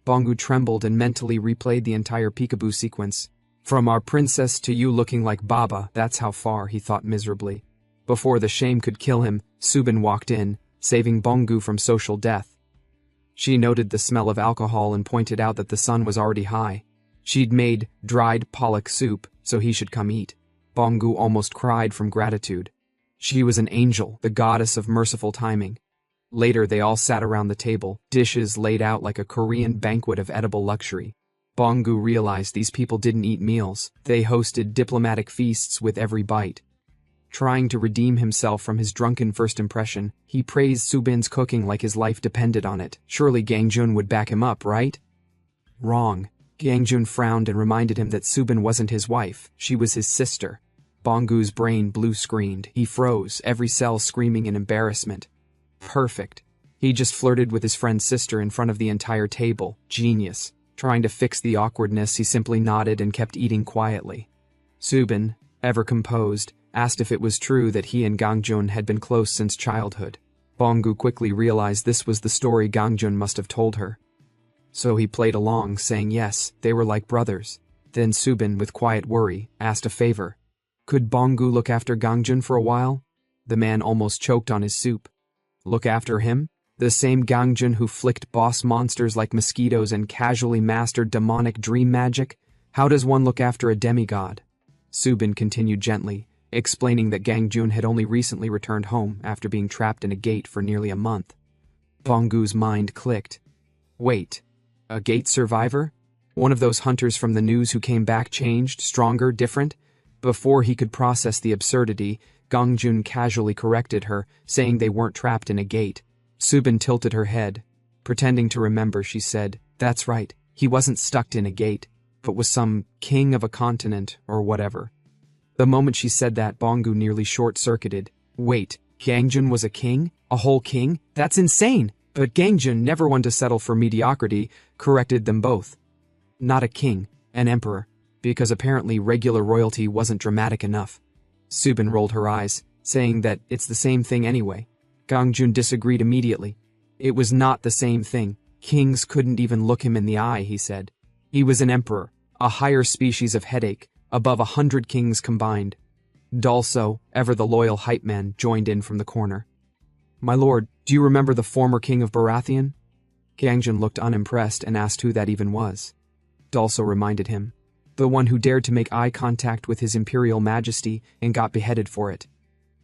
Bongu trembled and mentally replayed the entire peekaboo sequence. From our princess to you looking like Baba, that's how far, he thought miserably. Before the shame could kill him, Subin walked in, saving Bongu from social death. She noted the smell of alcohol and pointed out that the sun was already high. She'd made dried pollock soup, so he should come eat. Bongu almost cried from gratitude. She was an angel, the goddess of merciful timing. Later they all sat around the table, dishes laid out like a Korean banquet of edible luxury. Bongu realized these people didn't eat meals, they hosted diplomatic feasts with every bite. Trying to redeem himself from his drunken first impression, he praised Subin's cooking like his life depended on it. Surely Gangjun would back him up, right? Wrong. Gangjun frowned and reminded him that Subin wasn't his wife, she was his sister. Bongu's brain blue-screened. He froze, every cell screaming in embarrassment. Perfect. He just flirted with his friend's sister in front of the entire table. Genius. Trying to fix the awkwardness, he simply nodded and kept eating quietly. Subin, ever composed, asked if it was true that he and Gangjun had been close since childhood. Bongu quickly realized this was the story Gangjun must have told her. So he played along, saying yes, they were like brothers. Then Subin, with quiet worry, asked a favor. Could Bongu look after Gangjun for a while? The man almost choked on his soup. Look after him? The same Gangjun who flicked boss monsters like mosquitoes and casually mastered demonic dream magic? How does one look after a demigod? Subin continued gently, explaining that Gangjun had only recently returned home after being trapped in a gate for nearly a month. Bongu's mind clicked. Wait, a gate survivor? One of those hunters from the news who came back changed, stronger, different? Before he could process the absurdity, Gangjun casually corrected her, saying they weren't trapped in a gate. Subin tilted her head. Pretending to remember, she said, "That's right, he wasn't stuck in a gate, but was some king of a continent or whatever." The moment she said that, Bongu nearly short-circuited. Wait, Gangjun was a king? A whole king? That's insane! But Gangjun, never one to settle for mediocrity, corrected them both. Not a king, an emperor. Because apparently regular royalty wasn't dramatic enough. Subin rolled her eyes, saying that it's the same thing anyway. Gangjun disagreed immediately. It was not the same thing. Kings couldn't even look him in the eye, he said. He was an emperor, a higher species of headache, above 100 kings combined. Dalso, ever the loyal hype man, joined in from the corner. My lord, do you remember the former king of Baratheon? Gangjin looked unimpressed and asked who that even was. Dalso reminded him. The one who dared to make eye contact with his imperial majesty and got beheaded for it.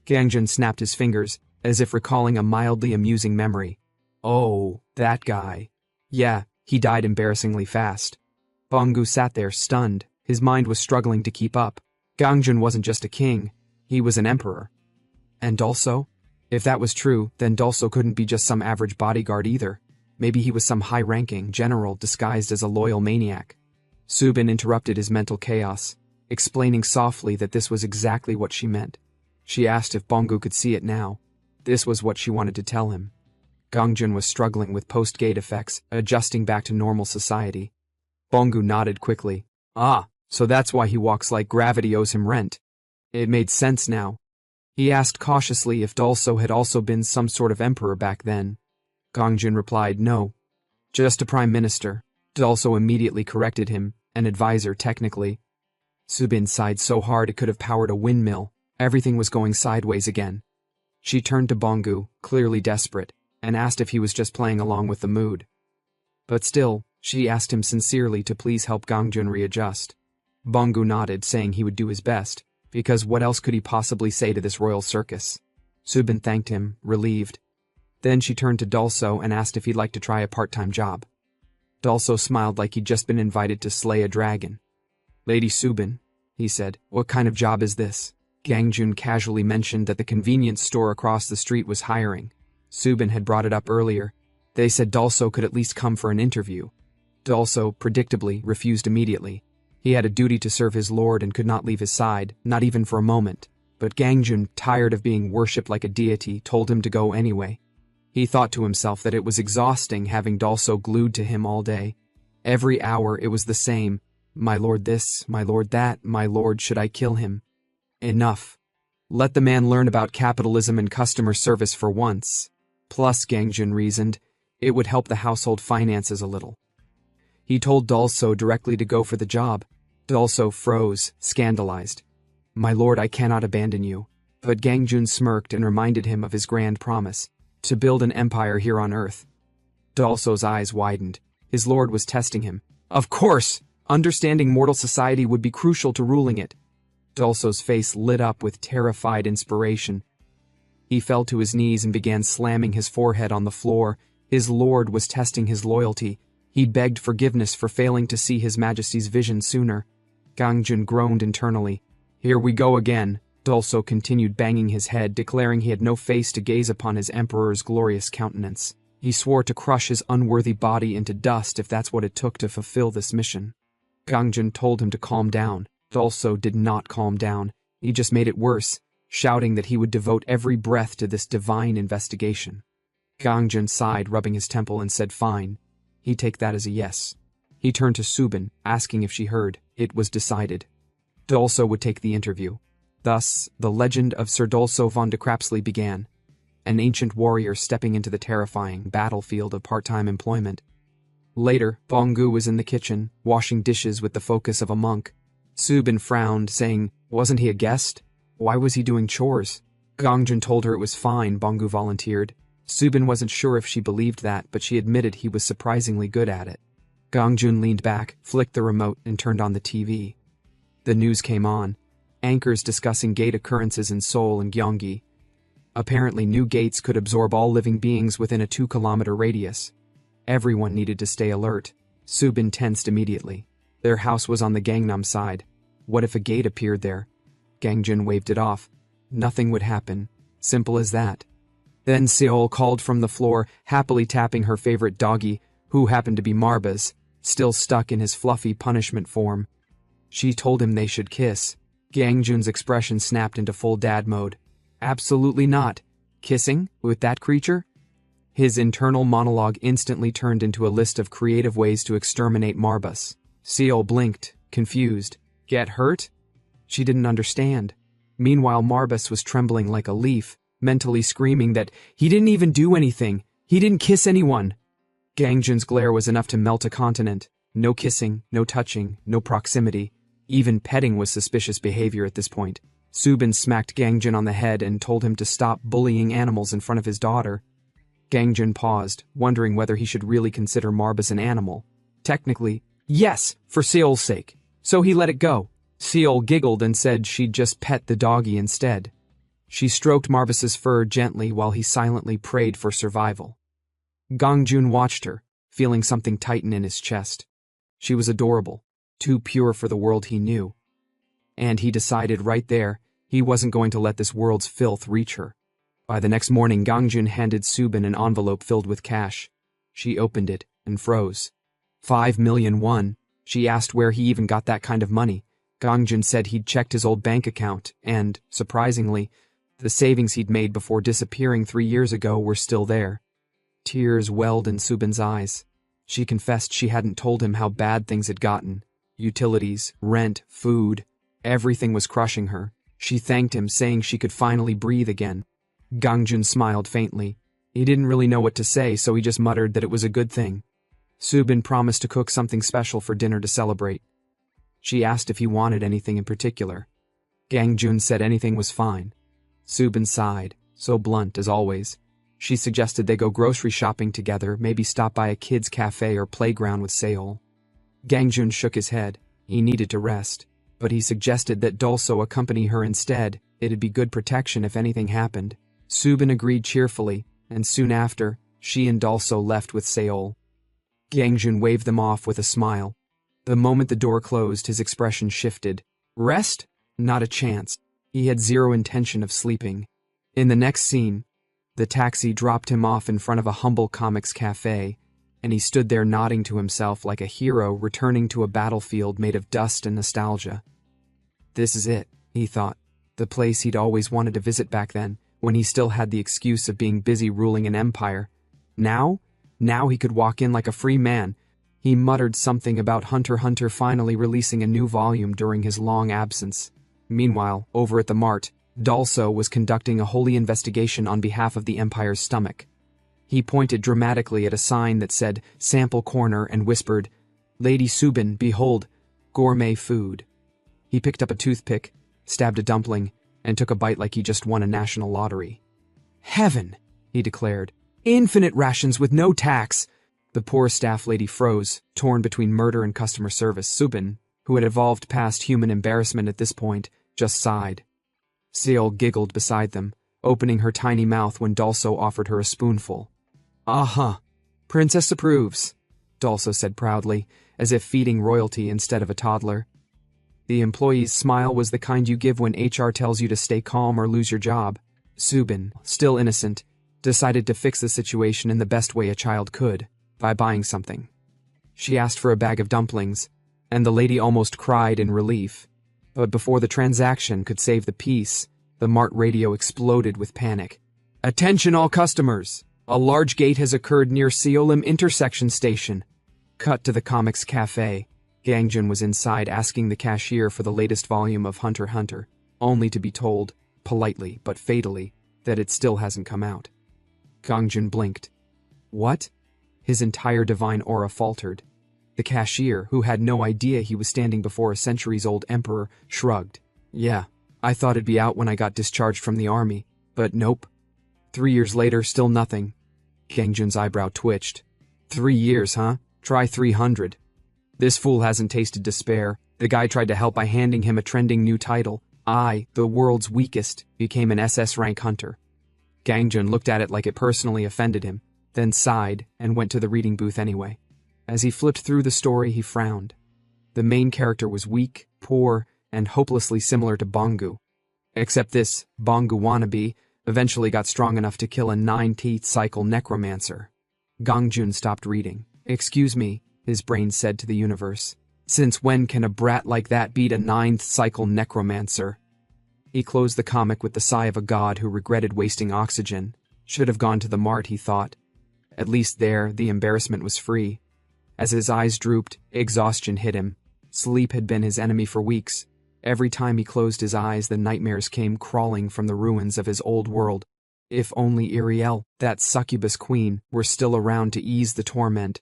Gangjin snapped his fingers, as if recalling a mildly amusing memory. Oh, that guy. Yeah, he died embarrassingly fast. Bangu sat there, stunned. His mind was struggling to keep up. Gangjin wasn't just a king, he was an emperor. And Dalso? If that was true, then Dalso couldn't be just some average bodyguard either. Maybe he was some high-ranking general disguised as a loyal maniac. Subin interrupted his mental chaos, explaining softly that this was exactly what she meant. She asked if Bangu could see it now. This was what she wanted to tell him. Gangjin was struggling with post-gate effects, adjusting back to normal society. Bangu nodded quickly. Ah, so that's why he walks like gravity owes him rent. It made sense now. He asked cautiously if Dalso had also been some sort of emperor back then. Gangjin replied no. Just a prime minister. Dalso immediately corrected him, an advisor technically. Subin sighed so hard it could have powered a windmill. Everything was going sideways again. She turned to Bangu, clearly desperate, and asked if he was just playing along with the mood. But still, she asked him sincerely to please help Gangjin readjust. Bangu nodded, saying he would do his best, because what else could he possibly say to this royal circus? Subin thanked him, relieved. Then she turned to Dalso and asked if he'd like to try a part-time job. Dalso smiled like he'd just been invited to slay a dragon. Lady Subin, he said, what kind of job is this? Gangjin casually mentioned that the convenience store across the street was hiring. Subin had brought it up earlier. They said Dalso could at least come for an interview. Dalso, predictably, refused immediately. He had a duty to serve his lord and could not leave his side, not even for a moment. But Gangjin, tired of being worshipped like a deity, told him to go anyway. He thought to himself that it was exhausting having Dalso glued to him all day. Every hour it was the same. My lord this, my lord that, my lord should I kill him? Enough. Let the man learn about capitalism and customer service for once. Plus, Gangjin reasoned, it would help the household finances a little. He told Dalso directly to go for the job. Dalso froze, scandalized. My lord, I cannot abandon you. But Gangjin smirked and reminded him of his grand promise, to build an empire here on Earth. Dalso's eyes widened. His lord was testing him. Of course! Understanding mortal society would be crucial to ruling it. Dalso's face lit up with terrified inspiration. He fell to his knees and began slamming his forehead on the floor. His lord was testing his loyalty. He begged forgiveness for failing to see His Majesty's vision sooner. Gangjin groaned internally. Here we go again. Dalso continued banging his head, declaring he had no face to gaze upon his emperor's glorious countenance. He swore to crush his unworthy body into dust if that's what it took to fulfill this mission. Gangjin told him to calm down. Dalso did not calm down. He just made it worse, shouting that he would devote every breath to this divine investigation. Gangjin sighed, rubbing his temple, and said fine. He'd take that as a yes. He turned to Subin, asking if she heard. It was decided. Dalso would take the interview. Thus, the legend of Sir Dalso von de Crapsley began, an ancient warrior stepping into the terrifying battlefield of part-time employment. Later, Bangu was in the kitchen, washing dishes with the focus of a monk. Subin frowned, saying, wasn't he a guest? Why was he doing chores? Gangjin told her it was fine, Bangu volunteered. Subin wasn't sure if she believed that, but she admitted he was surprisingly good at it. Gangjin leaned back, flicked the remote, and turned on the TV. The news came on. Anchors discussing gate occurrences in Seoul and Gyeonggi. Apparently new gates could absorb all living beings within a 2-kilometer radius. Everyone needed to stay alert. Subin tensed immediately. Their house was on the Gangnam side. What if a gate appeared there? Gangjin waved it off. Nothing would happen. Simple as that. Then Seol called from the floor, happily tapping her favorite doggy, who happened to be Marbas, still stuck in his fluffy punishment form. She told him they should kiss. Gangjun's expression snapped into full dad mode. Absolutely not. Kissing? With that creature? His internal monologue instantly turned into a list of creative ways to exterminate Marbas. Seol blinked, confused. Get hurt? She didn't understand. Meanwhile, Marbas was trembling like a leaf, mentally screaming that he didn't even do anything. He didn't kiss anyone. Gangjun's glare was enough to melt a continent. No kissing, no touching, no proximity. Even petting was suspicious behavior at this point. Subin smacked Gangjun on the head and told him to stop bullying animals in front of his daughter. Gangjun paused, wondering whether he should really consider Marbas an animal. Technically, yes, for Seol's sake. So he let it go. Seol giggled and said she'd just pet the doggy instead. She stroked Marbas's fur gently while he silently prayed for survival. Gangjun watched her, feeling something tighten in his chest. She was adorable, too pure for the world he knew. And he decided right there he wasn't going to let this world's filth reach her. By the next morning, Gangjun handed Subin an envelope filled with cash. She opened it and froze. 5 million won. She asked where he even got that kind of money. Gangjun said he'd checked his old bank account and, surprisingly, the savings he'd made before disappearing 3 years ago were still there. Tears welled in Subin's eyes. She confessed she hadn't told him how bad things had gotten. Utilities, rent, food, everything was crushing her. She thanked him, saying she could finally breathe again. Gangjun smiled faintly. He didn't really know what to say, so he just muttered that it was a good thing. Subin promised to cook something special for dinner to celebrate. She asked if he wanted anything in particular. Gangjun said anything was fine. Subin sighed, so blunt as always. She suggested they go grocery shopping together, maybe stop by a kids' cafe or playground with Seol. Gangjun shook his head. He needed to rest, but he suggested that Dolso accompany her instead. It'd be good protection if anything happened. Subin agreed cheerfully, and soon after, she and Dolso left with Seol. Gangjun waved them off with a smile. The moment the door closed, his expression shifted. Rest? Not a chance. He had zero intention of sleeping. In the next scene, the taxi dropped him off in front of a humble comics cafe, and he stood there nodding to himself like a hero returning to a battlefield made of dust and nostalgia. This is it, he thought. The place he'd always wanted to visit back then, when he still had the excuse of being busy ruling an empire. Now he could walk in like a free man. He muttered something about Hunter x Hunter finally releasing a new volume during his long absence. Meanwhile, over at the mart, Dolso was conducting a holy investigation on behalf of the Empire's stomach. He pointed dramatically at a sign that said Sample Corner and whispered, Lady Subin, behold, gourmet food. He picked up a toothpick, stabbed a dumpling, and took a bite like he just won a national lottery. Heaven, he declared. Infinite rations with no tax. The poor staff lady froze, torn between murder and customer service. Subin, who had evolved past human embarrassment at this point, just sighed. Seol giggled beside them, opening her tiny mouth when Dolso offered her a spoonful. Aha, Princess approves, Dolso said proudly, as if feeding royalty instead of a toddler. The employee's smile was the kind you give when HR tells you to stay calm or lose your job. Subin, still innocent, decided to fix the situation in the best way a child could, by buying something. She asked for a bag of dumplings, and the lady almost cried in relief. But before the transaction could save the peace, the mart radio exploded with panic. Attention all customers! A large gate has occurred near Seolim intersection station. Cut to the comics cafe. Gangjun was inside asking the cashier for the latest volume of Hunter x Hunter, only to be told, politely but fatally, that it still hasn't come out. Gangjun blinked. What? His entire divine aura faltered. The cashier, who had no idea he was standing before a centuries-old emperor, shrugged. Yeah, I thought it'd be out when I got discharged from the army, but nope. 3 years later, still nothing. Gangjun's eyebrow twitched. 3 years, huh? Try 300. This fool hasn't tasted despair. The guy tried to help by handing him a trending new title. I, the world's weakest, became an SS rank hunter. Gangjun looked at it like it personally offended him, then sighed and went to the reading booth anyway. As he flipped through the story, he frowned. The main character was weak, poor, and hopelessly similar to Bongu. Except this Bongu wannabe eventually got strong enough to kill a 9-teeth cycle necromancer. Gangjun stopped reading. Excuse me, his brain said to the universe. Since when can a brat like that beat a 9th cycle necromancer? He closed the comic with the sigh of a god who regretted wasting oxygen. Should have gone to the mart, he thought. At least there, the embarrassment was free. As his eyes drooped, exhaustion hit him. Sleep had been his enemy for weeks. Every time he closed his eyes, the nightmares came crawling from the ruins of his old world. If only Iriel, that succubus queen, were still around to ease the torment.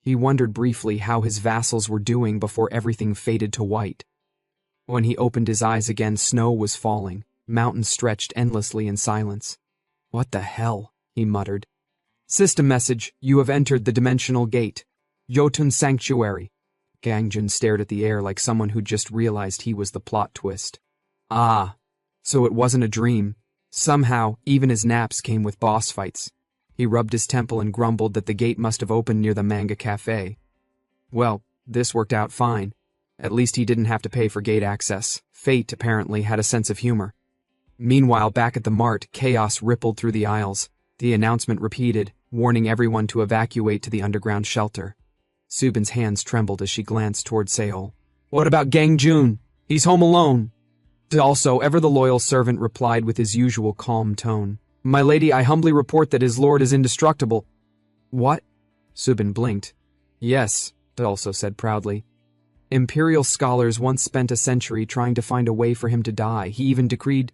He wondered briefly how his vassals were doing before everything faded to white. When he opened his eyes again, snow was falling, mountains stretched endlessly in silence. "What the hell?" he muttered. "System message, you have entered the dimensional gate. Jotun Sanctuary." Gangjun stared at the air like someone who'd just realized he was the plot twist. Ah, so it wasn't a dream. Somehow, even his naps came with boss fights. He rubbed his temple and grumbled that the gate must have opened near the Manga Cafe. Well, this worked out fine. At least he didn't have to pay for gate access. Fate, apparently, had a sense of humor. Meanwhile, back at the mart, chaos rippled through the aisles. The announcement repeated, warning everyone to evacuate to the underground shelter. Subin's hands trembled as she glanced toward Seol. "What about Gangjun? He's home alone." Also, ever the loyal servant replied with his usual calm tone. "My lady, I humbly report that his lord is indestructible." "What?" Subin blinked. "Yes," also said proudly. "Imperial scholars once spent a century trying to find a way for him to die. He even decreed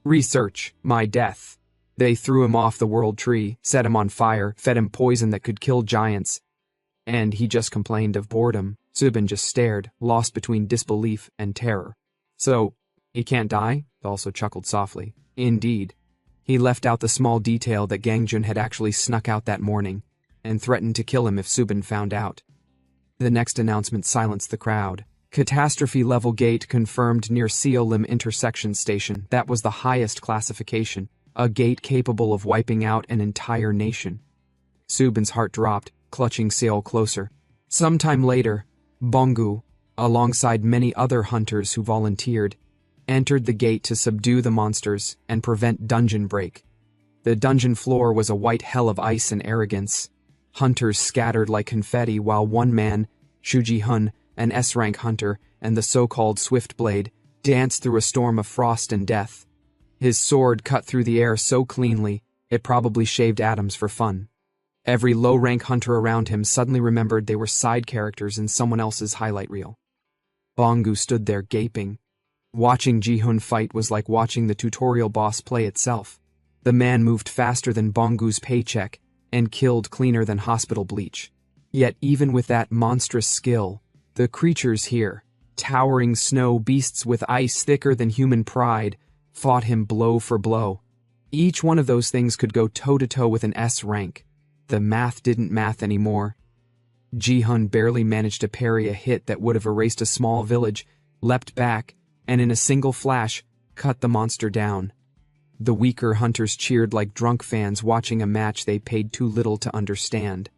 research, my death. They threw him off the world tree, set him on fire, fed him poison that could kill giants. And he just complained of boredom." Subin just stared, lost between disbelief and terror. "So, he can't die?" Also chuckled softly. "Indeed." He left out the small detail that Gangjun had actually snuck out that morning, and threatened to kill him if Subin found out. The next announcement silenced the crowd. Catastrophe level gate confirmed near Seolim intersection station. That was the highest classification, a gate capable of wiping out an entire nation. Subin's heart dropped, clutching Seol closer. Sometime later, Bongu, alongside many other hunters who volunteered, entered the gate to subdue the monsters and prevent dungeon break. The dungeon floor was a white hell of ice and arrogance. Hunters scattered like confetti while one man, Shuji Hun, an S-rank hunter, and the so-called Swiftblade, danced through a storm of frost and death. His sword cut through the air so cleanly, it probably shaved atoms for fun. Every low-rank hunter around him suddenly remembered they were side characters in someone else's highlight reel. Bongu stood there gaping. Watching Ji-hun fight was like watching the tutorial boss play itself. The man moved faster than Bongu's paycheck and killed cleaner than hospital bleach. Yet even with that monstrous skill, the creatures here, towering snow beasts with ice thicker than human pride, fought him blow for blow. Each one of those things could go toe-to-toe with an S rank. The math didn't math anymore. Ji-hun barely managed to parry a hit that would have erased a small village, leapt back, and in a single flash, cut the monster down. The weaker hunters cheered like drunk fans watching a match they paid too little to understand.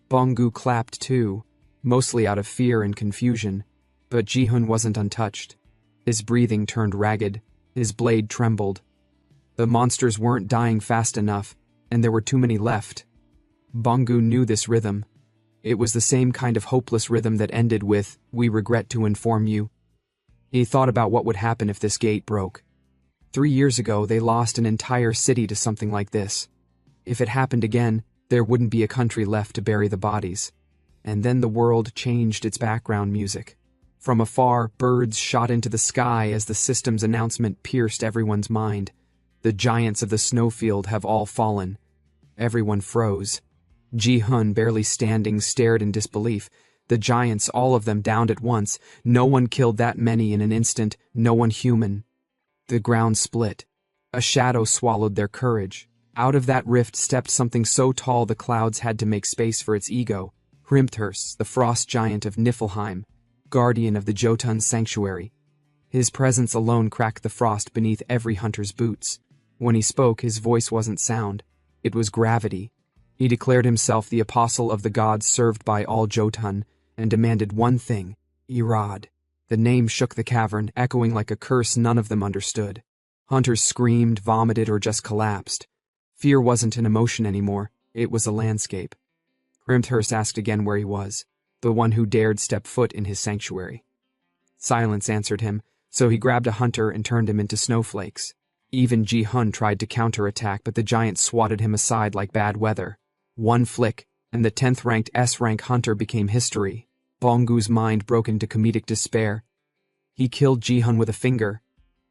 Bongu clapped too, mostly out of fear and confusion, but Ji-hun wasn't untouched. His breathing turned ragged, his blade trembled. The monsters weren't dying fast enough, and there were too many left. Bongu knew this rhythm. It was the same kind of hopeless rhythm that ended with, "We regret to inform you." He thought about what would happen if this gate broke. 3 years ago, they lost an entire city to something like this. If it happened again, there wouldn't be a country left to bury the bodies. And then the world changed its background music. From afar, birds shot into the sky as the system's announcement pierced everyone's mind. The giants of the snowfield have all fallen. Everyone froze. Ji-hun, barely standing, stared in disbelief. The giants, all of them downed at once. No one killed that many in an instant, no one human. The ground split. A shadow swallowed their courage. Out of that rift stepped something so tall the clouds had to make space for its ego. Hrimthurs, the frost giant of Niflheim, guardian of the Jotun Sanctuary. His presence alone cracked the frost beneath every hunter's boots. When he spoke, his voice wasn't sound. It was gravity. He declared himself the apostle of the gods served by all Jotun, and demanded one thing, Irad. The name shook the cavern, echoing like a curse none of them understood. Hunters screamed, vomited, or just collapsed. Fear wasn't an emotion anymore, it was a landscape. Hrimthurst asked again where he was, the one who dared step foot in his sanctuary. Silence answered him, so he grabbed a hunter and turned him into snowflakes. Even Ji-hun tried to counterattack, but the giant swatted him aside like bad weather. One flick, and the 10th-ranked S-rank hunter became history. Bongu's mind broke into comedic despair. He killed Ji-hun with a finger.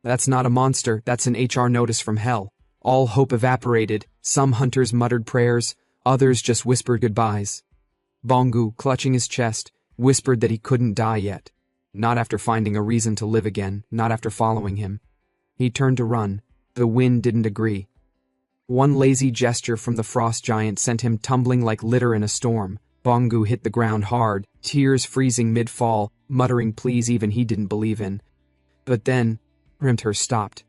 That's not a monster, that's an HR notice from hell. All hope evaporated. Some hunters muttered prayers, others just whispered goodbyes. Bongu, clutching his chest, whispered that he couldn't die yet. Not after finding a reason to live again, not after following him. He turned to run. The wind didn't agree. One lazy gesture from the frost giant sent him tumbling like litter in a storm. Bongu hit the ground hard, tears freezing mid-fall, muttering pleas even he didn't believe in. But then, Hrimthur stopped.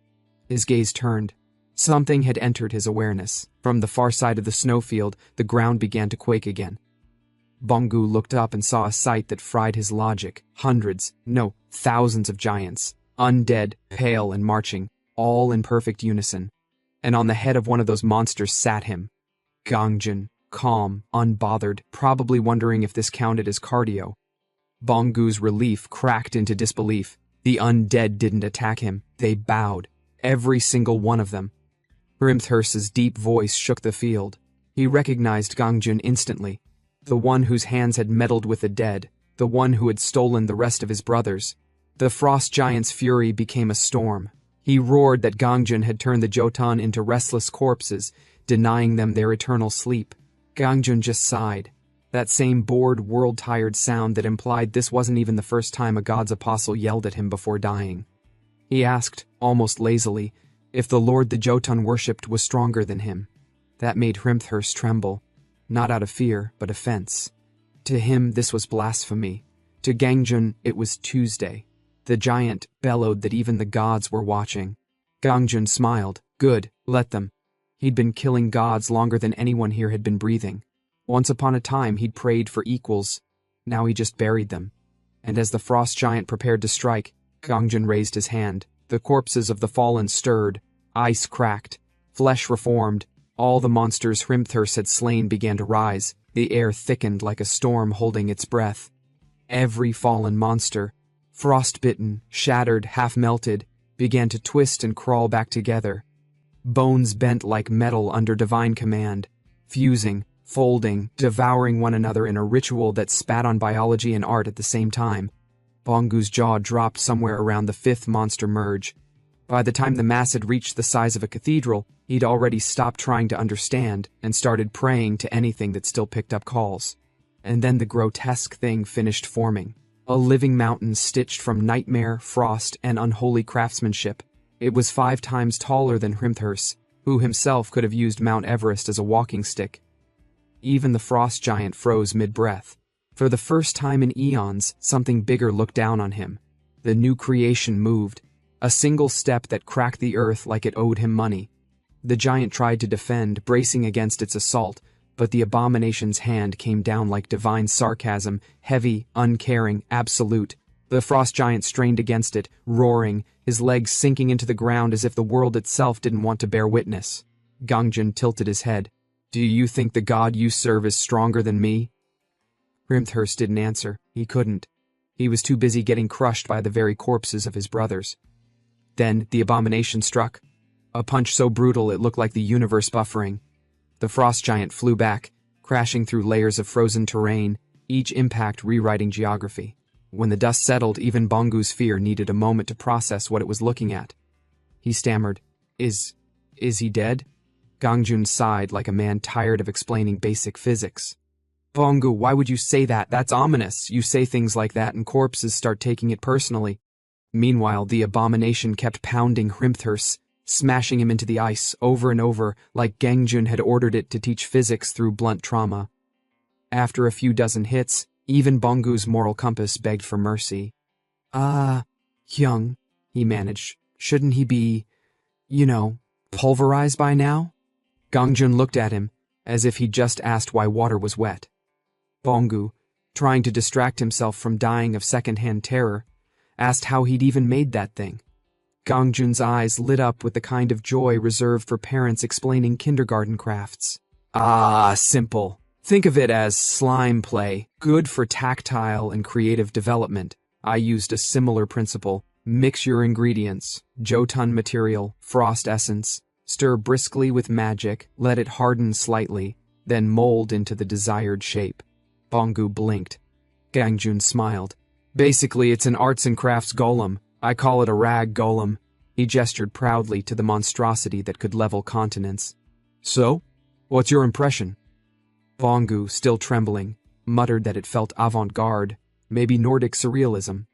His gaze turned. Something had entered his awareness. From the far side of the snowfield, the ground began to quake again. Bongu looked up and saw a sight that fried his logic. Hundreds, no, thousands of giants, undead, pale and marching, all in perfect unison. And on the head of one of those monsters sat him. Gangjin, calm, unbothered, probably wondering if this counted as cardio. Bongu's relief cracked into disbelief. The undead didn't attack him, they bowed. Every single one of them. Hrimthur's deep voice shook the field. He recognized Gangjin instantly. The one whose hands had meddled with the dead, the one who had stolen the rest of his brothers. The frost giant's fury became a storm. He roared that Gangjin had turned the Jotun into restless corpses, denying them their eternal sleep. Gangjin just sighed. That same bored, world-tired sound that implied this wasn't even the first time a god's apostle yelled at him before dying. He asked, almost lazily, if the lord the Jotun worshipped was stronger than him. That made Hrimthur tremble. Not out of fear, but offense. To him, this was blasphemy. To Gangjin, it was Tuesday. The giant bellowed that even the gods were watching. Gangjin smiled. Good, let them. He'd been killing gods longer than anyone here had been breathing. Once upon a time, he'd prayed for equals. Now he just buried them. And as the frost giant prepared to strike, Gangjin raised his hand. The corpses of the fallen stirred. Ice cracked. Flesh reformed. All the monsters Hrimthur had slain began to rise. The air thickened like a storm holding its breath. Every fallen monster, frostbitten, shattered, half-melted, began to twist and crawl back together. Bones bent like metal under divine command, fusing, folding, devouring one another in a ritual that spat on biology and art at the same time. Bongu's jaw dropped somewhere around the fifth monster merge. By the time the mass had reached the size of a cathedral, he'd already stopped trying to understand and started praying to anything that still picked up calls. And then the grotesque thing finished forming. A living mountain stitched from nightmare, frost, and unholy craftsmanship. It was 5 times taller than Hrimthur's, who himself could have used Mount Everest as a walking stick. Even the frost giant froze mid-breath. For the first time in eons, something bigger looked down on him. The new creation moved. A single step that cracked the earth like it owed him money. The giant tried to defend, bracing against its assault, but the abomination's hand came down like divine sarcasm, heavy, uncaring, absolute. The frost giant strained against it, roaring, his legs sinking into the ground as if the world itself didn't want to bear witness. Gangjin tilted his head. Do you think the god you serve is stronger than me? Hrimthur didn't answer. He couldn't. He was too busy getting crushed by the very corpses of his brothers. Then the abomination struck. A punch so brutal it looked like the universe buffering. The frost giant flew back, crashing through layers of frozen terrain, each impact rewriting geography. When the dust settled, even Bongu's fear needed a moment to process what it was looking at. He stammered, Is he dead? Gangjin sighed like a man tired of explaining basic physics. Bongu, why would you say that? That's ominous. You say things like that and corpses start taking it personally. Meanwhile, the abomination kept pounding Hrimthur, smashing him into the ice over and over like Gangjin had ordered it to teach physics through blunt trauma. After a few dozen hits, even Bongu's moral compass begged for mercy. Hyung, he managed. Shouldn't he be, pulverized by now? Gangjin looked at him, as if he'd just asked why water was wet. Bongu, trying to distract himself from dying of second-hand terror, asked how he'd even made that thing. Gangjin's eyes lit up with the kind of joy reserved for parents explaining kindergarten crafts. Simple. Think of it as slime play, good for tactile and creative development. I used a similar principle. Mix your ingredients, Jotun material, frost essence, stir briskly with magic, let it harden slightly, then mold into the desired shape. Bongu blinked. Gangjin smiled. Basically, it's an arts and crafts golem. I call it a rag golem. He gestured proudly to the monstrosity that could level continents. So? What's your impression? Bongu, still trembling, muttered that it felt avant-garde, maybe Nordic surrealism.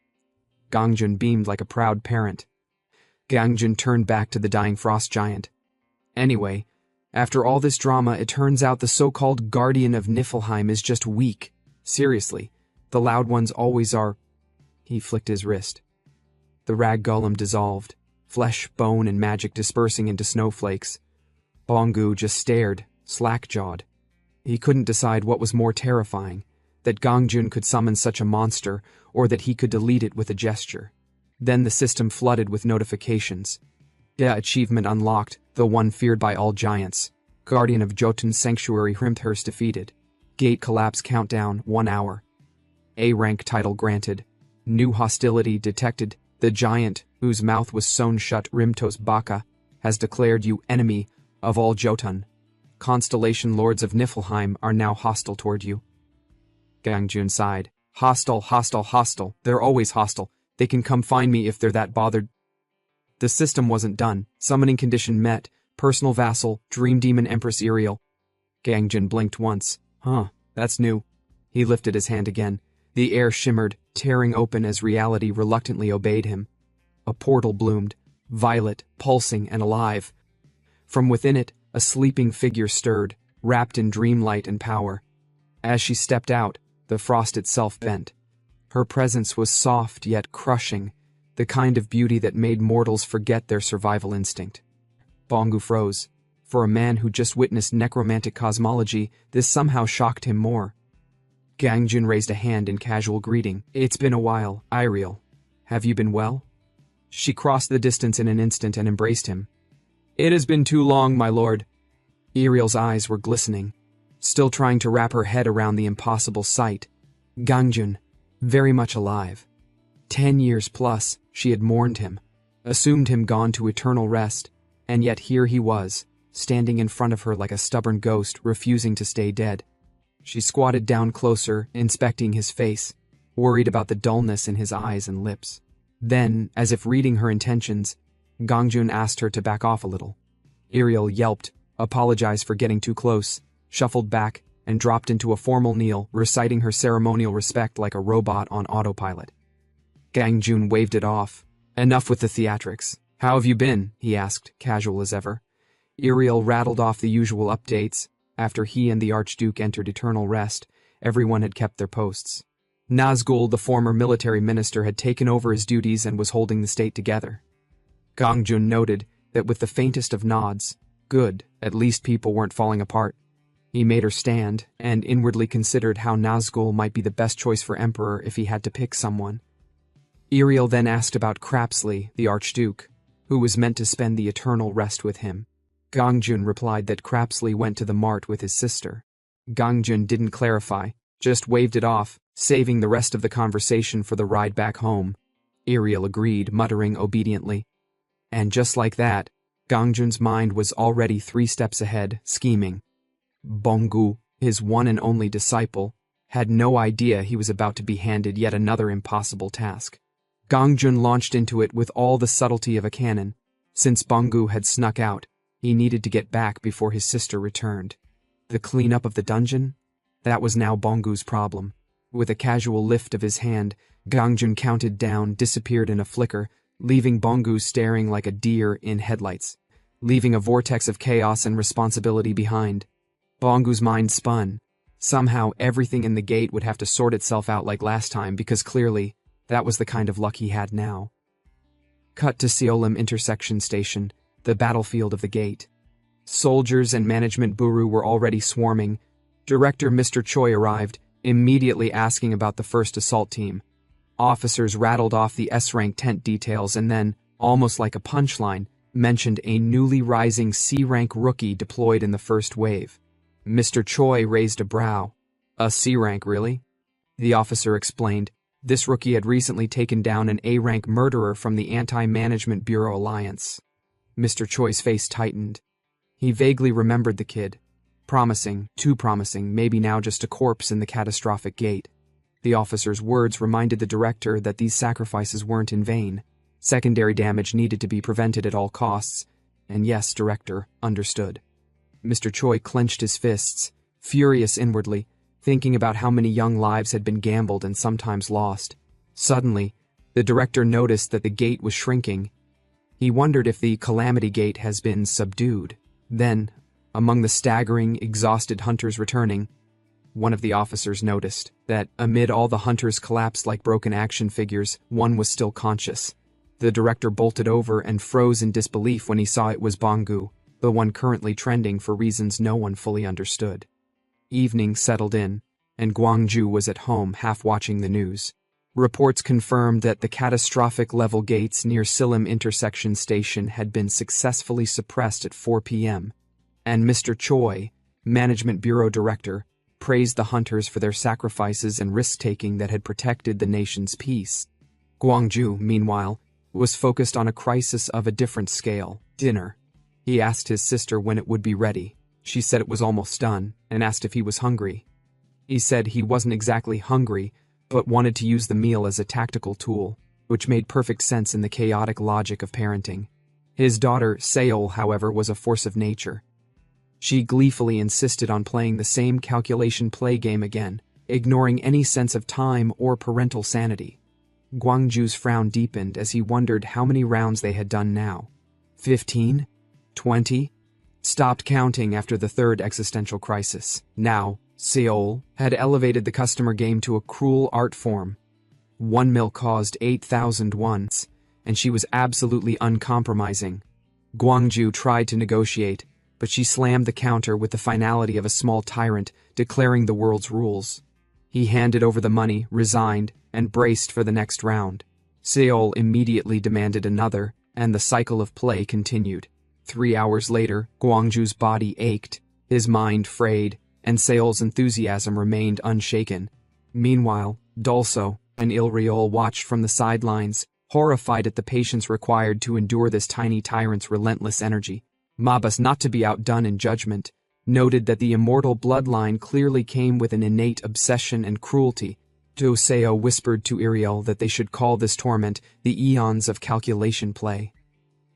Gangjun beamed like a proud parent. Gangjun turned back to the dying frost giant. Anyway, after all this drama, it turns out the so-called guardian of Niflheim is just weak. Seriously, the loud ones always are. He flicked his wrist. The rag golem dissolved, flesh, bone, and magic dispersing into snowflakes. Bongu just stared, slack-jawed. He couldn't decide what was more terrifying, that Gangjun could summon such a monster, or that he could delete it with a gesture. Then the system flooded with notifications. Achievement unlocked, the one feared by all giants. Guardian of Jotun's Sanctuary Hrimthurst defeated. Gate collapse countdown, 1 hour. A rank title granted. New hostility detected. The giant, whose mouth was sewn shut, Rimtos Baka, has declared you enemy of all Jotun. Constellation lords of Niflheim are now hostile toward you. Gangjun sighed. Hostile, hostile, hostile. They're always hostile. They can come find me if they're that bothered. The system wasn't done. Summoning condition met. Personal vassal, Dream Demon Empress Iriel. Gangjun blinked once. Huh, that's new. He lifted his hand again. The air shimmered, tearing open as reality reluctantly obeyed him. A portal bloomed, violet, pulsing, and alive. From within it, a sleeping figure stirred, wrapped in dreamlight and power. As she stepped out, the frost itself bent. Her presence was soft yet crushing, the kind of beauty that made mortals forget their survival instinct. Bongu froze. For a man who just witnessed necromantic cosmology, this somehow shocked him more. Gangjun raised a hand in casual greeting. It's been a while, Iriel. Have you been well? She crossed the distance in an instant and embraced him. It has been too long, my lord. Iriel's eyes were glistening, still trying to wrap her head around the impossible sight. Gangjun, very much alive. 10 years plus, she had mourned him, assumed him gone to eternal rest, and yet here he was, standing in front of her like a stubborn ghost, refusing to stay dead. She squatted down closer, inspecting his face, worried about the dullness in his eyes and lips. Then, as if reading her intentions, Gangjun asked her to back off a little. Iriel yelped, apologized for getting too close, shuffled back, and dropped into a formal kneel, reciting her ceremonial respect like a robot on autopilot. Gangjun waved it off. Enough with the theatrics. How have you been? He asked, casual as ever. Iriel rattled off the usual updates. After he and the Archduke entered eternal rest, everyone had kept their posts. Nazgul, the former military minister, had taken over his duties and was holding the state together. Gangjun noted that with the faintest of nods, good, at least people weren't falling apart. He made her stand, and inwardly considered how Nazgul might be the best choice for emperor if he had to pick someone. Iriel then asked about Crapsley, the Archduke, who was meant to spend the eternal rest with him. Gangjun replied that Crapsley went to the mart with his sister. Gangjun didn't clarify, just waved it off, saving the rest of the conversation for the ride back home. Iriel agreed, muttering obediently. And just like that, Gangjun's mind was already 3 steps ahead, scheming. Bongu, his one and only disciple, had no idea he was about to be handed yet another impossible task. Gangjun launched into it with all the subtlety of a cannon. Since Bongu had snuck out, he needed to get back before his sister returned. The cleanup of the dungeon? That was now Bongu's problem. With a casual lift of his hand, Gangjun counted down, disappeared in a flicker, leaving Bongu staring like a deer in headlights, leaving a vortex of chaos and responsibility behind. Bongu's mind spun. Somehow everything in the gate would have to sort itself out like last time, because clearly, that was the kind of luck he had now. Cut to Seolim intersection station, the battlefield of the gate. Soldiers and management buru were already swarming. Director Mr. Choi arrived, immediately asking about the first assault team. Officers rattled off the S-rank tent details and then, almost like a punchline, mentioned a newly rising C-rank rookie deployed in the first wave. Mr. Choi raised a brow. A C-rank, really? The officer explained. This rookie had recently taken down an A-rank murderer from the Anti-Management Bureau Alliance. Mr. Choi's face tightened. He vaguely remembered the kid. Promising, too promising, maybe now just a corpse in the catastrophic gate. The officer's words reminded the director that these sacrifices weren't in vain. Secondary damage needed to be prevented at all costs. And yes, director, understood. Mr. Choi clenched his fists, furious inwardly. thinking about how many young lives had been gambled and sometimes lost. Suddenly, the director noticed that the gate was shrinking. He wondered if the Calamity Gate has been subdued. Then, among the staggering, exhausted hunters returning, one of the officers noticed that, amid all the hunters collapsed like broken action figures, one was still conscious. The director bolted over and froze in disbelief when he saw it was Banggu, the one currently trending for reasons no one fully understood. Evening settled in, and Gwangju was at home half watching the news. Reports confirmed that the catastrophic level gates near Silim intersection station had been successfully suppressed at 4 p.m., and Mr. Choi, Management Bureau Director, praised the hunters for their sacrifices and risk-taking that had protected the nation's peace. Gwangju, meanwhile, was focused on a crisis of a different scale: dinner. He asked his sister when it would be ready. She said it was almost done, and asked if he was hungry. He said he wasn't exactly hungry, but wanted to use the meal as a tactical tool, which made perfect sense in the chaotic logic of parenting. His daughter, Seol, however, was a force of nature. She gleefully insisted on playing the same calculation play game again, ignoring any sense of time or parental sanity. Gwangju's frown deepened as he wondered how many rounds they had done now. 15? 20? Stopped counting after the third existential crisis. Now, Seol had elevated the customer game to a cruel art form. 1 mil caused 8,000 wons, and she was absolutely uncompromising. Gwangju tried to negotiate, but she slammed the counter with the finality of a small tyrant declaring the world's rules. He handed over the money, resigned, and braced for the next round. Seol immediately demanded another, and the cycle of play continued. 3 hours later, Gwangju's body ached, his mind frayed, and Seol's enthusiasm remained unshaken. Meanwhile, Dolso and Ilriol watched from the sidelines, horrified at the patience required to endure this tiny tyrant's relentless energy. Mabas, not to be outdone in judgment, noted that the immortal bloodline clearly came with an innate obsession and cruelty. Doseo whispered to Iriel that they should call this torment the eons of calculation play.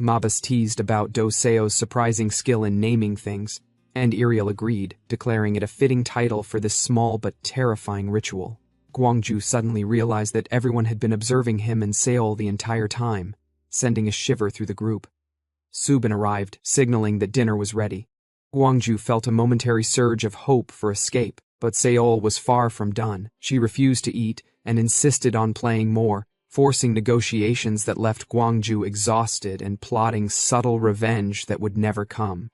Mabas teased about Doseo's surprising skill in naming things, and Iriel agreed, declaring it a fitting title for this small but terrifying ritual. Gwangju suddenly realized that everyone had been observing him and Seol the entire time, sending a shiver through the group. Subin arrived, signaling that dinner was ready. Gwangju felt a momentary surge of hope for escape, but Seol was far from done. She refused to eat and insisted on playing more, forcing negotiations that left Gwangju exhausted and plotting subtle revenge that would never come.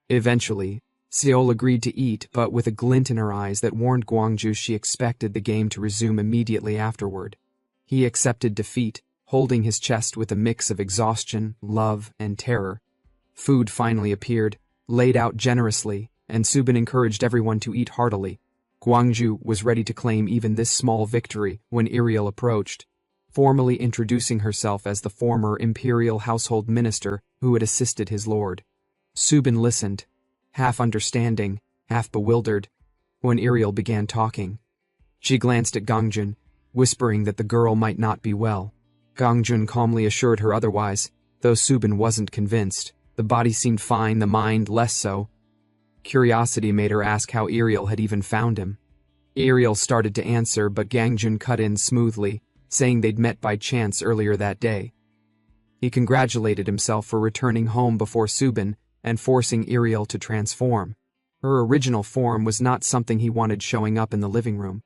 Eventually, Seol agreed to eat, but with a glint in her eyes that warned Gwangju she expected the game to resume immediately afterward. He accepted defeat, holding his chest with a mix of exhaustion, love, and terror. Food finally appeared, laid out generously, and Subin encouraged everyone to eat heartily. Gwangju was ready to claim even this small victory when Iriel approached, formally introducing herself as the former imperial household minister who had assisted his lord. Subin listened, half understanding, half bewildered, when Iriel began talking. She glanced at Gangjun, whispering that the girl might not be well. Gangjun calmly assured her otherwise, though Subin wasn't convinced. The body seemed fine, the mind less so. Curiosity made her ask how Iriel had even found him. Iriel started to answer, but Gangjun cut in smoothly, saying they'd met by chance earlier that day. He congratulated himself for returning home before Subin and forcing Iriel to transform. Her original form was not something he wanted showing up in the living room.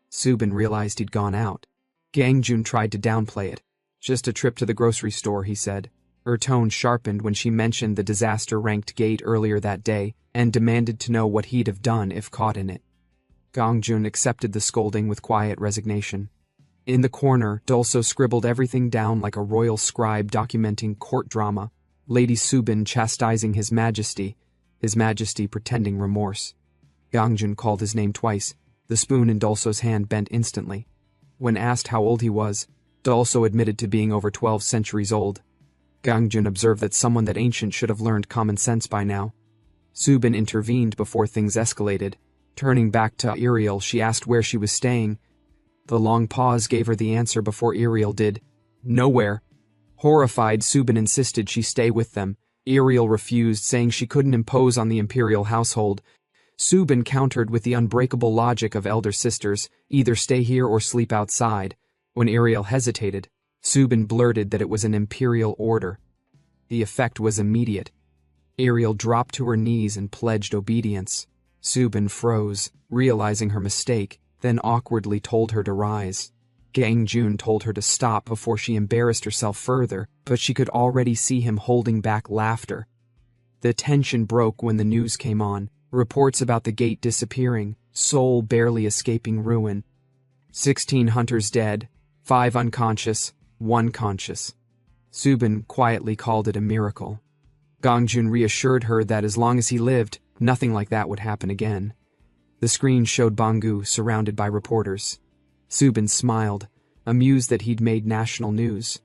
Subin realized he'd gone out. Gangjun tried to downplay it. Just a trip to the grocery store, he said. Her tone sharpened when she mentioned the disaster-ranked gate earlier that day and demanded to know what he'd have done if caught in it. Gangjun accepted the scolding with quiet resignation. In the corner, Dolso scribbled everything down like a royal scribe documenting court drama, Lady Subin chastising His Majesty pretending remorse. Gangjun called his name twice. The spoon in Dolso's hand bent instantly. When asked how old he was, Dolso admitted to being over 12 centuries old. Gangjun observed that someone that ancient should have learned common sense by now. Subin intervened before things escalated. Turning back to Iriel, she asked where she was staying. The long pause gave her the answer before Iriel did. Nowhere. Horrified, Subin insisted she stay with them. Iriel refused, saying she couldn't impose on the imperial household. Subin countered with the unbreakable logic of elder sisters, either stay here or sleep outside. When Ariel hesitated, Subin blurted that it was an imperial order. The effect was immediate. Ariel dropped to her knees and pledged obedience. Subin froze, realizing her mistake, then awkwardly told her to rise. Gangjun told her to stop before she embarrassed herself further, but she could already see him holding back laughter. The tension broke when the news came on, reports about the gate disappearing, Seoul barely escaping ruin. 16 hunters dead, 5 unconscious, 1 conscious. Subin quietly called it a miracle. Gangjun reassured her that as long as he lived, nothing like that would happen again. The screen showed Bangu surrounded by reporters. Subin smiled, amused that he'd made national news.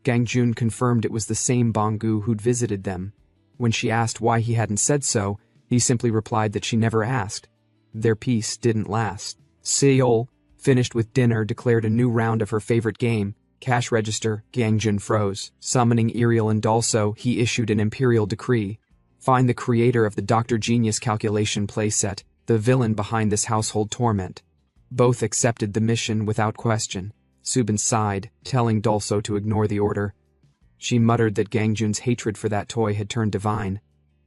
Gangjun confirmed it was the same Bangu who'd visited them. When she asked why he hadn't said so, he simply replied that she never asked. Their peace didn't last. Seoul, finished with dinner, declared a new round of her favorite game, cash register. Gangjun froze. Summoning Ariel and Dalso, he issued an imperial decree. Find the creator of the Dr. Genius calculation playset, the villain behind this household torment. Both accepted the mission without question. Subin sighed, telling Dalso to ignore the order. She muttered that Gangjun's hatred for that toy had turned divine.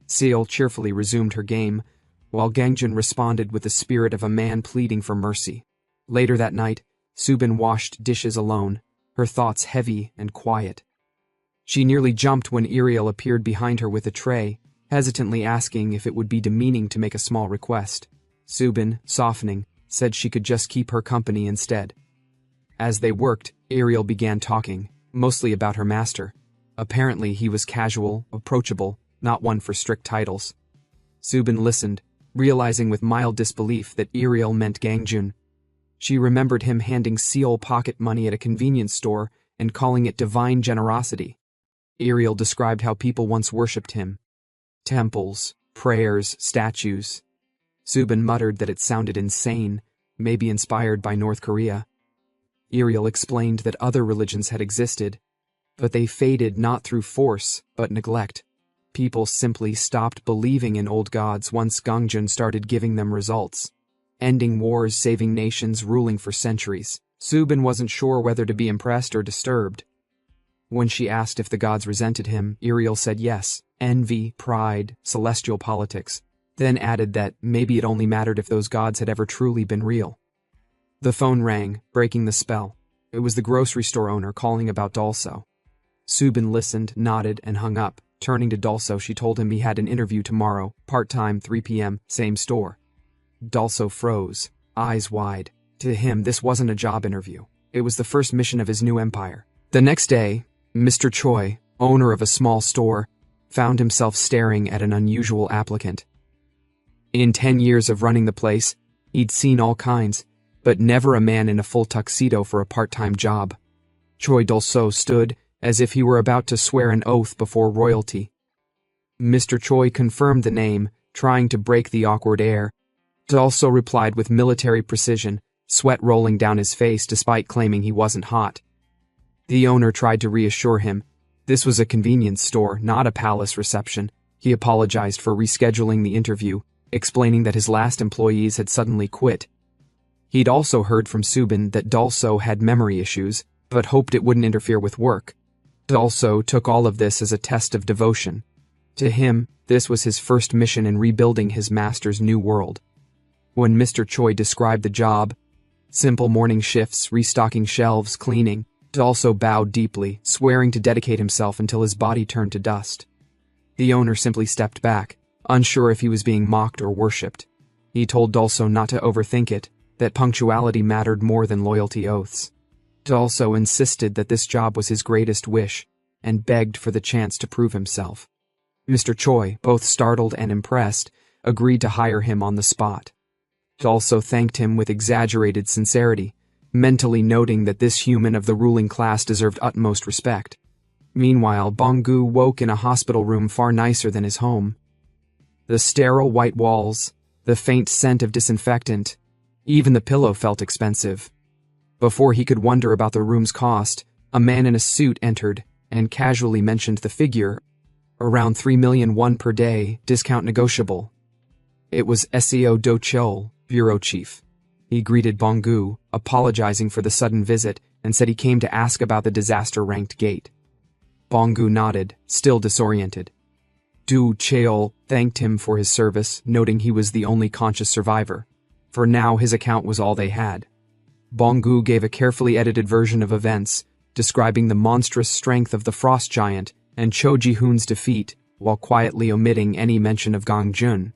Seoul cheerfully resumed her game, while Gangjun responded with the spirit of a man pleading for mercy. Later that night, Subin washed dishes alone, her thoughts heavy and quiet. She nearly jumped when Ariel appeared behind her with a tray, hesitantly asking if it would be demeaning to make a small request. Subin, softening, said she could just keep her company instead. As they worked, Ariel began talking, mostly about her master. Apparently he was casual, approachable, not one for strict titles. Subin listened, realizing with mild disbelief that Ariel meant Gangjun. She remembered him handing Seoul pocket money at a convenience store and calling it divine generosity. Ariel described how people once worshipped him. Temples, prayers, statues. Subin muttered that it sounded insane, maybe inspired by North Korea. Ariel explained that other religions had existed, but they faded not through force, but neglect. People simply stopped believing in old gods once Gangjun started giving them results. Ending wars, saving nations, ruling for centuries. Subin wasn't sure whether to be impressed or disturbed. When she asked if the gods resented him, Ariel said yes, envy, pride, celestial politics, then added that maybe it only mattered if those gods had ever truly been real. The phone rang, breaking the spell. It was the grocery store owner calling about Dalso. Subin listened, nodded, and hung up. Turning to Dalso, she told him he had an interview tomorrow, part-time, 3 p.m., same store. Dalso froze, eyes wide. To him, this wasn't a job interview. It was the first mission of his new empire. The next day, Mr. Choi, owner of a small store, found himself staring at an unusual applicant. In 10 years of running the place, he'd seen all kinds, but never a man in a full tuxedo for a part-time job. Choi Dalso stood as if he were about to swear an oath before royalty. Mr. Choi confirmed the name, trying to break the awkward air. Dalso replied with military precision, sweat rolling down his face despite claiming he wasn't hot. The owner tried to reassure him. This was a convenience store, not a palace reception. He apologized for rescheduling the interview, explaining that his last employees had suddenly quit. He'd also heard from Subin that Dalso had memory issues, but hoped it wouldn't interfere with work. Dalso took all of this as a test of devotion. To him, this was his first mission in rebuilding his master's new world. When Mr. Choi described the job, simple morning shifts, restocking shelves, cleaning, Dalso bowed deeply, swearing to dedicate himself until his body turned to dust. The owner simply stepped back, unsure if he was being mocked or worshipped. He told Dalso not to overthink it, that punctuality mattered more than loyalty oaths. Dalso insisted that this job was his greatest wish, and begged for the chance to prove himself. Mr. Choi, both startled and impressed, agreed to hire him on the spot. Dalso thanked him with exaggerated sincerity, mentally noting that this human of the ruling class deserved utmost respect. Meanwhile, Bangu woke in a hospital room far nicer than his home. The sterile white walls, the faint scent of disinfectant, even the pillow felt expensive. Before he could wonder about the room's cost, a man in a suit entered and casually mentioned the figure, around 3 million won per day, discount negotiable. It was Seo Do-cheol, bureau chief. He greeted Bong-gu, apologizing for the sudden visit, and said he came to ask about the disaster-ranked gate. Bong-gu nodded, still disoriented. Do-cheol thanked him for his service, noting he was the only conscious survivor. For now, his account was all they had. Bong-gu gave a carefully edited version of events, describing the monstrous strength of the frost giant and Cho Ji-hoon's defeat, while quietly omitting any mention of Gang-jun.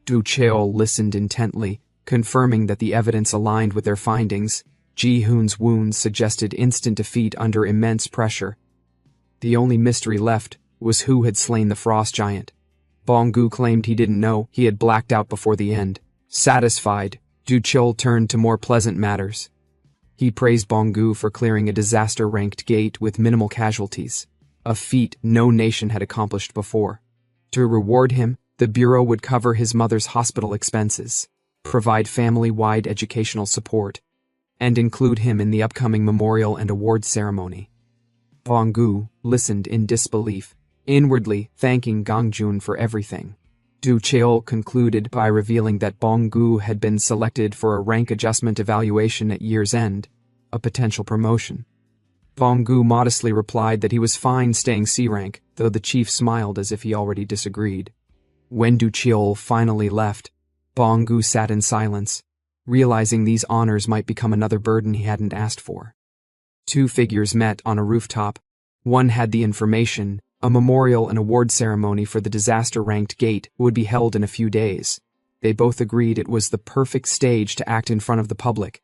Do-cheol listened intently, confirming that the evidence aligned with their findings. Ji-hoon's wounds suggested instant defeat under immense pressure. The only mystery left was who had slain the frost giant. Bong-gu claimed he didn't know, he had blacked out before the end. Satisfied, Do-cheol turned to more pleasant matters. He praised Bong-gu for clearing a disaster-ranked gate with minimal casualties, a feat no nation had accomplished before. To reward him, the Bureau would cover his mother's hospital expenses, provide family-wide educational support, and include him in the upcoming memorial and awards ceremony. Bong-gu listened in disbelief, inwardly thanking Gang-jun for everything. Do-cheol concluded by revealing that Bong-gu had been selected for a rank adjustment evaluation at year's end, a potential promotion. Bong-gu modestly replied that he was fine staying C rank, though the chief smiled as if he already disagreed. When Do-cheol finally left, Bong-gu sat in silence, realizing these honors might become another burden he hadn't asked for. Two figures met on a rooftop. One had the information, a memorial and award ceremony for the disaster-ranked gate would be held in a few days. They both agreed it was the perfect stage to act in front of the public.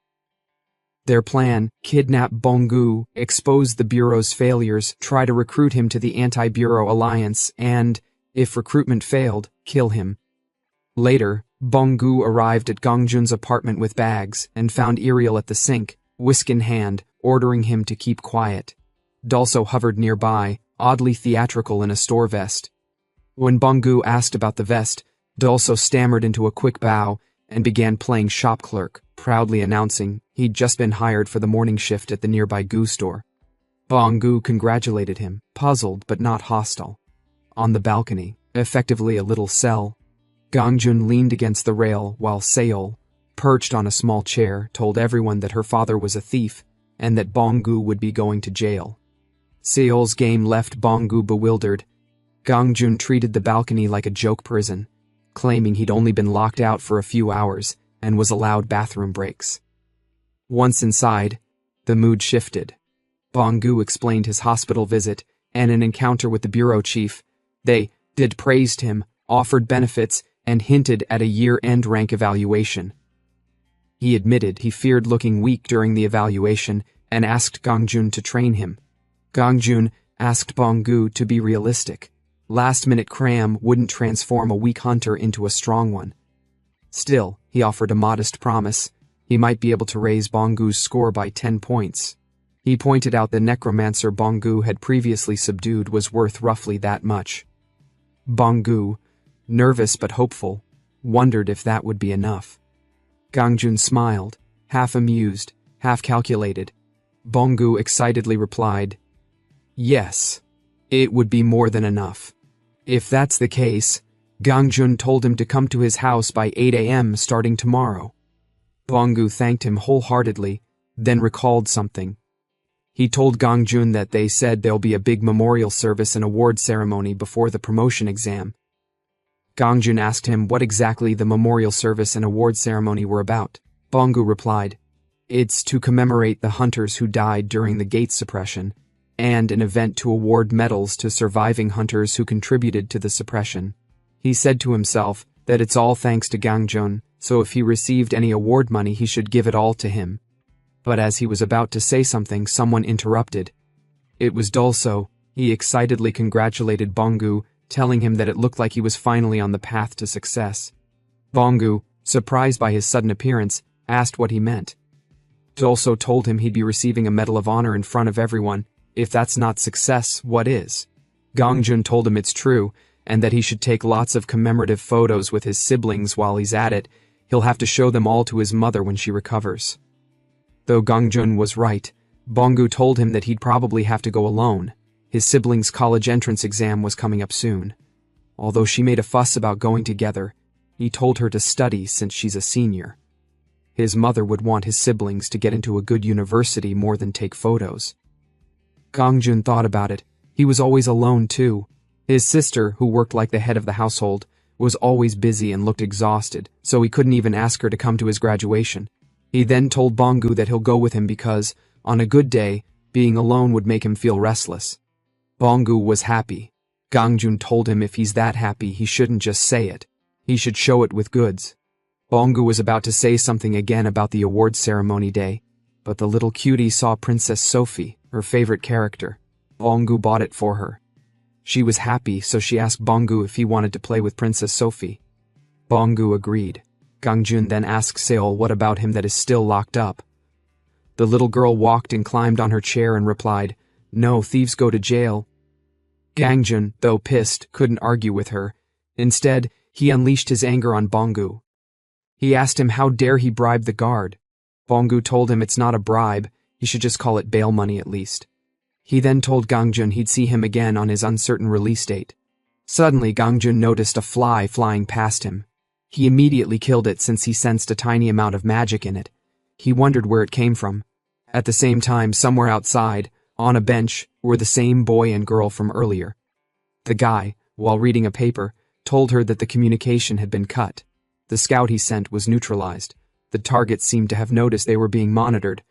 Their plan, kidnap Bong-gu, expose the Bureau's failures, try to recruit him to the anti-Bureau alliance, and, if recruitment failed, kill him. Later, Bong-gu arrived at Gang-jun's apartment with bags and found Ariel at the sink, whisk in hand, ordering him to keep quiet. Dalso hovered nearby, oddly theatrical in a store vest. When Bong-gu asked about the vest, Dalso stammered into a quick bow and began playing shop clerk, proudly announcing he'd just been hired for the morning shift at the nearby Gu store. Bong-gu congratulated him, puzzled but not hostile. On the balcony, effectively a little cell, Gang-jun leaned against the rail while Seol, perched on a small chair, told everyone that her father was a thief and that Bong-gu would be going to jail. Seol's game left Bong-gu bewildered. Gang-jun treated the balcony like a joke prison, claiming he'd only been locked out for a few hours and was allowed bathroom breaks. Once inside, the mood shifted. Bong-gu explained his hospital visit and an encounter with the bureau chief. They praised him, offered benefits, and hinted at a year-end rank evaluation. He admitted he feared looking weak during the evaluation and asked Gang-jun to train him. Gang-jun asked Bong-gu to be realistic. Last-minute cram wouldn't transform a weak hunter into a strong one. Still, he offered a modest promise. He might be able to raise Bong-gu's score by 10 points. He pointed out the necromancer Bong-gu had previously subdued was worth roughly that much. Bong-gu, nervous but hopeful, wondered if that would be enough. Gang-jun smiled, half amused, half calculated. Bong-gu excitedly replied, "Yes, it would be more than enough. If that's the case," Gang-jun told him to come to his house by 8 a.m. starting tomorrow. Bong-gu thanked him wholeheartedly, then recalled something. He told Gang-jun that they said there'll be a big memorial service and award ceremony before the promotion exam. Gang-jun asked him what exactly the memorial service and award ceremony were about. Bong-gu replied, "It's to commemorate the hunters who died during the gate suppression, and an event to award medals to surviving hunters who contributed to the suppression." He said to himself that it's all thanks to Gang-jun, so if he received any award money he should give it all to him. But as he was about to say something, someone interrupted. It was Dalso. He excitedly congratulated Bong-gu, telling him that it looked like he was finally on the path to success. Bong-gu, surprised by his sudden appearance, asked what he meant. Dalso told him he'd be receiving a Medal of Honor in front of everyone. If that's not success, what is? Gang-jun told him it's true, and that he should take lots of commemorative photos with his siblings while he's at it. He'll have to show them all to his mother when she recovers. Though Gang-jun was right, Bong-gu told him that he'd probably have to go alone. His siblings' college entrance exam was coming up soon. Although she made a fuss about going together, He told her to study since she's a senior. His mother would want his siblings to get into a good university more than take photos. Gangjun thought about it. He was always alone too. His sister, who worked like the head of the household, was always busy and looked exhausted, so he couldn't even ask her to come to his graduation. He then told Bonggu that he'll go with him because, on a good day, being alone would make him feel restless. Bonggu was happy. Gangjun told him if he's that happy he shouldn't just say it. He should show it with goods. Bonggu was about to say something again about the awards ceremony day, but the little cutie saw Princess Sophie, her favorite character. Bonggu bought it for her. She was happy, so she asked Bonggu if he wanted to play with Princess Sophie. Bonggu agreed. Gangjun then asked Seol what about him that is still locked up. The little girl walked and climbed on her chair and replied, "No, thieves go to jail." Gangjun, though pissed, couldn't argue with her. Instead, he unleashed his anger on Bonggu. He asked him how dare he bribe the guard. Bonggu told him it's not a bribe, he should just call it bail money at least. He then told Gangjun he'd see him again on his uncertain release date. Suddenly, Gangjun noticed a fly flying past him. He immediately killed it since he sensed a tiny amount of magic in it. He wondered where it came from. At the same time, somewhere outside, on a bench, were the same boy and girl from earlier. The guy, while reading a paper, told her that the communication had been cut. The scout he sent was neutralized. The target seemed to have noticed they were being monitored.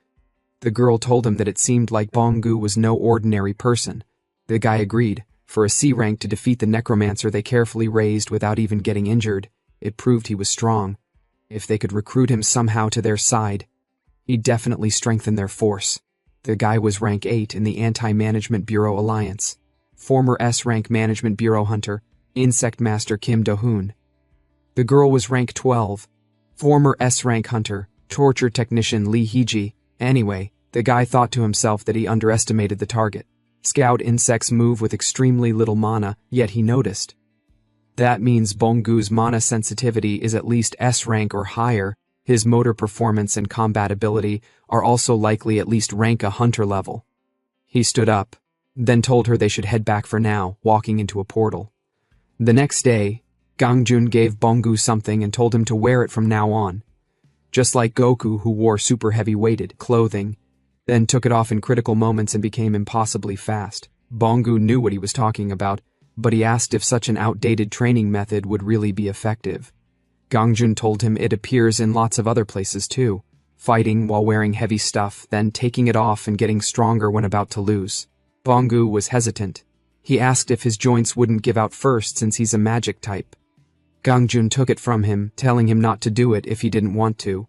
The girl told him that it seemed like Bonggu was no ordinary person. The guy agreed. For a C rank to defeat the necromancer they carefully raised without even getting injured, it proved he was strong. If they could recruit him somehow to their side, he'd definitely strengthen their force. The guy was rank 8 in the Anti-Management Bureau Alliance. Former S-rank Management Bureau hunter, Insect Master Kim Do-hoon. The girl was rank 12. Former S-rank hunter, torture technician Lee Hee-ji. Anyway, the guy thought to himself that he underestimated the target. Scout insects move with extremely little mana, yet he noticed. That means Bonggu's mana sensitivity is at least S rank or higher. His motor performance and combat ability are also likely at least rank a hunter level. He stood up, then told her they should head back for now, walking into a portal. The next day, Gangjun gave Bonggu something and told him to wear it from now on. Just like Goku, who wore super heavy-weighted clothing, then took it off in critical moments and became impossibly fast. Bonggu knew what he was talking about, but he asked if such an outdated training method would really be effective. Gangjun told him it appears in lots of other places too, fighting while wearing heavy stuff, then taking it off and getting stronger when about to lose. Bonggu was hesitant. He asked if his joints wouldn't give out first since he's a magic type. Gangjun took it from him, telling him not to do it if he didn't want to.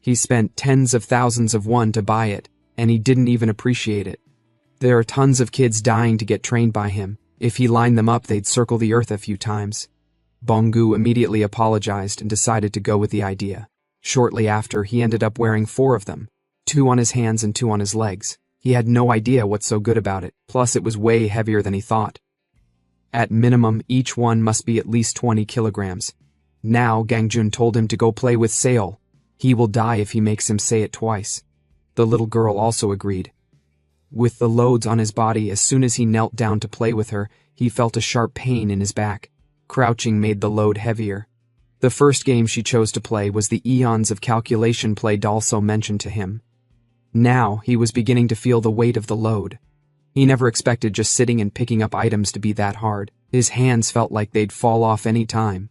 He spent tens of thousands of won to buy it, and he didn't even appreciate it. There are tons of kids dying to get trained by him. If he lined them up, they'd circle the earth a few times. Bonggu immediately apologized and decided to go with the idea. Shortly after, he ended up wearing 4 of them, 2 on his hands and 2 on his legs. He had no idea what's so good about it, plus it was way heavier than he thought. At minimum, each one must be at least 20 kilograms. Now, Gangjun told him to go play with Seol. He will die if he makes him say it twice. The little girl also agreed. With the loads on his body, as soon as he knelt down to play with her, he felt a sharp pain in his back. Crouching made the load heavier. The first game she chose to play was the Eons of Calculation play also mentioned to him. Now, he was beginning to feel the weight of the load. He never expected just sitting and picking up items to be that hard. His hands felt like they'd fall off any time.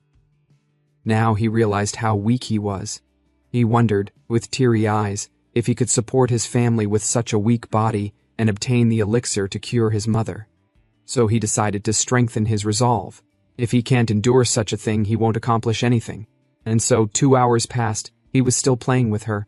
Now he realized how weak he was. He wondered, with teary eyes, if he could support his family with such a weak body and obtain the elixir to cure his mother. So he decided to strengthen his resolve. If he can't endure such a thing, he won't accomplish anything. And so 2 hours passed, he was still playing with her.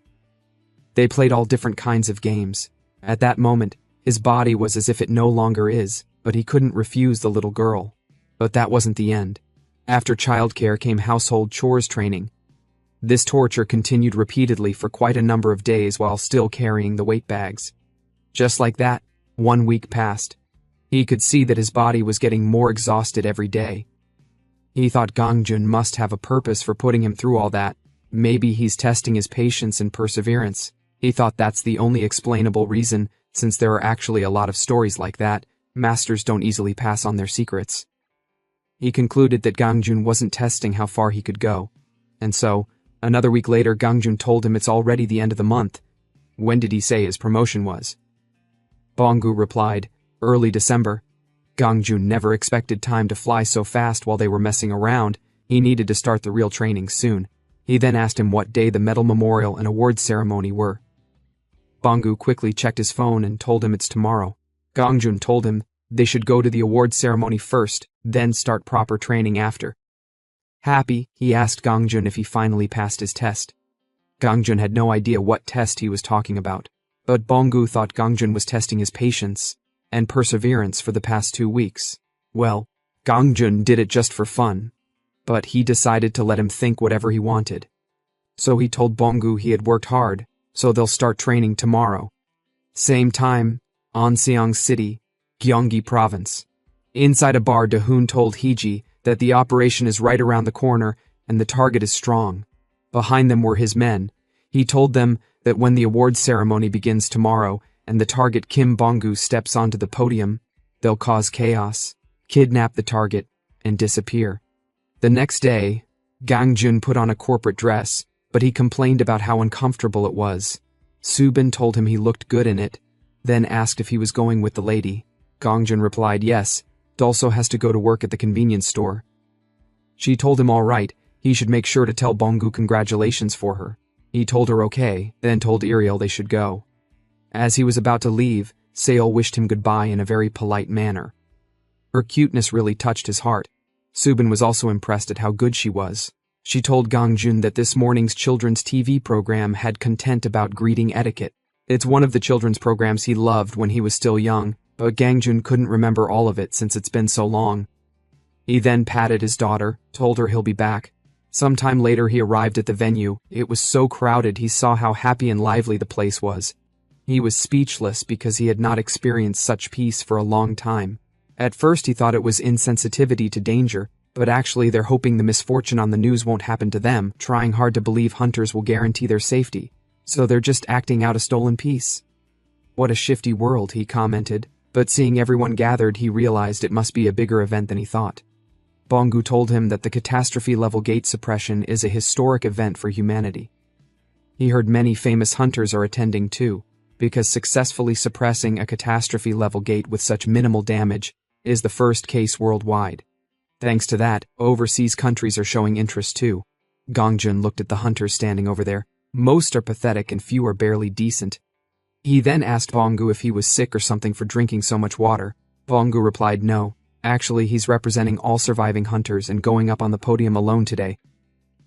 They played all different kinds of games. At that moment, his body was as if it no longer is, but he couldn't refuse the little girl. But that wasn't the end. After childcare came household chores training. This torture continued repeatedly for quite a number of days while still carrying the weight bags. Just like that, 1 week passed. He could see that his body was getting more exhausted every day. He thought Gangjun must have a purpose for putting him through all that. Maybe he's testing his patience and perseverance. He thought that's the only explainable reason, since there are actually a lot of stories like that. Masters don't easily pass on their secrets. He concluded that Gangjun wasn't testing how far he could go. And so, another week later, Gangjun told him it's already the end of the month. When did he say his promotion was? Bonggu replied, early December. Gangjun never expected time to fly so fast while they were messing around. He needed to start the real training soon. He then asked him what day the medal memorial and award ceremony were. Bonggu quickly checked his phone and told him it's tomorrow. Gangjun told him they should go to the award ceremony first, then start proper training after. Happy, he asked Gangjun if he finally passed his test. Gangjun had no idea what test he was talking about, but Bonggu thought Gangjun was testing his patience and perseverance for the past 2 weeks. Well, Gangjun did it just for fun, but he decided to let him think whatever he wanted. So he told Bonggu he had worked hard, so they'll start training tomorrow. Same time, Anseong City, Gyeonggi Province. Inside a bar, Dahoon told Heiji that the operation is right around the corner and the target is strong. Behind them were his men. He told them that when the award ceremony begins tomorrow and the target Kim Bonggu steps onto the podium, they'll cause chaos, kidnap the target, and disappear. The next day, Gangjun put on a corporate dress, but he complained about how uncomfortable it was. Subin told him he looked good in it, then asked if he was going with the lady. Gangjun replied yes, Dulso has to go to work at the convenience store. She told him all right, he should make sure to tell Bonggu congratulations for her. He told her okay, then told Iriel they should go. As he was about to leave, Seol wished him goodbye in a very polite manner. Her cuteness really touched his heart. Subin was also impressed at how good she was. She told Gangjun that this morning's children's TV program had content about greeting etiquette. It's one of the children's programs he loved when he was still young, but Gangjun couldn't remember all of it since it's been so long. He then patted his daughter, told her he'll be back. Sometime later he arrived at the venue. It was so crowded he saw how happy and lively the place was. He was speechless because he had not experienced such peace for a long time. At first he thought it was insensitivity to danger, but actually they're hoping the misfortune on the news won't happen to them, trying hard to believe hunters will guarantee their safety. So they're just acting out a stolen peace. What a shifty world, he commented, but seeing everyone gathered he realized it must be a bigger event than he thought. Bonggu told him that the catastrophe-level gate suppression is a historic event for humanity. He heard many famous hunters are attending too, because successfully suppressing a catastrophe-level gate with such minimal damage is the first case worldwide. Thanks to that, overseas countries are showing interest too. Gangjun looked at the hunters standing over there. Most are pathetic and few are barely decent. He then asked Bonggu if he was sick or something for drinking so much water. Bonggu replied no. Actually, he's representing all surviving hunters and going up on the podium alone today.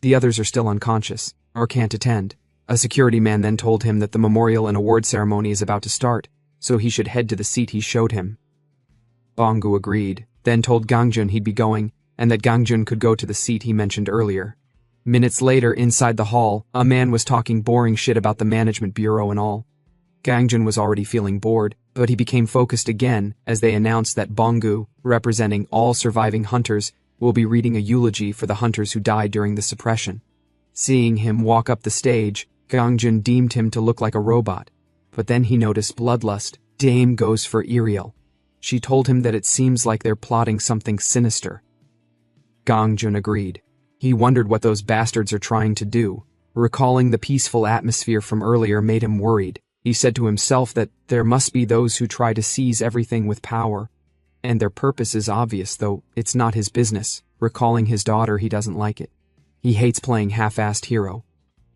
The others are still unconscious, or can't attend. A security man then told him that the memorial and award ceremony is about to start, so he should head to the seat he showed him. Bonggu agreed, then told Gangjun he'd be going, and that Gangjun could go to the seat he mentioned earlier. Minutes later, inside the hall, a man was talking boring shit about the management bureau and all. Gangjun was already feeling bored, but he became focused again as they announced that Bonggu, representing all surviving hunters, will be reading a eulogy for the hunters who died during the suppression. Seeing him walk up the stage, Gangjun deemed him to look like a robot, but then he noticed bloodlust. Dame goes for Iriel. She told him that it seems like they're plotting something sinister. Gangjun agreed. He wondered what those bastards are trying to do. Recalling the peaceful atmosphere from earlier made him worried. He said to himself that there must be those who try to seize everything with power. And their purpose is obvious, though it's not his business. Recalling his daughter, he doesn't like it. He hates playing half-assed hero.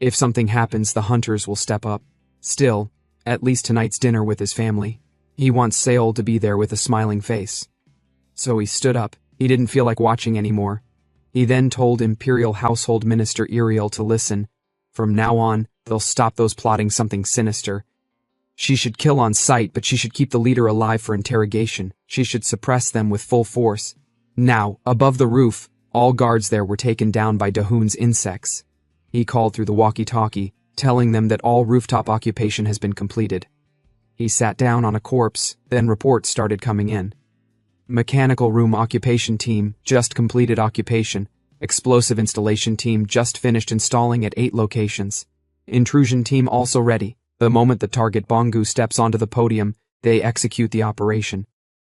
If something happens, the hunters will step up. Still, at least tonight's dinner with his family. He wants Seol to be there with a smiling face. So he stood up. He didn't feel like watching anymore. He then told Imperial Household Minister Iriel to listen. From now on, they'll stop those plotting something sinister. She should kill on sight, but she should keep the leader alive for interrogation. She should suppress them with full force. Now, above the roof, all guards there were taken down by Dahoon's insects. He called through the walkie-talkie, telling them that all rooftop occupation has been completed. He sat down on a corpse, then reports started coming in. Mechanical room occupation team just completed occupation. Explosive installation team just finished installing at 8 locations. Intrusion team also ready. The moment the target Bonggu steps onto the podium, they execute the operation.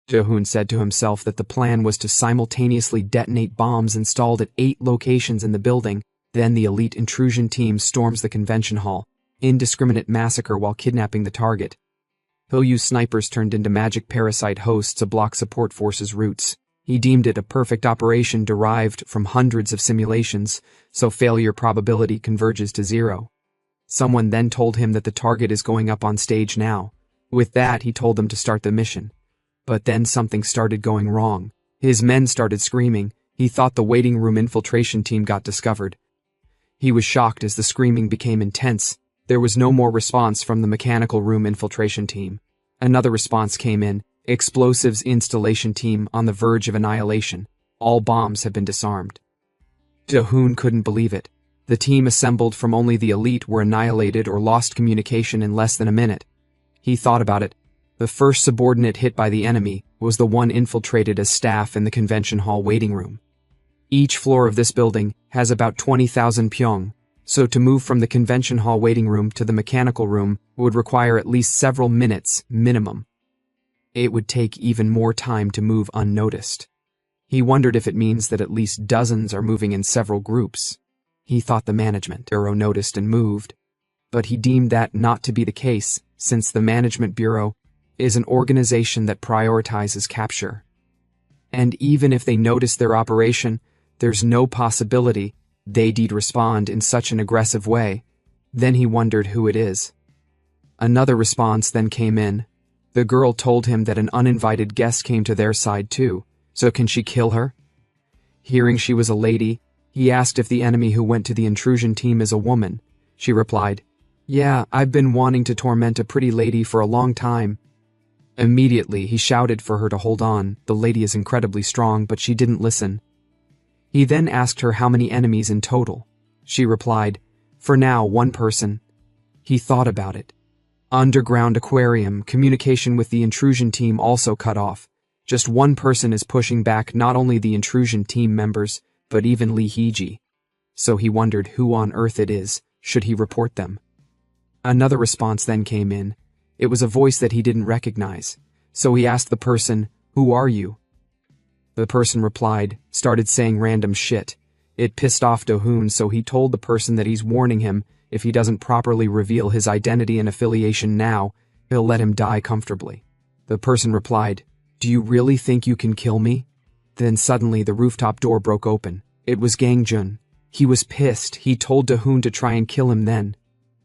Do-hoon said to himself that the plan was to simultaneously detonate bombs installed at 8 locations in the building. Then the elite intrusion team storms the convention hall. Indiscriminate massacre while kidnapping the target. He'll use snipers turned into magic parasite hosts to block support forces' routes. He deemed it a perfect operation derived from hundreds of simulations, so failure probability converges to 0. Someone then told him that the target is going up on stage now. With that, he told them to start the mission. But then something started going wrong. His men started screaming. He thought the waiting room infiltration team got discovered. He was shocked as the screaming became intense. There was no more response from the mechanical room infiltration team. Another response came in. Explosives installation team on the verge of annihilation. All bombs have been disarmed. Do-hoon couldn't believe it. The team assembled from only the elite were annihilated or lost communication in less than a minute. He thought about it. The first subordinate hit by the enemy was the one infiltrated as staff in the convention hall waiting room. Each floor of this building has about 20,000 pyong, so to move from the convention hall waiting room to the mechanical room would require at least several minutes minimum. It would take even more time to move unnoticed. He wondered if it means that at least dozens are moving in several groups. He thought the management bureau noticed and moved, but he deemed that not to be the case, since the management bureau is an organization that prioritizes capture. And even if they notice their operation, there's no possibility they'd respond in such an aggressive way. Then he wondered who it is. Another response then came in. The girl told him that an uninvited guest came to their side too, so can she kill her? Hearing she was a lady, he asked if the enemy who went to the intrusion team is a woman. She replied, "Yeah, I've been wanting to torment a pretty lady for a long time." Immediately, he shouted for her to hold on. The lady is incredibly strong, but she didn't listen. He then asked her how many enemies in total. She replied, "For now, 1 person." He thought about it. Underground aquarium, communication with the intrusion team also cut off. Just 1 person is pushing back not only the intrusion team members, but even Lee Hee-ji. So he wondered who on earth it is. Should he report them? Another response then came in. It was a voice that he didn't recognize. So he asked the person, "Who are you?" The person replied, started saying random shit. It pissed off Do-hoon, so he told the person that he's warning him if he doesn't properly reveal his identity and affiliation now, he'll let him die comfortably. The person replied, "Do you really think you can kill me?" Then suddenly the rooftop door broke open. It was Gang-jun. He was pissed. He told Do-hoon to try and kill him then.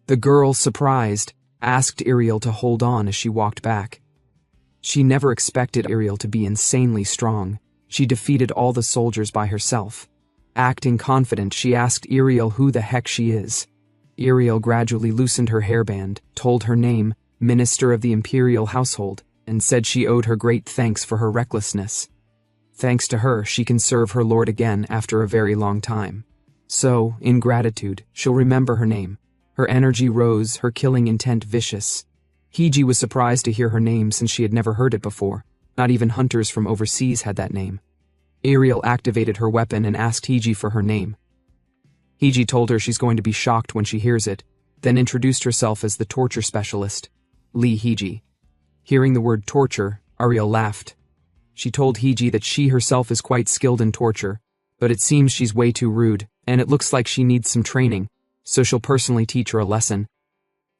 The girl, surprised, asked Ariel to hold on as she walked back. She never expected Ariel to be insanely strong. She defeated all the soldiers by herself. Acting confident, she asked Ariel who the heck she is. Ariel gradually loosened her hairband, told her name, Minister of the Imperial Household, and said she owed her great thanks for her recklessness. Thanks to her, she can serve her lord again after a very long time. So, in gratitude, she'll remember her name. Her energy rose, her killing intent vicious. Hee-ji was surprised to hear her name since she had never heard it before. Not even hunters from overseas had that name. Ariel activated her weapon and asked Hee-ji for her name. Hee-ji told her she's going to be shocked when she hears it, then introduced herself as the torture specialist, Lee Hee-ji. Hearing the word torture, Ariel laughed. She told Hee-ji that she herself is quite skilled in torture, but it seems she's way too rude, and it looks like she needs some training, so she'll personally teach her a lesson.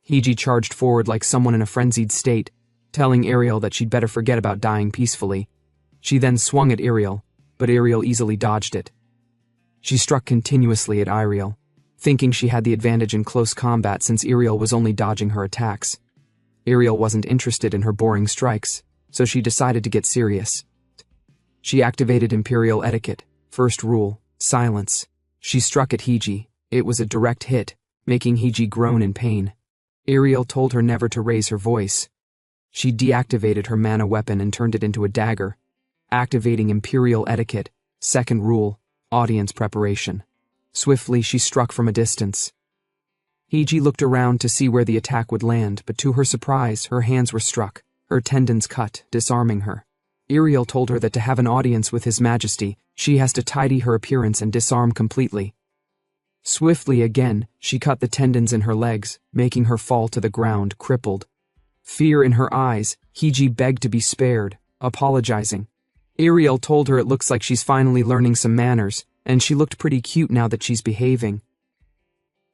Hee-ji charged forward like someone in a frenzied state, telling Ariel that she'd better forget about dying peacefully. She then swung at Ariel, but Ariel easily dodged it. She struck continuously at Ariel, thinking she had the advantage in close combat since Ariel was only dodging her attacks. Ariel wasn't interested in her boring strikes, so she decided to get serious. She activated Imperial Etiquette. First rule, silence. She struck at Hee-ji. It was a direct hit, making Hee-ji groan in pain. Ariel told her never to raise her voice. She deactivated her mana weapon and turned it into a dagger. Activating Imperial Etiquette. Second rule, audience preparation. Swiftly, she struck from a distance. Hee-ji looked around to see where the attack would land, but to her surprise, her hands were struck, her tendons cut, disarming her. Ariel told her that to have an audience with His Majesty, she has to tidy her appearance and disarm completely. Swiftly again, she cut the tendons in her legs, making her fall to the ground, crippled. Fear in her eyes, Hee-ji begged to be spared, apologizing. Ariel told her it looks like she's finally learning some manners, and she looked pretty cute now that she's behaving.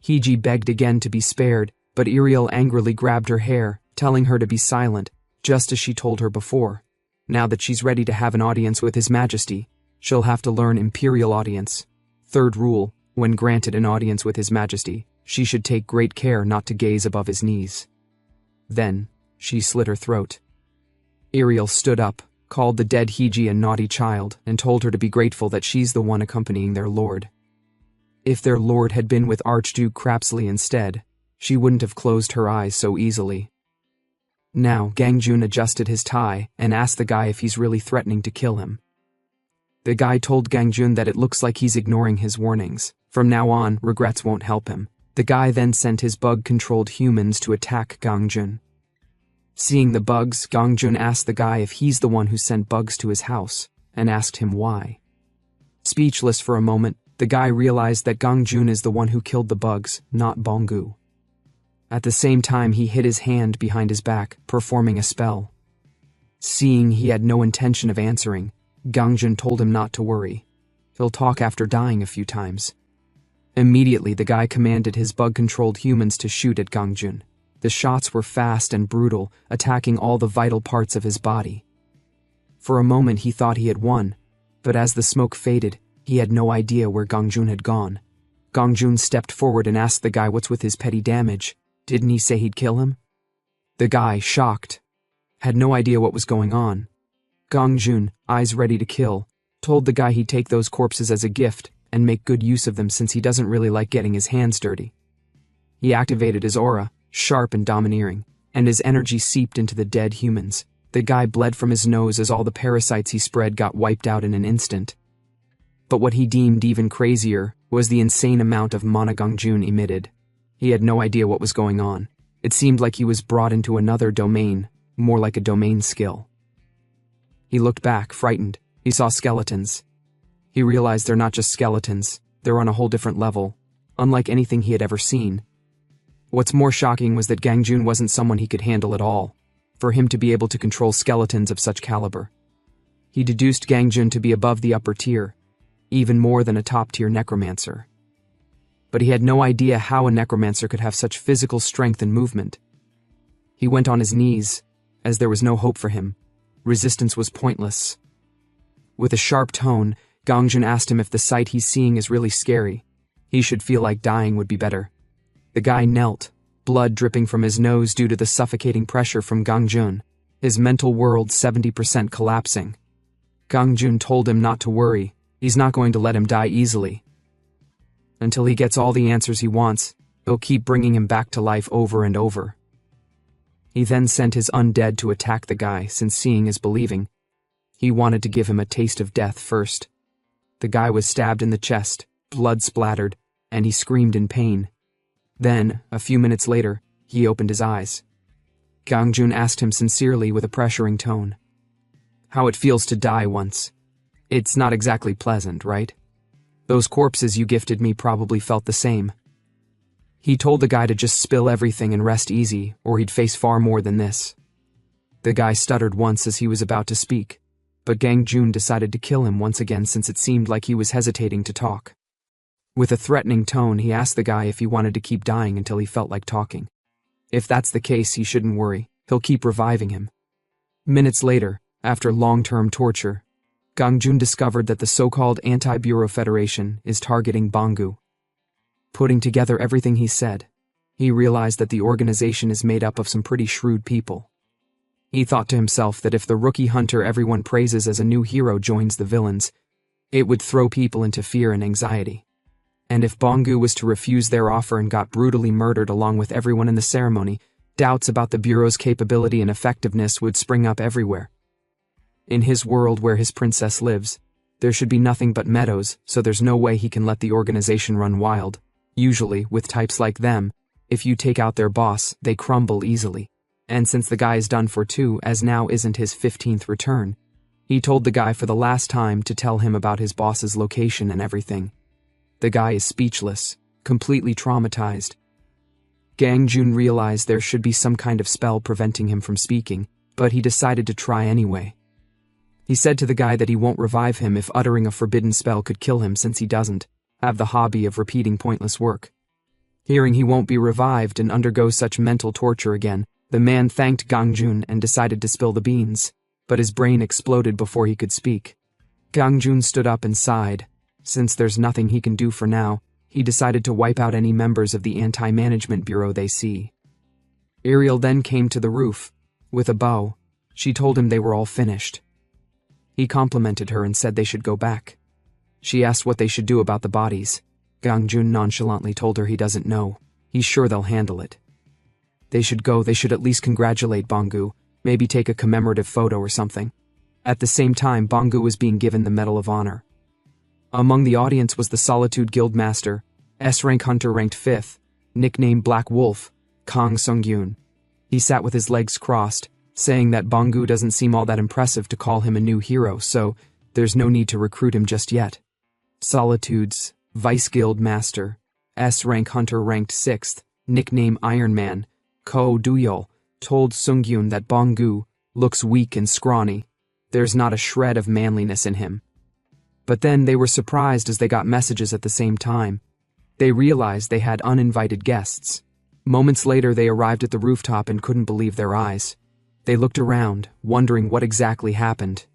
Hiji begged again to be spared, but Ariel angrily grabbed her hair, telling her to be silent, just as she told her before. Now that she's ready to have an audience with His Majesty, she'll have to learn Imperial audience. Third rule, when granted an audience with His Majesty, she should take great care not to gaze above his knees. Then, she slit her throat. Ariel stood up, called the dead Hiji a naughty child, and told her to be grateful that she's the one accompanying their lord. If their lord had been with Archduke Crapsley instead, she wouldn't have closed her eyes so easily. Now, Gangjun adjusted his tie and asked the guy if he's really threatening to kill him. The guy told Gangjun that it looks like he's ignoring his warnings. From now on, regrets won't help him. The guy then sent his bug-controlled humans to attack Gangjun. Seeing the bugs, Gangjun asked the guy if he's the one who sent bugs to his house, and asked him why. Speechless for a moment, the guy realized that Gangjun is the one who killed the bugs, not Bongu. At the same time, he hid his hand behind his back, performing a spell. Seeing he had no intention of answering, Gangjun told him not to worry. He'll talk after dying a few times. Immediately, the guy commanded his bug-controlled humans to shoot at Gangjun. The shots were fast and brutal, attacking all the vital parts of his body. For a moment, he thought he had won, but as the smoke faded, he had no idea where Gangjun had gone. Gangjun stepped forward and asked the guy what's with his petty damage. Didn't he say he'd kill him? The guy, shocked, had no idea what was going on. Gangjun, eyes ready to kill, told the guy he'd take those corpses as a gift and make good use of them since he doesn't really like getting his hands dirty. He activated his aura, sharp and domineering, and his energy seeped into the dead humans. The guy bled from his nose as all the parasites he spread got wiped out in an instant. But what he deemed even crazier was the insane amount of mana Gangjun emitted. He had no idea what was going on. It seemed like he was brought into another domain, more like a domain skill. He looked back, frightened. He saw skeletons. He realized they're not just skeletons, they're on a whole different level, unlike anything he had ever seen. What's more shocking was that Gangjun wasn't someone he could handle at all, for him to be able to control skeletons of such caliber. He deduced Gangjun to be above the upper tier, even more than a top-tier necromancer. But he had no idea how a necromancer could have such physical strength and movement. He went on his knees, as there was no hope for him. Resistance was pointless. With a sharp tone, Gangjun asked him if the sight he's seeing is really scary. He should feel like dying would be better. The guy knelt, blood dripping from his nose due to the suffocating pressure from Gangjun, his mental world 70% collapsing. Gangjun told him not to worry, he's not going to let him die easily. Until he gets all the answers he wants, he'll keep bringing him back to life over and over. He then sent his undead to attack the guy, since seeing is believing. He wanted to give him a taste of death first. The guy was stabbed in the chest, blood splattered, and he screamed in pain. Then, a few minutes later, he opened his eyes. Gangjun asked him sincerely with a pressuring tone how it feels to die once. It's not exactly pleasant, right? Those corpses you gifted me probably felt the same. He told the guy to just spill everything and rest easy, or he'd face far more than this. The guy stuttered once as he was about to speak, but Gangjun decided to kill him once again since it seemed like he was hesitating to talk. With a threatening tone, he asked the guy if he wanted to keep dying until he felt like talking. If that's the case, he shouldn't worry, he'll keep reviving him. Minutes later, after long-term torture, Gangjun discovered that the so-called Anti-Bureau Federation is targeting Bongu. Putting together everything he said, he realized that the organization is made up of some pretty shrewd people. He thought to himself that if the rookie hunter everyone praises as a new hero joins the villains, it would throw people into fear and anxiety. And if Bongu was to refuse their offer and got brutally murdered along with everyone in the ceremony, doubts about the Bureau's capability and effectiveness would spring up everywhere. In his world where his princess lives, there should be nothing but meadows, so there's no way he can let the organization run wild. Usually, with types like them, if you take out their boss, they crumble easily. And since the guy is done for too, as now isn't his 15th return, he told the guy for the last time to tell him about his boss's location and everything. The guy is speechless, completely traumatized. Gangjun realized there should be some kind of spell preventing him from speaking, but he decided to try anyway. He said to the guy that he won't revive him if uttering a forbidden spell could kill him, since he doesn't have the hobby of repeating pointless work. Hearing he won't be revived and undergo such mental torture again, the man thanked Gangjun and decided to spill the beans, but his brain exploded before he could speak. Gangjun stood up and sighed. Since there's nothing he can do for now, he decided to wipe out any members of the Anti-Management Bureau they see. Ariel then came to the roof. With a bow, she told him they were all finished. He complimented her and said they should go back. She asked what they should do about the bodies. Gangjun nonchalantly told her he doesn't know. He's sure they'll handle it. They should go, they should at least congratulate Bangu, maybe take a commemorative photo or something. At the same time, Bangu was being given the Medal of Honor. Among the audience was the Solitude Guild Master, S-rank hunter ranked 5th, nicknamed Black Wolf, Kang Sung-yoon. He sat with his legs crossed, saying that Bangu doesn't seem all that impressive to call him a new hero, so there's no need to recruit him just yet. Solitude's Vice Guild Master, S-rank hunter ranked 6th, nickname Iron Man, Ko Duyol, told Sung-yoon that Bangu looks weak and scrawny. There's not a shred of manliness in him. But then they were surprised as they got messages at the same time. They realized they had uninvited guests. Moments later, they arrived at the rooftop and couldn't believe their eyes. They looked around, wondering what exactly happened.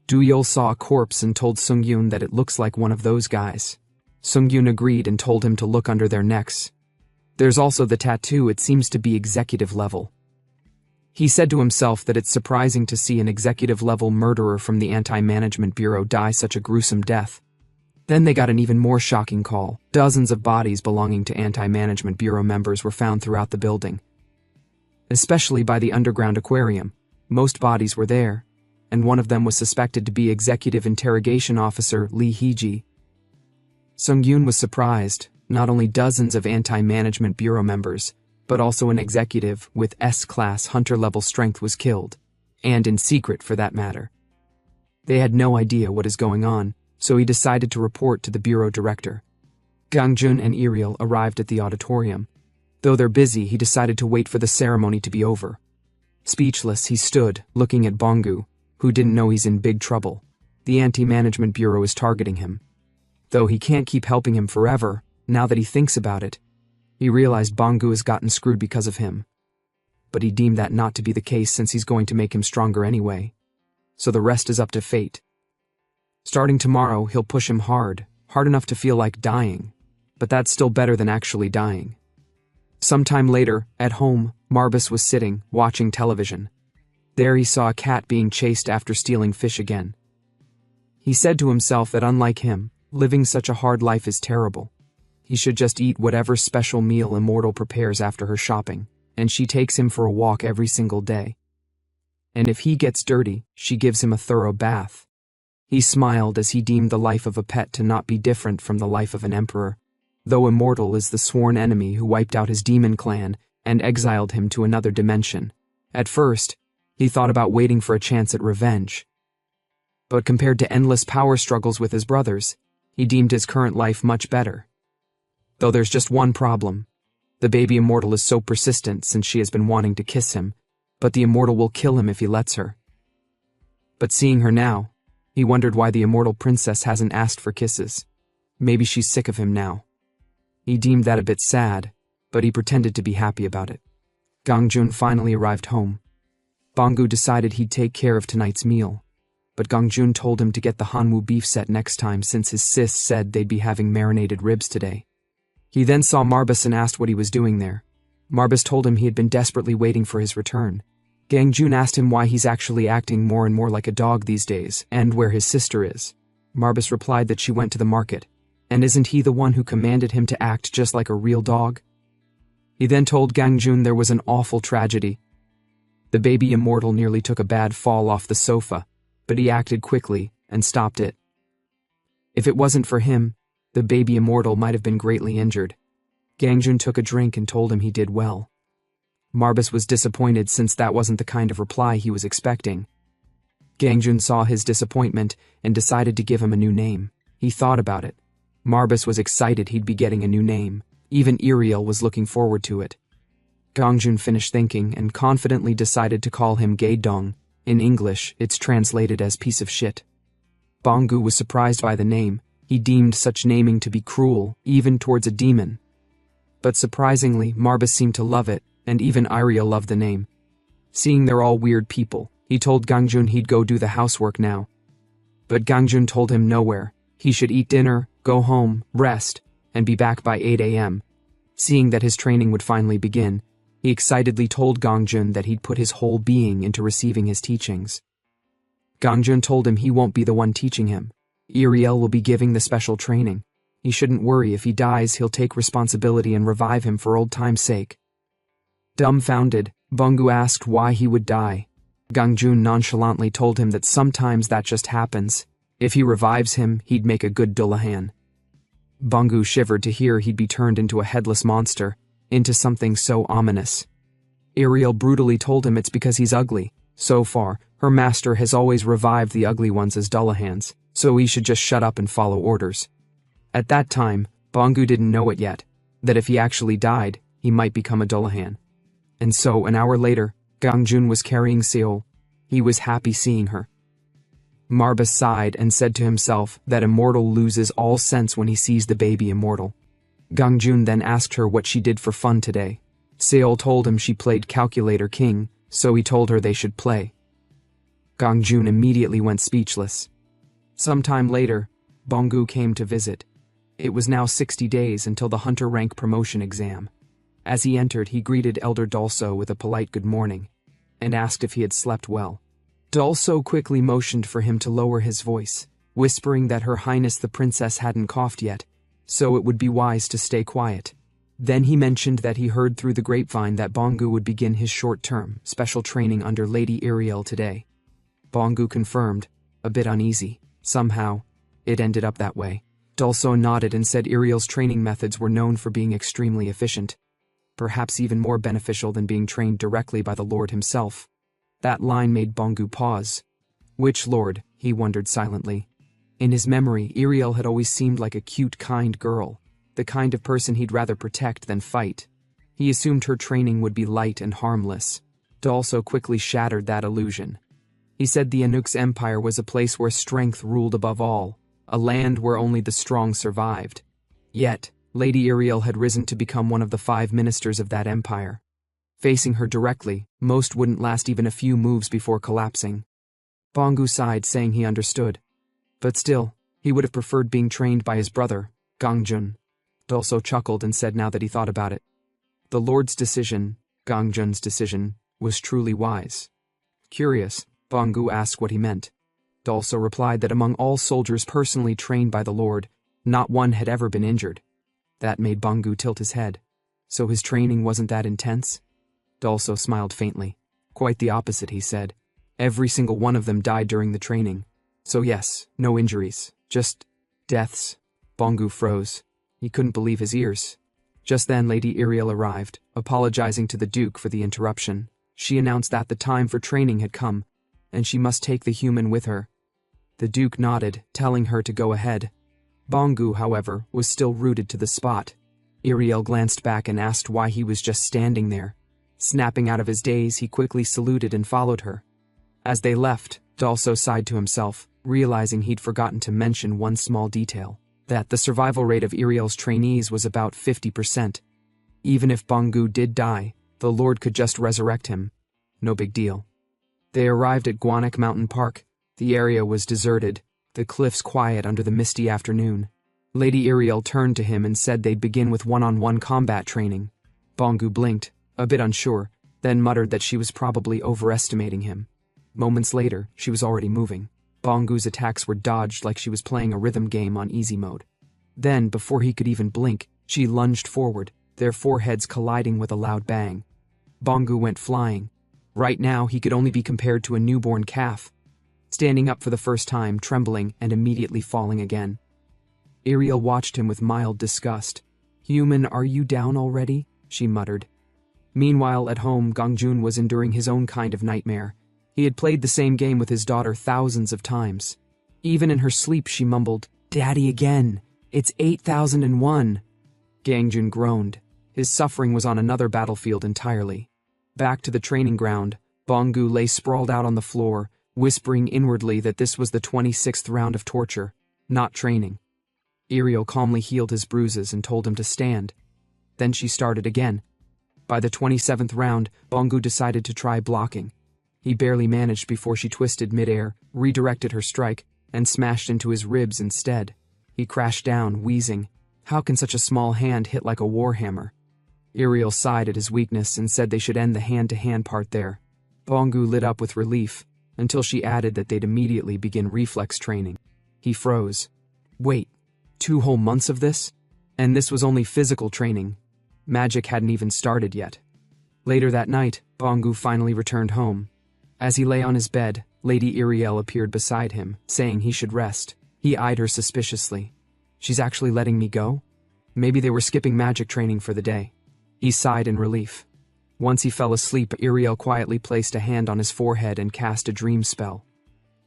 Duyol saw a corpse and told Sung-yoon that it looks like one of those guys. Sung-yoon agreed and told him to look under their necks. There's also the tattoo, it seems to be executive level. He said to himself that it's surprising to see an executive-level murderer from the Anti-Management Bureau die such a gruesome death. Then they got an even more shocking call. Dozens of bodies belonging to Anti-Management Bureau members were found throughout the building. Especially by the underground aquarium. Most bodies were there, and one of them was suspected to be Executive Interrogation Officer Lee Hee-ji. Sung-yoon was surprised. Not only dozens of Anti-Management Bureau members, but also an executive with S-class hunter-level strength was killed, and in secret for that matter. They had no idea what is going on, so he decided to report to the bureau director. Gangjun and Ariel arrived at the auditorium. Though they're busy, he decided to wait for the ceremony to be over. Speechless, he stood, looking at Bangu, who didn't know he's in big trouble. The Anti-Management Bureau is targeting him. Though he can't keep helping him forever, now that he thinks about it, he realized Bangu has gotten screwed because of him. But he deemed that not to be the case since he's going to make him stronger anyway. So the rest is up to fate. Starting tomorrow, he'll push him hard enough to feel like dying. But that's still better than actually dying. Sometime later, at home, Marbus was sitting, watching television. There he saw a cat being chased after stealing fish again. He said to himself that unlike him, living such a hard life is terrible. He should just eat whatever special meal Immortal prepares after her shopping, and she takes him for a walk every single day. And if he gets dirty, she gives him a thorough bath. He smiled as he deemed the life of a pet to not be different from the life of an emperor, though Immortal is the sworn enemy who wiped out his demon clan and exiled him to another dimension. At first, he thought about waiting for a chance at revenge. But compared to endless power struggles with his brothers, he deemed his current life much better. Though there's just one problem. The baby Immortal is so persistent since she has been wanting to kiss him, but the Immortal will kill him if he lets her. But seeing her now, he wondered why the Immortal princess hasn't asked for kisses. Maybe she's sick of him now. He deemed that a bit sad, but he pretended to be happy about it. Gangjun finally arrived home. Bangu decided he'd take care of tonight's meal, but Gangjun told him to get the Hanwoo beef set next time since his sis said they'd be having marinated ribs today. He then saw Marbus and asked what he was doing there. Marbus told him he had been desperately waiting for his return. Gangjun asked him why he's actually acting more and more like a dog these days, and where his sister is. Marbus replied that she went to the market, and isn't he the one who commanded him to act just like a real dog? He then told Gangjun there was an awful tragedy. The baby Immortal nearly took a bad fall off the sofa, but he acted quickly and stopped it. If it wasn't for him, the baby Immortal might have been greatly injured. Gangjun took a drink and told him he did well. Marbus was disappointed since that wasn't the kind of reply he was expecting. Gangjun saw his disappointment and decided to give him a new name. He thought about it. Marbus was excited he'd be getting a new name. Even Ariel was looking forward to it. Gangjun finished thinking and confidently decided to call him Gae-dong, In English, it's translated as piece of shit. Bangu was surprised by the name. He deemed such naming to be cruel, even towards a demon. But surprisingly, Marbas seemed to love it, and even Iriel loved the name. Seeing they're all weird people, he told Gangjun he'd go do the housework now. But Gangjun told him nowhere. He should eat dinner, go home, rest, and be back by 8 a.m. Seeing that his training would finally begin, he excitedly told Gangjun that he'd put his whole being into receiving his teachings. Gangjun told him he won't be the one teaching him. Iriel will be giving the special training. He shouldn't worry, if he dies he'll take responsibility and revive him for old time's sake. Dumbfounded, Bangu asked why he would die. Gangjun nonchalantly told him that sometimes that just happens. If he revives him, he'd make a good Dullahan. Bangu shivered to hear he'd be turned into a headless monster, into something so ominous. Iriel brutally told him it's because he's ugly. So far, her master has always revived the ugly ones as Dullahans, so he should just shut up and follow orders. At that time, Bangu didn't know it yet, that if he actually died, he might become a Dullahan. And so, an hour later, Gangjun was carrying Seol. He was happy seeing her. Marbas sighed and said to himself that immortal loses all sense when he sees the baby immortal. Gangjun then asked her what she did for fun today. Seol told him she played Calculator King, so he told her they should play. Gangjun immediately went speechless. Sometime later, Bangu came to visit. It was now 60 days until the hunter rank promotion exam. As he entered, he greeted Elder Dulso with a polite good morning, and asked if he had slept well. Dulso quickly motioned for him to lower his voice, whispering that Her Highness the Princess hadn't coughed yet, so it would be wise to stay quiet. Then he mentioned that he heard through the grapevine that Bangu would begin his short-term, special training under Lady Iriel today. Bangu confirmed, a bit uneasy. Somehow, it ended up that way. Dulso nodded and said Iriel's training methods were known for being extremely efficient, perhaps even more beneficial than being trained directly by the Lord himself. That line made Bangu pause. Which Lord? He wondered silently. In his memory, Iriel had always seemed like a cute, kind girl, the kind of person he'd rather protect than fight. He assumed her training would be light and harmless. Dulso quickly shattered that illusion. He said the Anuk's empire was a place where strength ruled above all, a land where only the strong survived. Yet, Lady Iriel had risen to become one of the 5 ministers of that empire. Facing her directly, most wouldn't last even a few moves before collapsing. Bangu sighed, saying he understood. But still, he would have preferred being trained by his brother, Gangjun. Dulso chuckled and said now that he thought about it, the Lord's decision, Gangjun's decision, was truly wise. Curious, Bangu asked what he meant. Dulso replied that among all soldiers personally trained by the Lord, not one had ever been injured. That made Bangu tilt his head. So his training wasn't that intense? Dulso smiled faintly. Quite the opposite, he said. Every single one of them died during the training. So yes, no injuries, just deaths. Bangu froze. He couldn't believe his ears. Just then Lady Iriel arrived, apologizing to the Duke for the interruption. She announced that the time for training had come, and she must take the human with her. The Duke nodded, telling her to go ahead. Bangu, however, was still rooted to the spot. Iriel glanced back and asked why he was just standing there. Snapping out of his daze, he quickly saluted and followed her. As they left, Dulso sighed to himself, realizing he'd forgotten to mention one small detail, that the survival rate of Iriel's trainees was about 50%. Even if Bangu did die, the Lord could just resurrect him. No big deal. They arrived at Guanak Mountain Park. The area was deserted, the cliffs quiet under the misty afternoon. Lady Iriel turned to him and said they'd begin with one-on-one combat training. Bangu blinked, a bit unsure, then muttered that she was probably overestimating him. Moments later, she was already moving. Bangu's attacks were dodged like she was playing a rhythm game on easy mode. Then, before he could even blink, she lunged forward, their foreheads colliding with a loud bang. Bangu went flying. Right now, he could only be compared to a newborn calf, standing up for the first time, trembling, and immediately falling again. Iriel watched him with mild disgust. "Human, are you down already?" she muttered. Meanwhile, at home, Gangjun was enduring his own kind of nightmare. He had played the same game with his daughter thousands of times. Even in her sleep, she mumbled, "Daddy again! It's 8001! Gangjun groaned. His suffering was on another battlefield entirely. Back to the training ground, Bongu lay sprawled out on the floor, whispering inwardly that this was the 26th round of torture, not training. Iriel calmly healed his bruises and told him to stand. Then she started again. By the 27th round, Bongu decided to try blocking. He barely managed before she twisted midair, redirected her strike, and smashed into his ribs instead. He crashed down, wheezing. How can such a small hand hit like a warhammer? Iriel sighed at his weakness and said they should end the hand-to-hand part there. Bongu lit up with relief, until she added that they'd immediately begin reflex training. He froze. Wait, 2 whole months of this? And this was only physical training. Magic hadn't even started yet. Later that night, Bongu finally returned home. As he lay on his bed, Lady Iriel appeared beside him, saying he should rest. He eyed her suspiciously. She's actually letting me go? Maybe they were skipping magic training for the day. He sighed in relief. Once he fell asleep, Iriel quietly placed a hand on his forehead and cast a dream spell.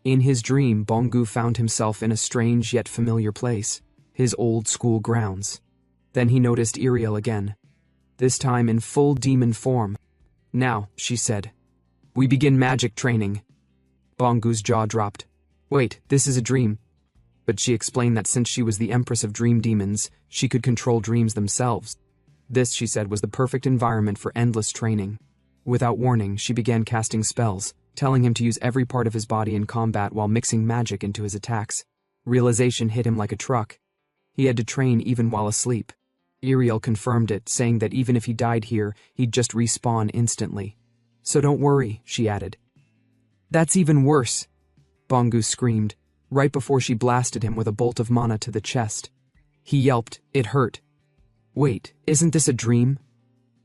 In his dream, Bongu found himself in a strange yet familiar place, his old school grounds. Then he noticed Iriel again, this time in full demon form. Now, she said, we begin magic training. Bongu's jaw dropped. Wait, this is a dream. But she explained that since she was the Empress of Dream Demons, she could control dreams themselves. This, she said, was the perfect environment for endless training. Without warning, she began casting spells, telling him to use every part of his body in combat while mixing magic into his attacks. Realization hit him like a truck. He had to train even while asleep. Iriel confirmed it, saying that even if he died here, he'd just respawn instantly. So don't worry, she added. That's even worse, Bongu screamed, right before she blasted him with a bolt of mana to the chest. He yelped, it hurt. Wait, isn't this a dream?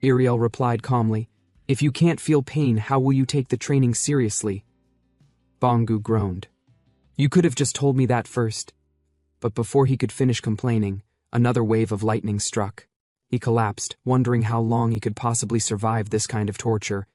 Iriel replied calmly, if you can't feel pain, how will you take the training seriously? Bongu groaned. You could have just told me that first. But before he could finish complaining, another wave of lightning struck. He collapsed, wondering how long he could possibly survive this kind of torture,